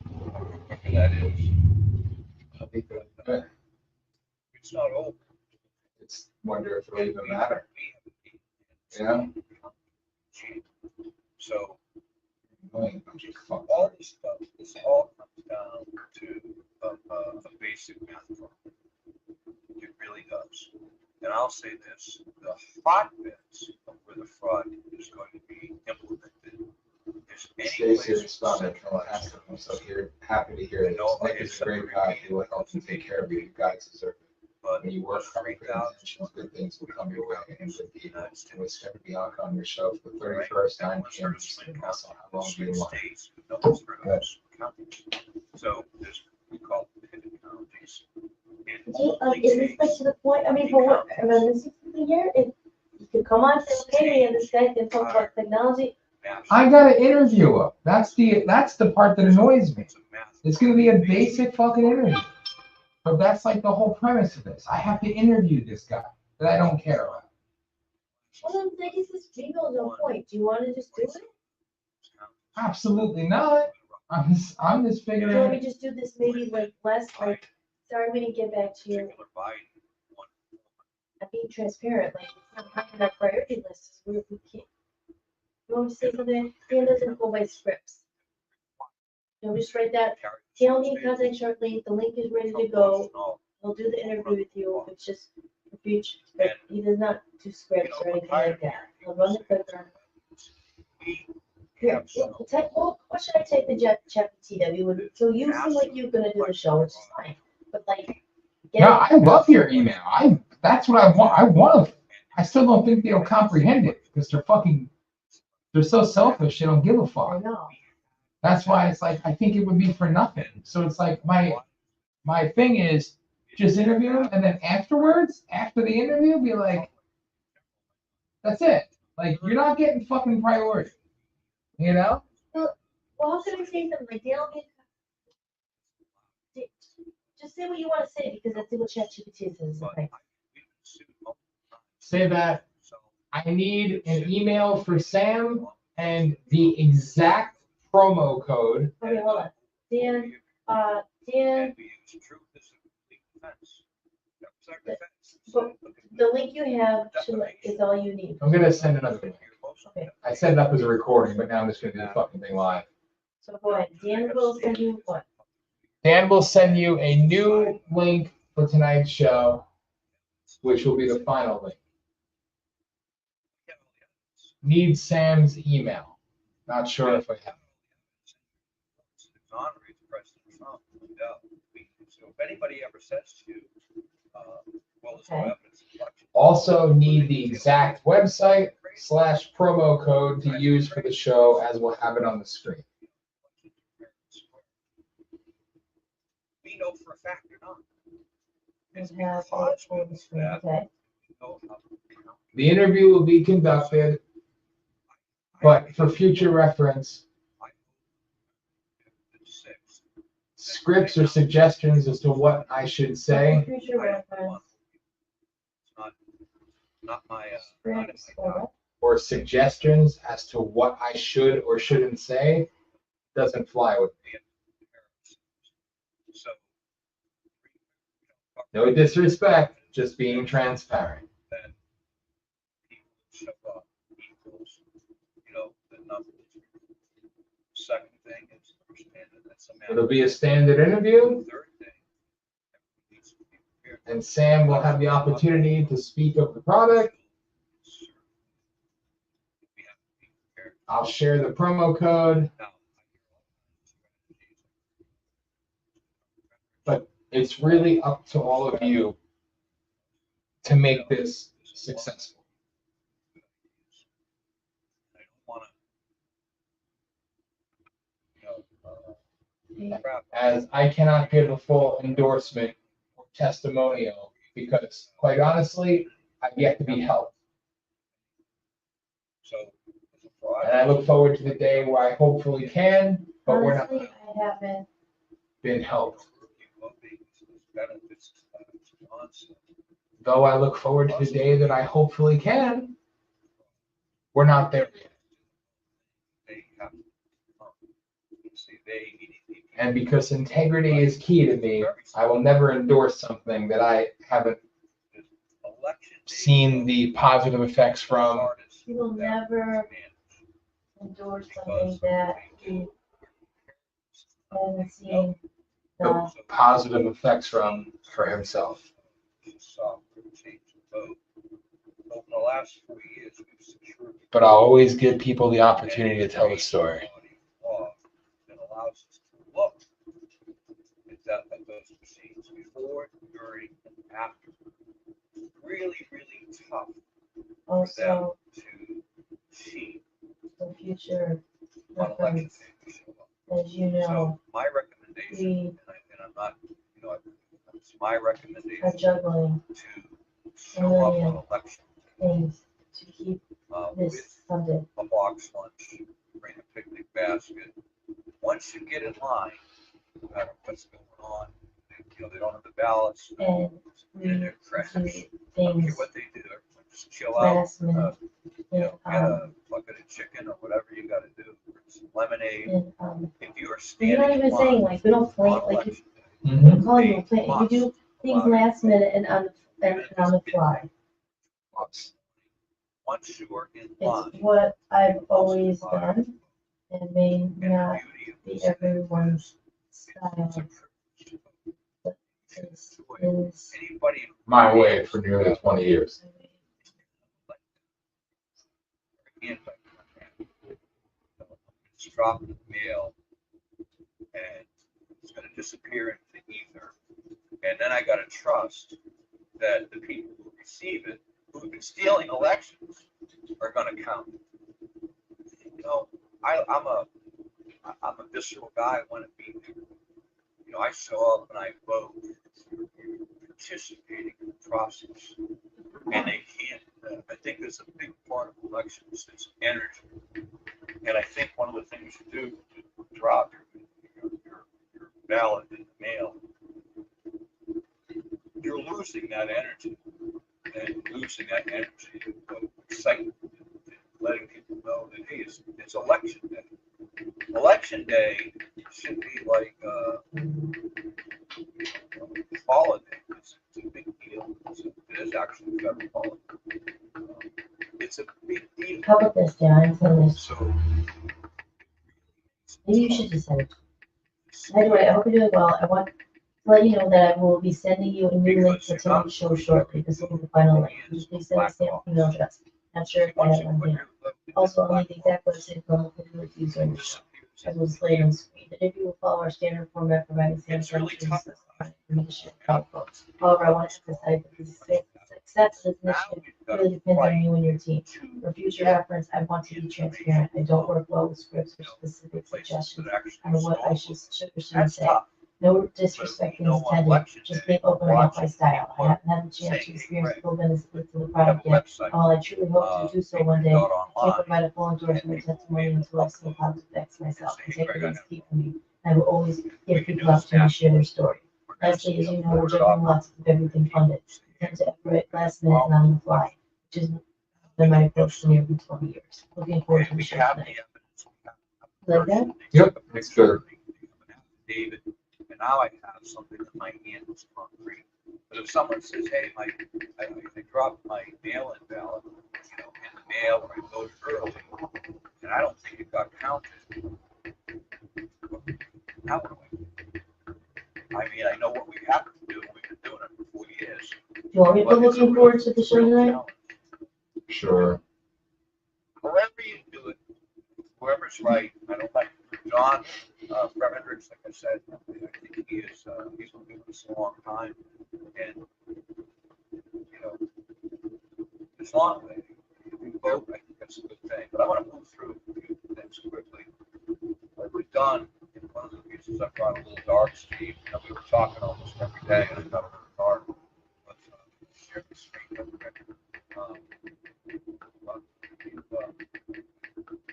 Whatever that is. I think that, It's not over. it's wonder if it'll even matter. Yeah. So Fuck. all this stuff, this all comes down to a basic math problem. It really does. And I'll say this, the hotbeds of where the fraud is going to be implemented is any Stacey place responded from asking him, so happy to hear it. Nick is a great guy who will help you take care of you. You guys deserve it. but When you work hard for intentions, good things will come your way and good people. And we stand to be on your show for the 31st, 9 p.m. Eastern. Also, how long do you want? no one's heard of those counties. So there's we call hidden counties. Is this like to the point, for what, around this year, if you could come on, say, okay, we understand, and talk about technology. I gotta interview him. That's the part that annoys me. It's gonna be a basic fucking interview. But that's like the whole premise of this. I have to interview this guy that I don't care about. Well, I guess this video is no point. Do you want to just do it? Absolutely not. I'm just Do figuring you want me out. to just do this maybe like less, like, sorry, we didn't get back to you. I'm being transparent, like, it's not high on our priority list. we can't. You want me to say something? Dan doesn't go by scripts. You'll just write that, Dan will be in contact shortly, the link is ready to go, he'll do the interview with you, it's just for future, but he does not do scripts or anything like that. He'll run the clicker. Here, what should I take the ChatGPT? So you seem like you're gonna do the show, which is fine, but like. No, I love your email. That's what I want. I still don't think they'll comprehend it because they're so selfish. They don't give a I fuck. know. That's why it's like I think it would be for nothing. So it's like my thing is just interview them, and then afterwards, after the interview, be like, that's it. Like you're not getting fucking priority. You know? Well, how can I say something like Dan will be. Just say what you want to say because that's what ChatGPT says. Okay. Say that I need an email for Sam and the exact promo code. Okay, hold on. Dan, the link you have is all you need. I'm gonna send another link. Okay. I set it up as a recording, but now I'm just gonna do the fucking thing live. So go ahead. Dan will send you what? Dan will send you a new link for tonight's show, which will be the final link. Need Sam's email. Not sure if I have. So if anybody ever says to you, well, there's no Okay. evidence of election. Also need the exact website / promo code to use for the show, as we'll have it on the screen. We know for a fact they're not. Have it on the screen. Okay. The interview will be conducted, but for future reference, scripts or suggestions as to what I should say. Future reference. Not my, Scripts or what? Or suggestions as to what I should or shouldn't say doesn't fly with me. So. No disrespect, just being transparent. Then people show up equals, the numbers. Second thing is understand that that's a matter. It'll be a standard interview, Third thing, needs to be prepared. and Sam will have the opportunity to speak of the product. We have to be prepared. I'll share the promo code, Now, but it's really up to all of you to make this successful. I don't want to, crap. As I cannot give a full endorsement or testimonial because, quite honestly, I've yet to be helped. So, as a fraud, And I look forward to the day where I hopefully can, but we're not Honestly, I haven't. been helped. benefits, nonsense. Though I look forward to the day that I hopefully can, we're not there yet. They have to, see, they immediately. And because integrity is key to me, I will never endorse something that I haven't seen the positive effects from. You will never endorse something that you haven't seen the. Positive effects from for himself. Over the last 4 years, we've secured. But I'll always give people the opportunity to tell the story. That allows us to look at those proceedings before, during, and after. Really, really tough for them Also, to see for future on election reference, day we show up. as you know, So my recommendation, we and I'm not, it's my recommendation are juggling to show up on election things to keep this with funded. a box lunch, bring a picnic basket. Once you get in line, no matter what's going on, they don't have the ballots. And we they're do crashed. I don't care things what they do, just chill out. last minute. Get a bucket of chicken or whatever you gotta do, some lemonade. If you are You're standing not in even saying, line like, we don't plan, on like, election day, I'm calling you a plan, we do things last minute and on the fly. once you are in It's line. what I've always done. It may not be everyone's style, but is Anybody. My way for nearly 20 years. It's dropped in the mail and it's gonna disappear into the ether. And then I gotta trust that the people who receive it, who've been stealing elections, are gonna count. You know, I'm a visceral guy. I want to be there. You know, I show up and I vote, participating in the process, and they can't. I think there's a big part of elections is energy, and I think one of the things you do to drop your ballot in the mail, you're losing that energy, and losing that energy of excitement, letting people know that hey, it's election day. Election day should be like a holiday. It's a big deal. It is actually a federal holiday. It's a big deal. How about this, John? So maybe you should just send it. Anyway, I hope you're doing well. I want to let you know that I will be sending you a new link for tonight's show shortly. This will be the final link. Please send the same email address. Not sure if I have one here. Also, I'll need the exact website from the favorite user in the show, as was displayed on screen. The interview will follow our standard format, providing sample information about folks. However, I want to emphasize that the success of this initiative really depends on you and your team. For future reference, I want to be transparent. I don't work well with scripts or specific suggestions on what I should or shouldn't say. No disrespect is intended, just being open about my style. I haven't had the chance to experience full benefits of the product yet. While I truly hope to do so one day, I can't provide a full endorsement or testimony until I've seen how it affects myself. Integrity is key for me. I will always give people the opportunity to share their story. Lastly, as you know, we're juggling lots of everything funded. I tend to operate last minute and on the fly, which has been my approach for nearly 20 years. Looking forward to the show tonight. Like that? Yep, it's good. David, and now I have something in my hand that's concrete. But if someone says, hey, I dropped my mail-in ballot, you know, in the mail, or I voted early, and I don't think it got counted, how do I mean, I know what we have to do. We've been doing it for 4 years. Do you want me to be looking forward to the show tonight? Sure. However you do it, whoever's right. I don't like John Fredericks, like I said. I think he is. He's been doing this a long time, and you know, as long as we vote, I think that's a good thing. But I want to move through a few things quickly. What we've done in one of the pieces, I brought a little dark Steve. You know, we were talking almost every day, and I got a little dark. But share the screen.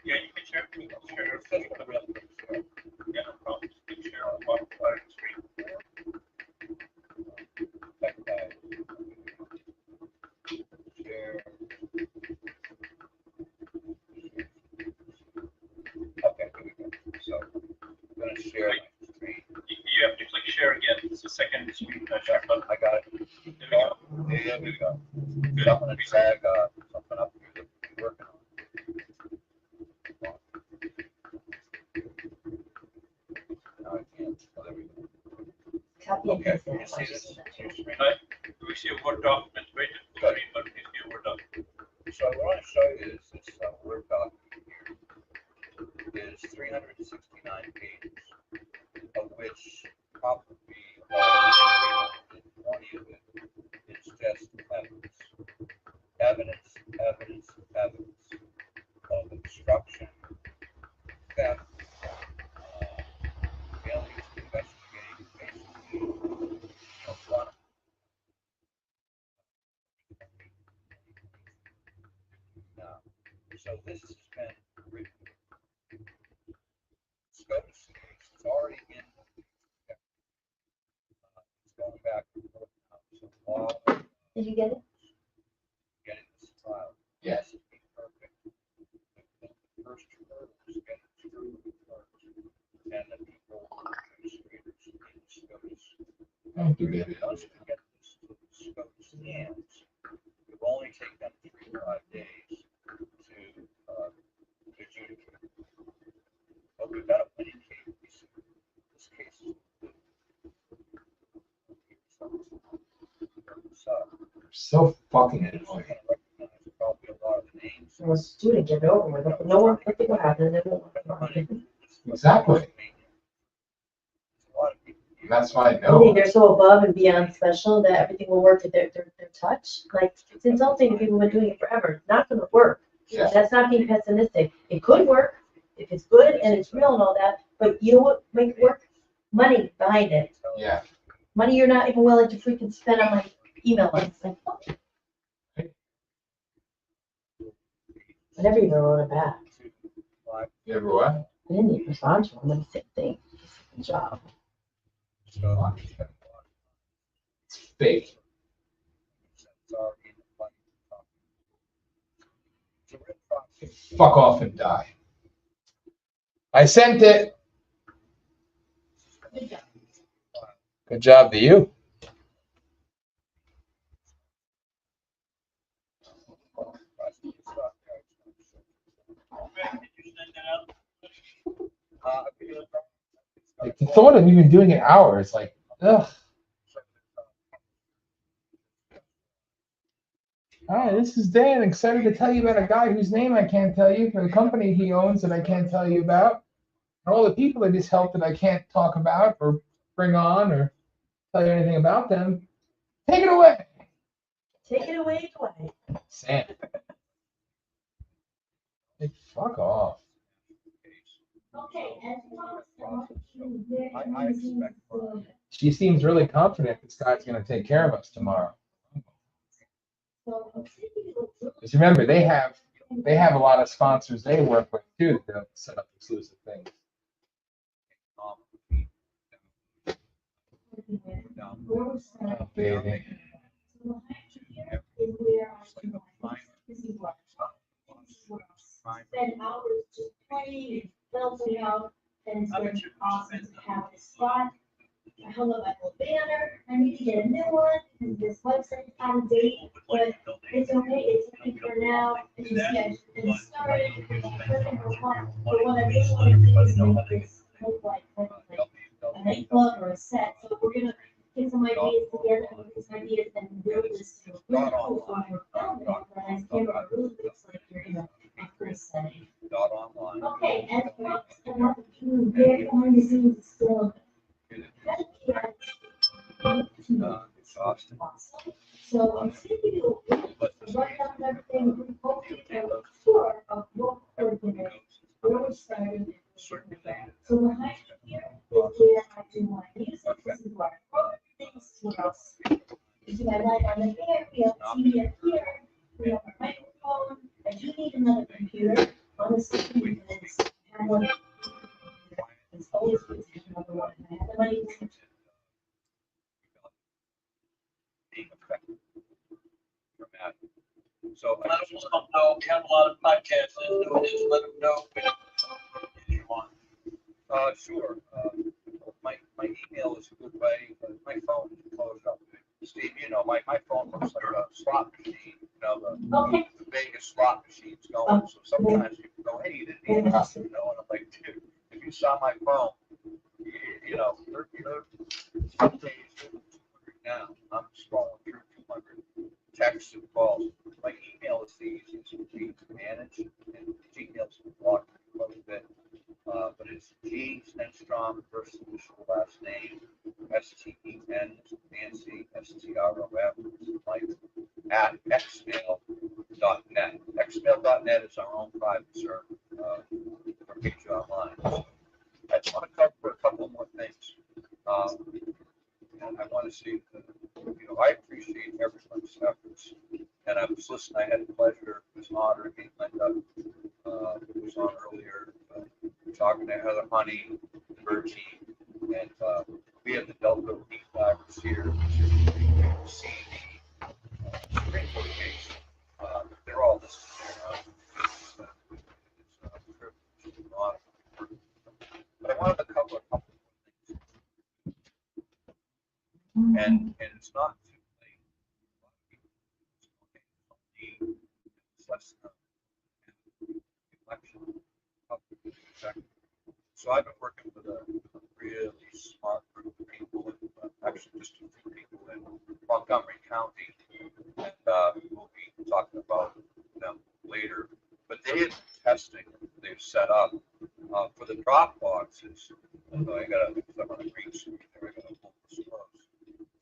Yeah, you can share. You can share. Yeah, no problem. You can share on the bottom side of the screen. Share. Okay, here we go. So I'm going to share my screen. You have to click share again. It's the second screen share button. I got it. There we go. There we go. Good. So I'm going to drag something up here that we're working on. Now I can't. Oh, there we go. Copy and Okay, paste you that. see this? Right. We see a Word document. Wait a screen, but we see a Word document. So what I want to show you is this Word document here. It is 369 pages, of which probably about 320 of it is just evidence. Evidence, evidence, evidence of obstruction, theft, failure to investigate, basically, one. Now, so this has been written. SCOTUS case is already in. It's going back and forth now. So all Did you get it? getting this file. Yes. It'd be perfect. The first hurdle is getting through the first, and the people, administrators in SCOTUS. Thank you, David. Once we get this to the SCOTUS hands, it will only take them 3 to 5 days So fucking annoying. Probably a lot of the names. Well, student, get it over with. No one, look at what happened. They don't want to. Exactly. And that's why I I think know. they're so above and beyond special that everything will work at their touch. Like, it's insulting to people who've been doing it forever. It's not gonna work. Yeah. That's not being pessimistic. It could work if it's good and it's real and all that, but you know what make it work? Money behind it. Yeah. Money you're not even willing to freaking spend on my email list. Like, fuck. I never even wrote it back. You ever what? I didn't even respond to them. Same thing. Good job. It's fake. Fuck off and die. I sent it. Good job. Good job to you. Like the thought of even doing it hours, like, ugh. Hi, this is Dan. Excited to tell you about a guy whose name I can't tell you, for the company he owns that I can't tell you about, and all the people that he's helped that I can't talk about or bring on or tell you anything about them. Take it away. Take it away, Dwight. Sam. Like, fuck off. Okay, as She seems really confident this guy's going to take care of us tomorrow. Because remember, they have a lot of sponsors they work with too to set up exclusive things. Oh, baby. Spend hours just playing and filtering out, and it's been awesome to have this spot. I hung up my little banner. I need to get a new one because this website's out of date, but it's okay. It's okay for now. As you see, I just been started. But what I really want to do is make this look like a nightclub or a set. So we're gonna get some ideas together, get some ideas, and build this to a really cool over film. But I camera really looks like you're in a first setting. Okay, and another very behind the scenes still. So I'm going to do write down everything, hopefully a tour of what we're doing, where we started. So behind here is where I do my music. This is where I wrote things. This is what else. This is my light on the air. We have TV up here. We have a microphone. I do need another computer. Honestly, because I have one. It's always good to have another one. I have the money to So Let us know, we have a lot of podcasts, let them know if you want. Sure. My email is a good way. My phone is closed up. Steve, you know, my phone looks like a slot machine. You know, the Vegas slot machine's going. So sometimes people go, hey, you didn't need this, you know, and I'm like, dude, if you saw my phone, you know, some days now I'm scrolling through 200 texts and calls. My email is the easiest for me to manage, and Gmail's blocked quite a bit. But it's G. Stenstrom, first initial last name, STEN, Nancy, STROM, Mike, at xmail.net. Xmail.net is our own private server for Picture Online. So I just want to cover a couple more things. And I want to say, you know, I appreciate everyone's efforts. And I was listening, I had the pleasure, it was an honor being Linda, who was on earlier, talking to Heather Honey, the Bird team, and we have the Delta League Flaggers here, to see the Supreme Court case. They're all listed there. It's a privilege and an honor. But I wanted to cover a couple of things. And it's not too late. It's less than election. So I've been working with a really smart group of people, actually just a few people in Montgomery County. And they had testing they've set up for the drop boxes. Although I got to I'm on a green screen, there we go.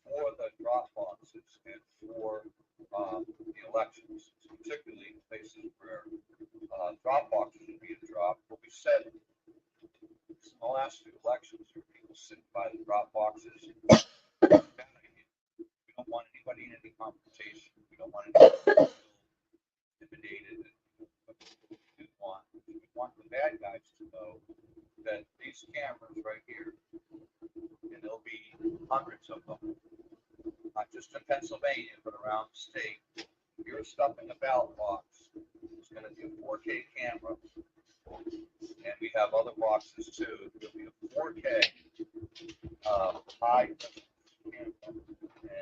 For the drop boxes and for the elections, particularly places where drop boxes are being dropped. What we said in the last few elections, there were people sitting by the drop boxes. We don't want anybody in any confrontation. We don't want anybody intimidated. We want the bad guys to know that these cameras right here, and there'll be hundreds of them, not just in Pennsylvania, but around the state. If you're stuffing a ballot box, it's going to be a 4K camera, and we have other boxes too. There'll be a 4K high camera,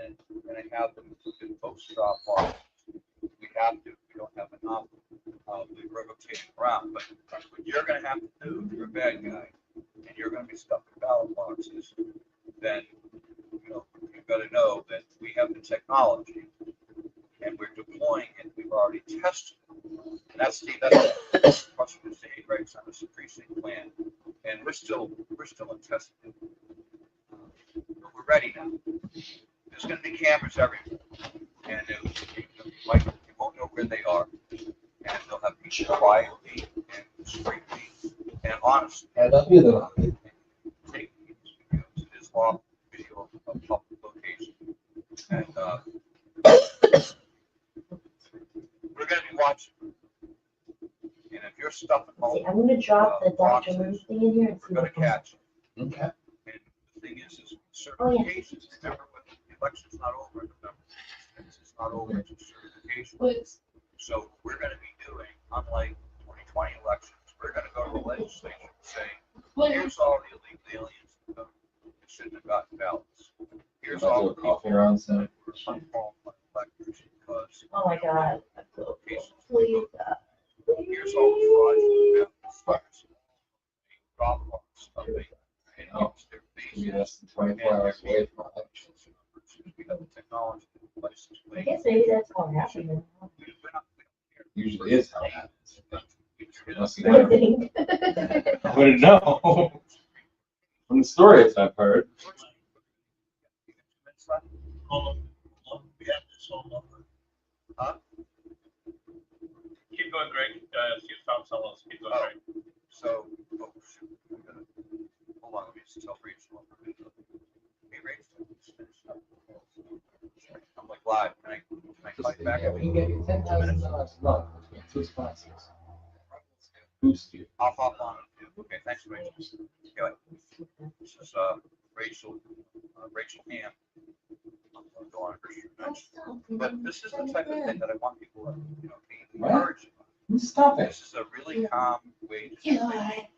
and I have them in post drop boxes. We have to. We don't have enough. We rotate around, but what you're going to have to do if you're a bad guy and you're going to be stuffing ballot boxes, then you've got to know that we have the technology and we're deploying it. We've already tested it. And that's the question is the right on this precinct plan, and we're still in testing. But we're ready now. There's going to be cameras everywhere, and you won't know where they are. And they'll have people quietly and discreetly and honestly take these videos. It is law video of public location. And we're going to be watching. And if you're stuffing all I'm gonna drop the Dr. Lou thing in here and see we're going what to catch you. Okay. And the thing is certifications. Remember, the election's not over in November. It's not over until certification. So what we're going to be doing, unlike 2020 elections, we're going to go to the legislature and say, here's all the illegal aliens that shouldn't have gotten ballots. Here's all the coffee around Senate. unqualified electors because Oh my God. locations. Please, Here's all the fraudulent drop box of the Maybe less than 24 hours away from elections. we have the technology in place. I guess maybe that's how it happened. Usually is how it happens. Unless you I know. think. I wouldn't know. From the stories I've heard. We have this whole number. Huh? Keep going, Greg. You found someone else. Keep going, Greg. So, shoot. Hold on, let me just tell Rachel. Hey, Rachel, finish up. I'm like live. Can I fight back? Yeah, we can get you $10,000 a month between two sponsors. Boost you. I'll hop on. Okay, thanks, Rachel. Anyway, this is Rachel Ham. I'm going to go on her next. But this is the type of thing that I want people to, be encouraged by. Stop it. This is a really calm way to do things.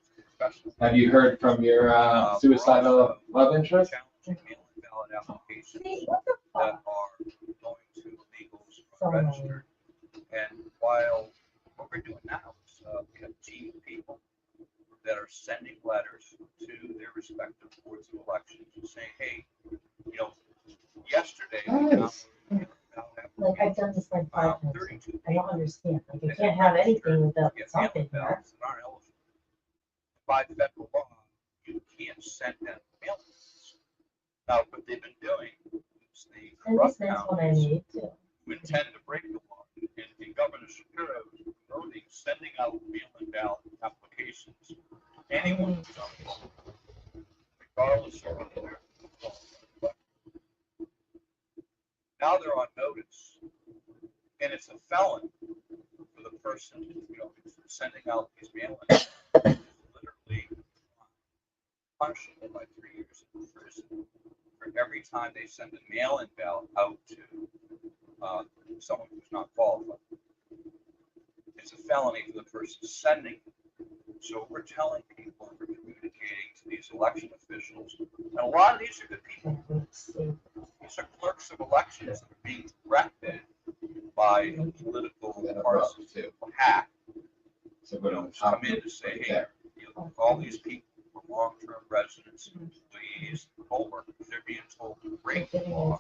Have you heard from your suicidal love interest? Challenging mail-in ballot applications that are going to illegals or registered. And while what we're doing now is we have a team of people that are sending letters to their respective boards of elections and saying, hey, yesterday Like I've done this like 5 times. I don't understand. Like I can't have anything without something there. By federal law, you can't send them mail-ins. Now, what they've been doing is the And corrupt this next one I counties need too. who intend to break the law, and the Governor Shapiro is promoting sending out mail-in ballot applications. Anyone who's on the phone, regardless of whether they're now they're on notice, and it's a felon for the person sending out these mail-ins. Literally punishable by 3 years in prison for every time they send a mail-in ballot out to someone who's not qualified. It's a felony for the person sending it. So we're telling people, we're communicating to these election officials, and a lot of these are good people. These are clerks of elections that are being directed by political partisan hack. So come in to say, hey, all these people were long-term residents, employees, co-workers, they're being told to break the law.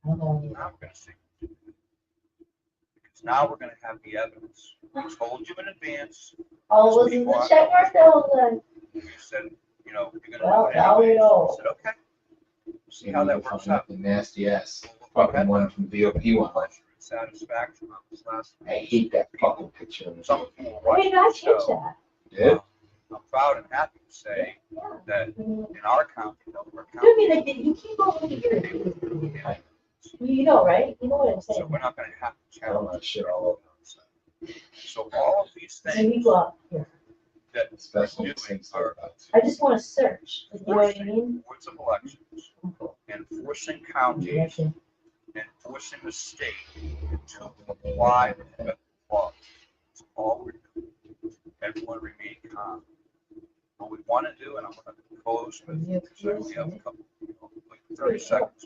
Now we're going to see. Because now we're going to have the evidence. We told you in advance. Oh, wasn't the check mark that was You said, you know, you're gonna well, do it now we anyways. know. I said, okay. See how that works out. The nasty ass fucking one from VOP one. Pleasure and satisfaction on this last. I hate that fucking picture. Some people Why watch did I the change show. that? Yeah. I'm proud and happy to say Yeah. that in our county, Delaware I County. mean, like, you keep over here. You know, right? You know what I'm So saying? we're not gonna have to I don't challenge know shit all over. So all of these So you things go up here. that Especially we're doing since are I just want to search. You know what I mean? boards of elections, enforcing counties, and forcing the state to comply with federal law. That's all we're doing. Everyone remain calm. What we want to do, and I'm going to close with, because I only have a couple, like 30 seconds.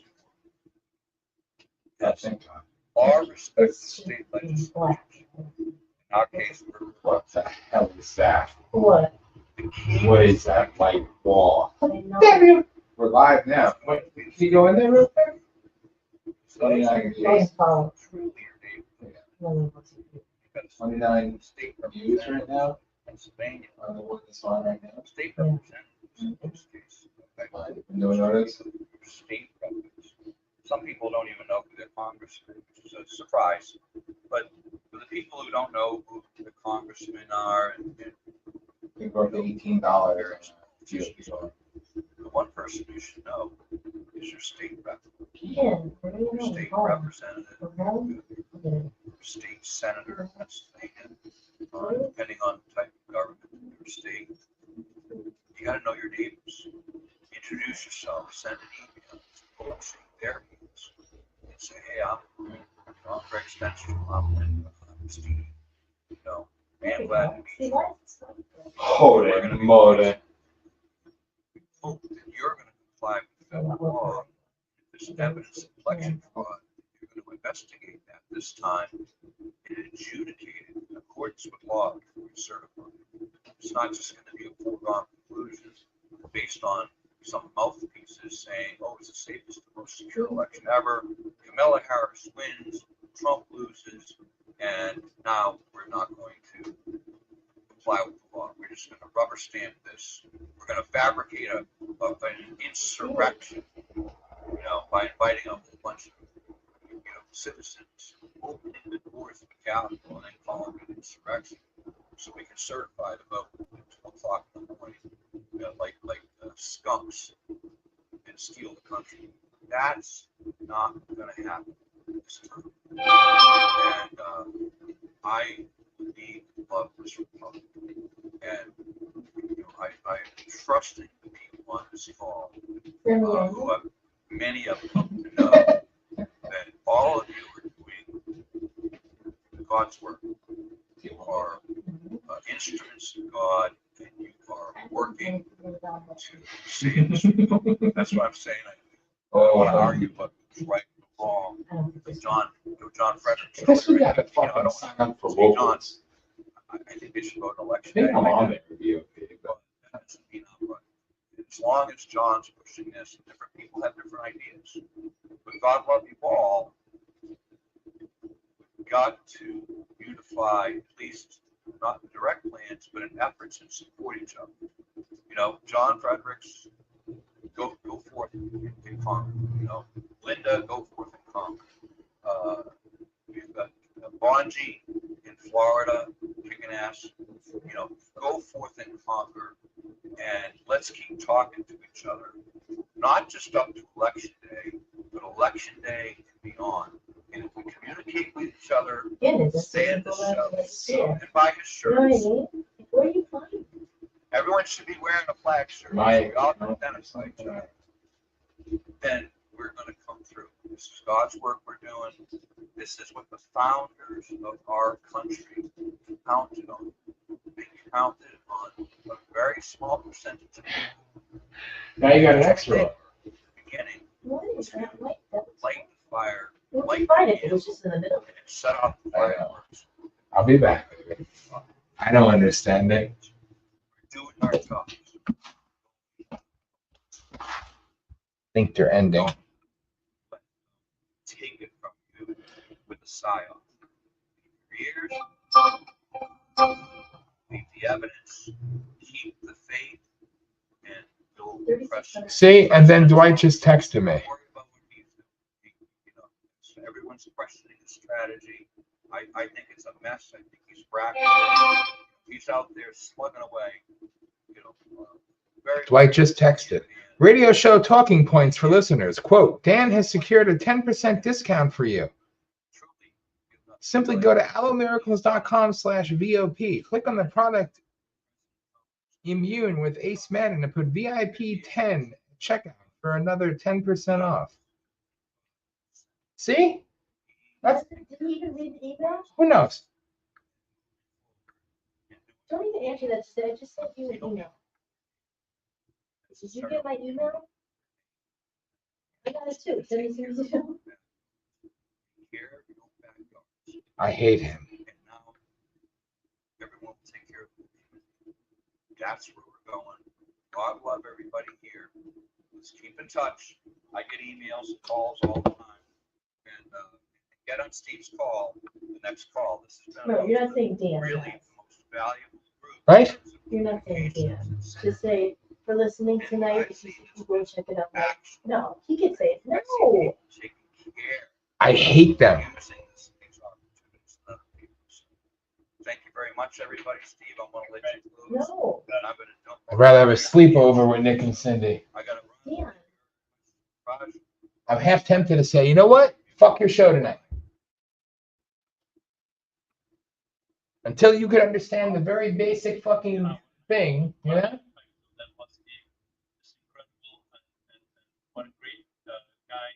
Yes, our respect for state legislation. In our case, we're. What the hell is that? What? What is that white wall? I know. We're live now. Wait, can you go in there real quick? So Yeah, I can see. truly your neighbor. 29 State views right now. Pennsylvania. On the one that's on right now. State representatives in this case. No notice. State representatives. Some people don't even know who their congressman is, which is a surprise. But for the people who don't know who the congressmen are, and They go to $18. the one person you should know is your state rep, Yeah. What do you your know? state Oh. representative, Okay. your state senator in Pennsylvania, depending on the type of government in your state. You got to know your neighbors. Introduce yourself. Send an email. Shake their hands and say, "Hey, I'm Greg Spencer. I'm Steve. You know, man, glad to meet See, you." that's. Holy moly. Hope that you're going to comply with federal law. If there's evidence of election fraud, you're going to investigate that this time and adjudicate it in accordance with law before you certify it. It's not just going to be a foregone conclusion based on some mouthpieces saying, "Oh, it's the safest and most secure election ever. Kamala Harris wins, Trump loses, and now we're not going to comply with the law. We're just going to rubber stamp this. We're going to fabricate an insurrection, you know, by inviting a whole bunch of, you know, citizens, opening the doors of the Capitol and then calling it an insurrection, so we can certify the vote at 2 o'clock in the morning, you know, like skunks, and steal the country." That's not going to happen this time. And I indeed love this republic, and you know, I am trusting the people on this call, who have, many of them come to know that all of you are doing God's work. You are instruments of God, and you are working to save this republic. That's what I'm saying. I don't want to argue about who's right or wrong. But John Frederick. I guess we got to fucking sign up for locals. I think they should vote an election. I think I'm on there with you. That doesn't mean I'm right. As long as John's pushing this, different people have different ideas. But God love you all. We've got to unify, at least not in direct plans, but in efforts and support each other. You know, John Fredericks, go forth and conquer. You know, Linda, go forth and conquer. We've got Bonji in Florida, kicking ass. You know, go forth and conquer, and let's keep talking to each other, not just up to election day, but election day and beyond. And if we communicate with each other, stay in the show, and buy his shirts. Where are you flying? Everyone should be wearing a flag shirt. Right. We all identify each other. Then we're going to come through. This is God's work we're doing. This is what the founders of our country counted on. They counted on a very small percentage of people. Now you got an extra. Beginning. What is that light? Light the fire. Where'd Light you find it? the It was just in the middle. and set off the fireworks. I'll be back. I don't understand it. We're doing our jobs. I think they're ending. Take it from you with a sigh off. Your ears. evidence, keep the faith, and you'll crush it. See, and then Dwight just texted me. Worry about what he's doing. You know, so everyone's questioning his strategy. I think it's a mess. I think he's bracketed. He's out there slugging away. You know, Dwight just texted. Radio show talking points for listeners. Quote, Dan has secured a 10% discount for you. Simply go to allomiracles.com/VOP. Click on the product Immune with Ace Madden and put VIP 10 checkout for another 10% off. See? That's, Did you even read the email? who knows? Don't even answer that. I just sent you an email. Did you get my email? I got it too. Send me some email. I hate him. And now everyone will take care of it. That's where we're going. God love everybody here. Let's keep in touch. I get emails and calls all the time. And get on Steve's call, the next call. This has been No, you're not saying Dan. really the most valuable group. Right? You're not saying Dan. Just say, for listening tonight, if you should go check it out. No, he could say it. No. I hate them. Thank you very much, everybody. Steve, I'm going to let you close. No. I'd rather have a sleepover with Nick and Cindy. Dan. I'm half tempted to say, you know what? Fuck your show tonight. Until you could understand the very basic fucking thing, you know? What a great guy,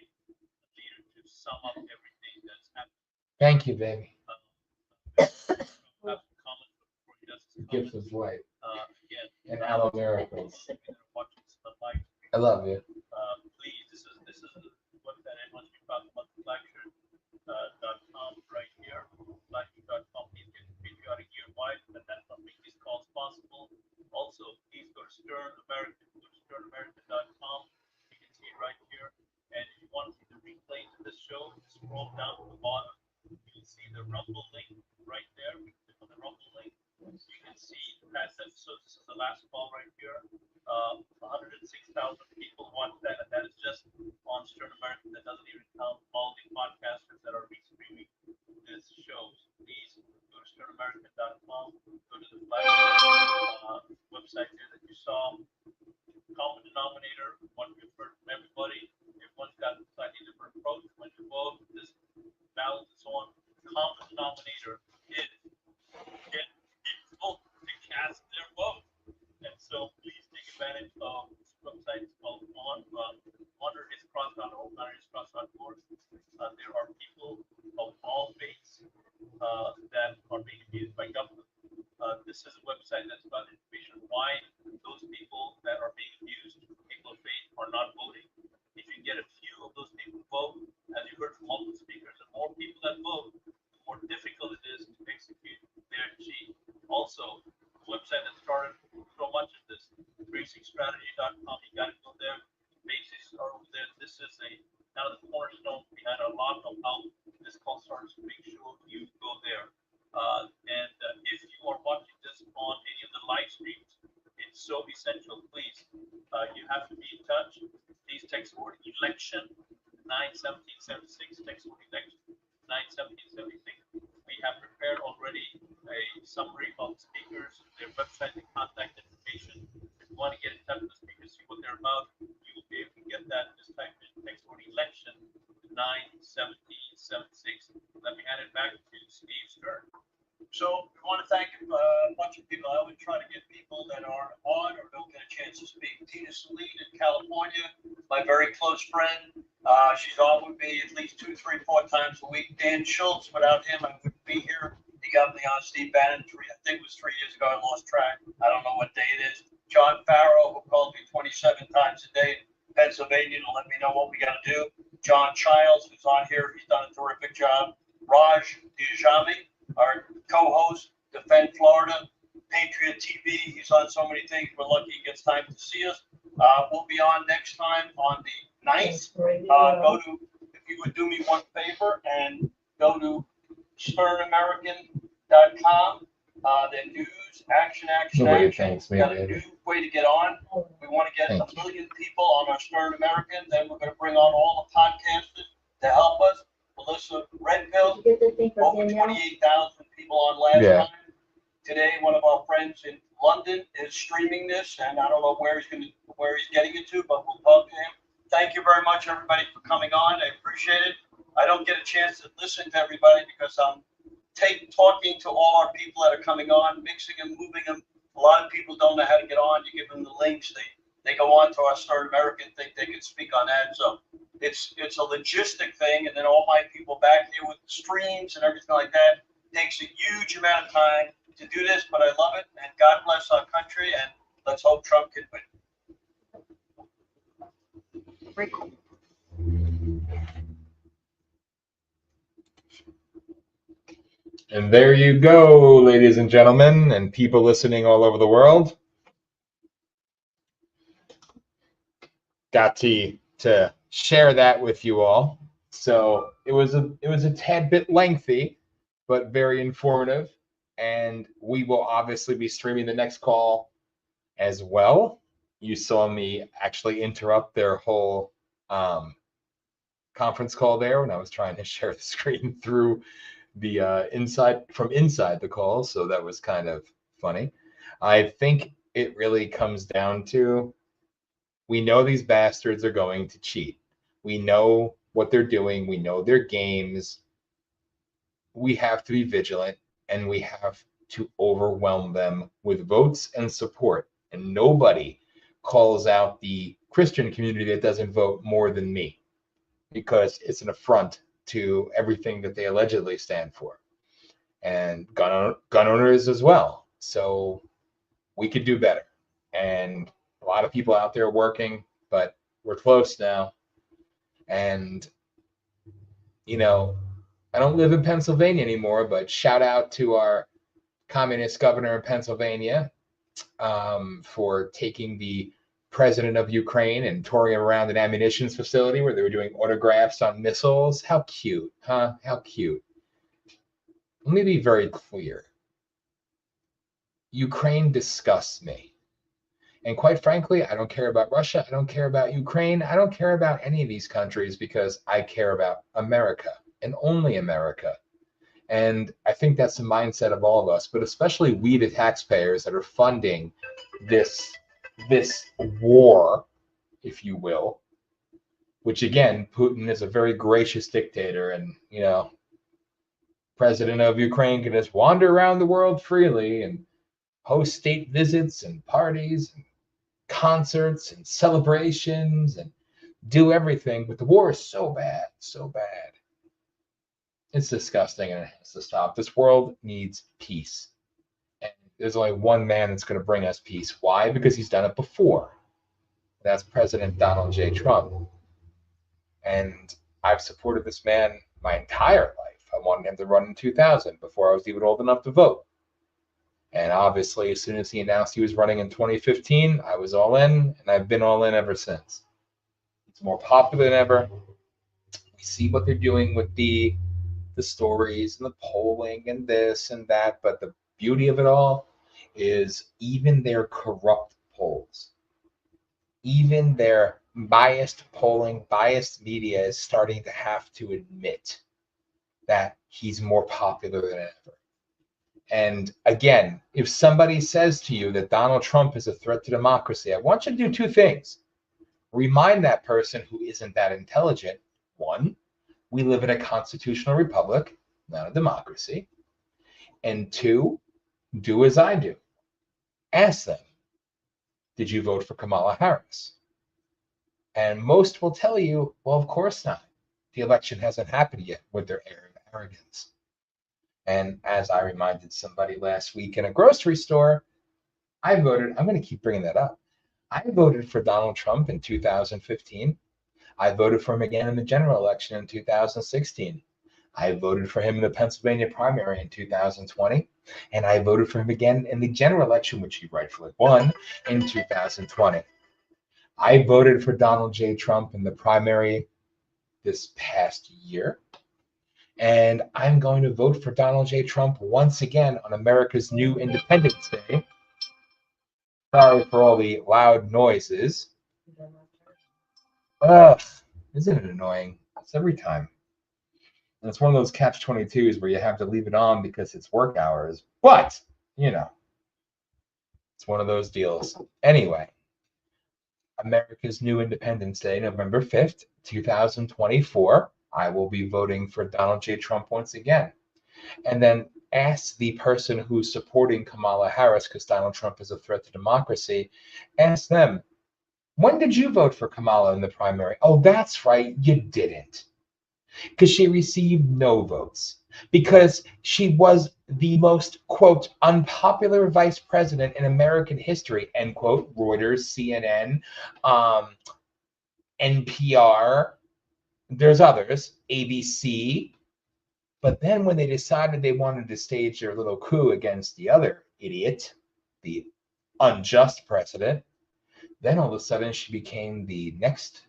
leader to sum up everything that's happened. Thank you, baby. Gift of light. And Aloe Miracles. I love you. Please, this is what that I want you to talk about the lecture.com right here. Lecture.com. Please get patriotic year-wide, and that's what makes these calls possible. Also, please go to Stern American. Go to sternamerican.com. You can see it right here. And if you want to see the replays of this show, scroll down to the bottom. You'll see the Rumble link right there. Click on the Rumble link. You can see past episodes. This is the last call right here. 106,000 people watch that, and that is just on Stern American. That doesn't even count all the podcasters that are restreaming this show. So please go to sternamerican.com. Go to the website there that you saw. Common denominator, one we've heard from everybody. Everyone's got a slightly different approach when you vote. This balance and so on. Common denominator is get people to cast their vote. And so please take advantage of this website. It's called honoriscross.org. There are people of all faiths that are being abused by government. This is a website that's about information why those people that are being abused, people of faith, are not voting. If you get a few of those people to vote, as you heard from multiple speakers, the more people that vote, the more difficult it is to execute their G. Also, the website that started so much of this, basic-strategy.com, you got to go there. Basics are over there. This is now the cornerstone behind a lot of how this call starts. Make sure you go there. And if you are watching this on any of the live streams, it's so essential. Please, you have to be in touch. Please text the word election 91776. Text the word election 91776. We have prepared already a summary of the speakers, their website, and contact information. If you want to get in touch with the speakers, see what they're about, you will be able to get that. Just type in text word election 91776. Let me hand it back to Steve Stern. So we want to thank a bunch of people. I always try to get people that are on or don't get a chance to speak. Tina Saline in California, my very close friend. She's on with me at least 2, 3, 4 times a week. Dan Schultz, without him, I wouldn't be here. He got me on Steve Bannon I think it was 3 years ago. I lost track. I don't know what day it is. John Farrow, who called me 27 times a day in Pennsylvania to let me know what we got to do. John Childs, who's on here. He's done a terrific job. Raj Dijami, our co-host, Defend Florida, Patriot TV. He's on so many things. We're lucky he gets time to see us. We'll be on next time on the 9th. If you would do me one favor and go to sternamerican.com Their news, action, Nobody action. thanks We me, got a baby. new way to get on. We want to get Thank 1 million people on our Stern American. Then we're going to bring on all the podcasters to help us. Melissa Redfield, Get the thing from over Danielle. 28,000 people on last Yeah. time. Today, one of our friends in London is streaming this, and I don't know where he's getting it to, but we'll talk to him. Thank you very much, everybody, for coming on. I appreciate it. I don't get a chance to listen to everybody because I'm talking to all our people that are coming on, mixing and moving them. A lot of people don't know how to get on. You give them the links, they go on to our Stern American, think they can speak on that. So it's a logistic thing, and then all my people back here with the streams and everything like that. Takes a huge amount of time to do this, but I love it, and God bless our country, and let's hope Trump can win. And there you go, ladies and gentlemen, and people listening all over the world. Got to share that with you all. So it was a tad bit lengthy, but very informative. And we will obviously be streaming the next call as well. You saw me actually interrupt their whole conference call there when I was trying to share the screen through the inside the call. So that was kind of funny. I think it really comes down to, we know these bastards are going to cheat. We know what they're doing. We know their games. We have to be vigilant, and we have to overwhelm them with votes and support. And nobody calls out the Christian community that doesn't vote more than me, because it's an affront to everything that they allegedly stand for, and gun owners as well. So we could do better. And a lot of people out there working, but we're close now. And, you know, I don't live in Pennsylvania anymore, but shout out to our communist governor in Pennsylvania for taking the president of Ukraine and touring him around an ammunition facility where they were doing autographs on missiles. How cute, huh? How cute. Let me be very clear. Ukraine disgusts me. And quite frankly, I don't care about Russia. I don't care about Ukraine. I don't care about any of these countries, because I care about America and only America. And I think that's the mindset of all of us, but especially we, the taxpayers that are funding this war, if you will, which again, Putin is a very gracious dictator, and, you know, president of Ukraine can just wander around the world freely and host state visits and parties and concerts and celebrations and do everything. But the war is so bad, so bad. It's disgusting, and it has to stop. This world needs peace. And there's only one man that's going to bring us peace. Why? Because he's done it before. That's President Donald J. Trump. And I've supported this man my entire life. I wanted him to run in 2000 before I was even old enough to vote. And obviously, as soon as he announced he was running in 2015, I was all in, and I've been all in ever since. It's more popular than ever. We see what they're doing with the stories and the polling and this and that, but the beauty of it all is even their corrupt polls, even their biased polling, biased media is starting to have to admit that he's more popular than ever. And again, if somebody says to you that Donald Trump is a threat to democracy, I want you to do two things. Remind that person who isn't that intelligent. One, we live in a constitutional republic, not a democracy. And two, do as I do. Ask them, did you vote for Kamala Harris? And most will tell you, well, of course not. The election hasn't happened yet, with their air of arrogance. And as I reminded somebody last week in a grocery store, I voted, I'm going to keep bringing that up. I voted for Donald Trump in 2015. I voted for him again in the general election in 2016. I voted for him in the Pennsylvania primary in 2020. And I voted for him again in the general election, which he rightfully won, in 2020. I voted for Donald J. Trump in the primary this past year. And I'm going to vote for Donald J. Trump once again on America's new Independence Day. Sorry for all the loud noises. Ugh, isn't it annoying? It's every time. And it's one of those catch-22s where you have to leave it on because it's work hours. But, you know, it's one of those deals. Anyway, America's new Independence Day, November 5th, 2024. I will be voting for Donald J. Trump once again. And then ask the person who's supporting Kamala Harris, because Donald Trump is a threat to democracy, ask them, when did you vote for Kamala in the primary? Oh, that's right, you didn't. Because she received no votes. Because she was the most, quote, unpopular vice president in American history, end quote, Reuters, CNN, NPR, there's others, ABC. But then when they decided they wanted to stage their little coup against the other idiot, the unjust president, then all of a sudden she became the next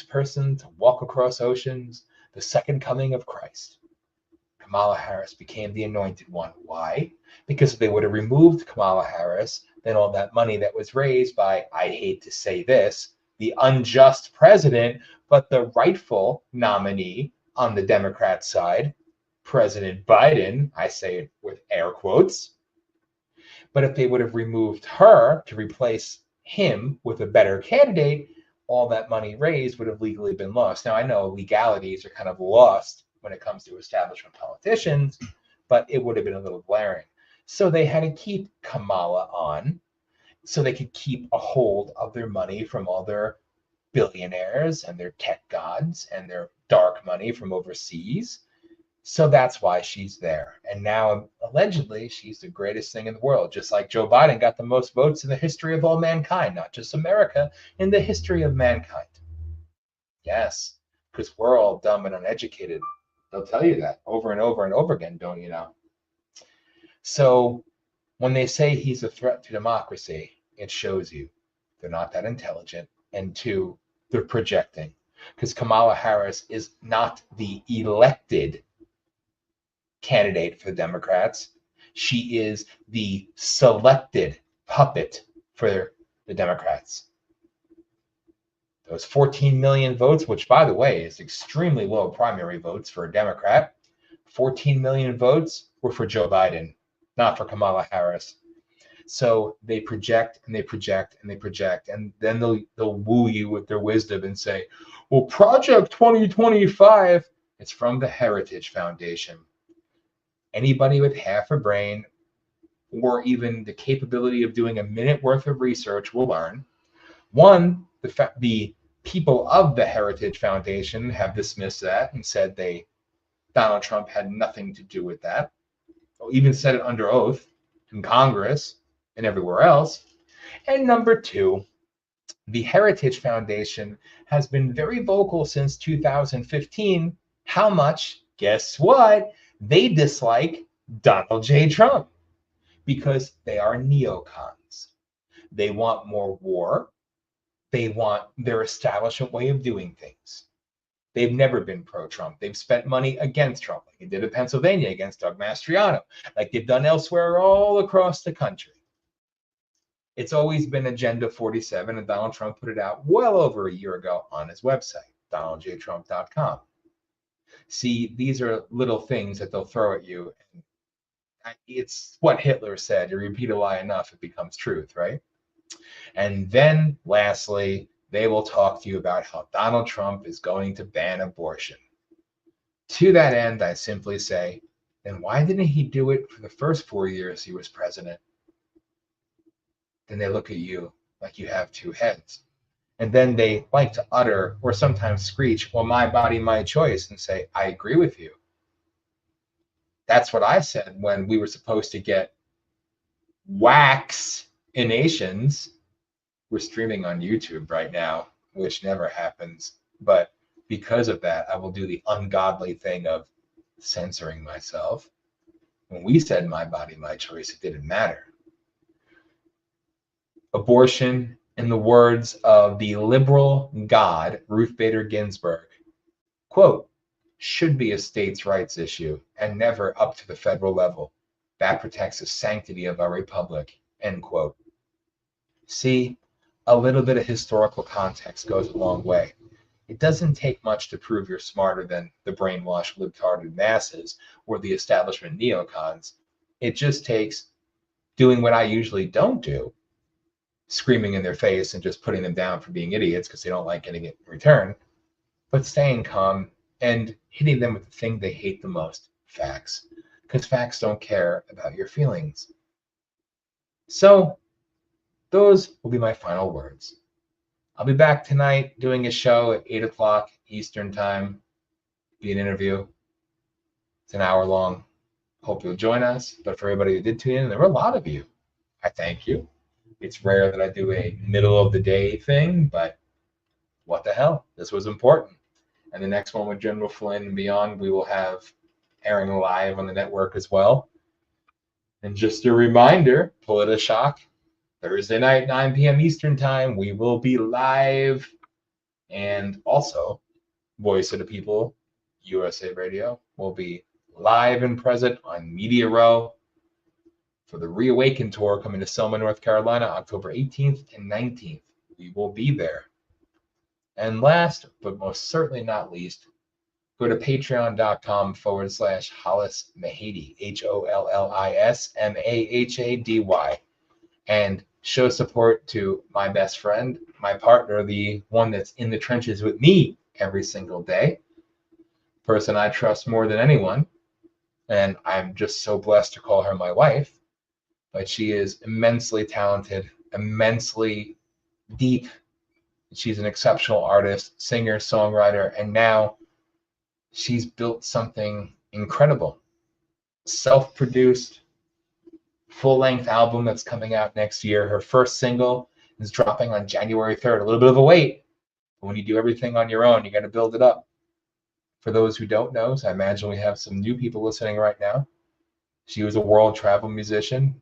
person to walk across oceans, the second coming of Christ. Kamala Harris became the anointed one. Why? Because if they would have removed Kamala Harris, then all that money that was raised by, I hate to say this, the unjust president, but the rightful nominee on the Democrat side, President Biden, I say it with air quotes. But if they would have removed her to replace him with a better candidate, all that money raised would have legally been lost. Now, I know legalities are kind of lost when it comes to establishment politicians, but it would have been a little glaring. So they had to keep Kamala on so they could keep a hold of their money from all their billionaires and their tech gods and their dark money from overseas. So that's why she's there. And now, allegedly, she's the greatest thing in the world, just like Joe Biden got the most votes in the history of all mankind, not just America, in the history of mankind. Yes, because we're all dumb and uneducated. They'll tell you that over and over and over again, don't you know? So when they say he's a threat to democracy, it shows you they're not that intelligent. And two, they're projecting. Because Kamala Harris is not the elected candidate for the Democrats. She is the selected puppet for the Democrats. Those 14 million votes, which, by the way, is extremely low primary votes for a Democrat, 14 million votes were for Joe Biden, not for Kamala Harris. So they project and they project and they project, and then they'll woo you with their wisdom and say, well, Project 2025, it's from the Heritage Foundation. Anybody with half a brain or even the capability of doing a minute worth of research will learn. One, the people of the Heritage Foundation have dismissed that and said Donald Trump had nothing to do with that. Even said it under oath in Congress and everywhere else. And number two, the Heritage Foundation has been very vocal since 2015. How much? Guess what? They dislike Donald J. Trump because they are neocons. They want more war. They want their establishment way of doing things. They've never been pro-Trump. They've spent money against Trump, like they did in Pennsylvania against Doug Mastriano, like they've done elsewhere all across the country. It's always been Agenda 47, and Donald Trump put it out well over a year ago on his website, donaldjtrump.com. See, these are little things that they'll throw at you. It's what Hitler said. You repeat a lie enough, it becomes truth, right? And then, lastly, they will talk to you about how Donald Trump is going to ban abortion. To that end, I simply say, then why didn't he do it for the first 4 years he was president? Then they look at you like you have two heads. And then they like to utter or sometimes screech, well, my body, my choice, and say, I agree with you. That's what I said when we were supposed to get vaccinations. We're streaming on YouTube right now, which never happens. But because of that, I will do the ungodly thing of censoring myself. When we said my body, my choice, it didn't matter. Abortion, in the words of the liberal god, Ruth Bader Ginsburg, quote, should be a states' rights issue and never up to the federal level. That protects the sanctity of our republic, end quote. See, a little bit of historical context goes a long way. It doesn't take much to prove you're smarter than the brainwashed libtarded masses or the establishment neocons. It just takes doing what I usually don't do, screaming in their face and just putting them down for being idiots because they don't like getting it in return, but staying calm and hitting them with the thing they hate the most, facts, because facts don't care about your feelings. So those will be my final words. I'll be back tonight doing a show at 8 o'clock Eastern time. Be an interview. It's an hour long. Hope you'll join us. But for everybody who did tune in, there were a lot of you. I thank you. It's rare that I do a middle of the day thing, but what the hell? This was important. And the next one with General Flynn and beyond, we will have airing live on the network as well. And just a reminder, Shock, Thursday night, 9 p.m. Eastern time, we will be live. And also, Voice of the People, U.S.A. Radio, will be live and present on Media Row for the Reawaken Tour coming to Selma, North Carolina, October 18th and 19th. We will be there. And last, but most certainly not least, go to patreon.com/Hollis Mahady, HOLLISMAHADY, and show support to my best friend, my partner, the one that's in the trenches with me every single day, person I trust more than anyone. And I'm just so blessed to call her my wife. But she is immensely talented, immensely deep. She's an exceptional artist, singer, songwriter, and now she's built something incredible. Self-produced, full-length album that's coming out next year. Her first single is dropping on January 3rd. A little bit of a wait. But when you do everything on your own, you got to build it up. For those who don't know, so I imagine we have some new people listening right now. She was a world travel musician,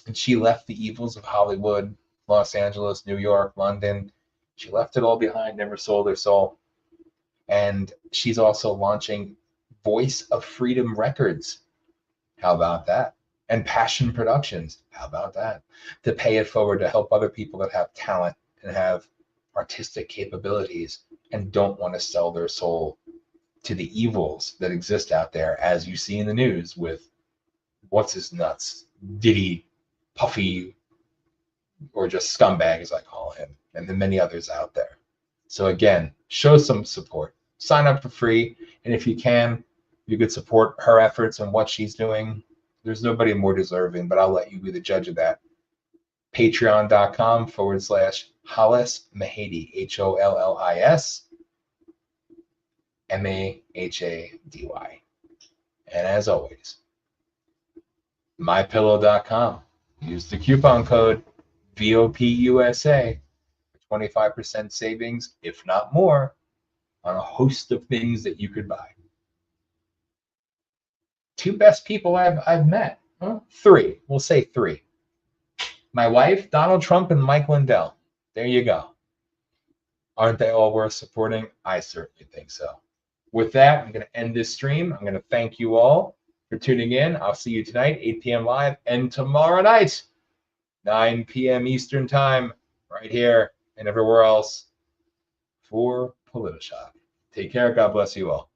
and she left the evils of Hollywood, Los Angeles, New York, London. She left it all behind, never sold her soul. And she's also launching Voice of Freedom Records. How about that? And Passion Productions. How about that? To pay it forward to help other people that have talent and have artistic capabilities and don't want to sell their soul to the evils that exist out there, as you see in the news with what's his nuts, Diddy, Puffy, or just scumbag as I call him, and the many others out there. So again, show some support. Sign up for free, and if you can, you could support her efforts and what she's doing. There's nobody more deserving, but I'll let you be the judge of that. Patreon.com/Hollis Mahady, HOLLISMAHADY. And as always, mypillow.com. Use the coupon code VOPUSA for 25% savings, if not more, on a host of things that you could buy. Two best people I've met. Well, three. We'll say three. My wife, Donald Trump, and Mike Lindell. There you go. Aren't they all worth supporting? I certainly think so. With that, I'm going to end this stream. I'm going to thank you all for tuning in. I'll see you tonight, 8 p.m. live, and tomorrow night, 9 p.m. Eastern time, right here and everywhere else for PolitiShock. Take care. God bless you all.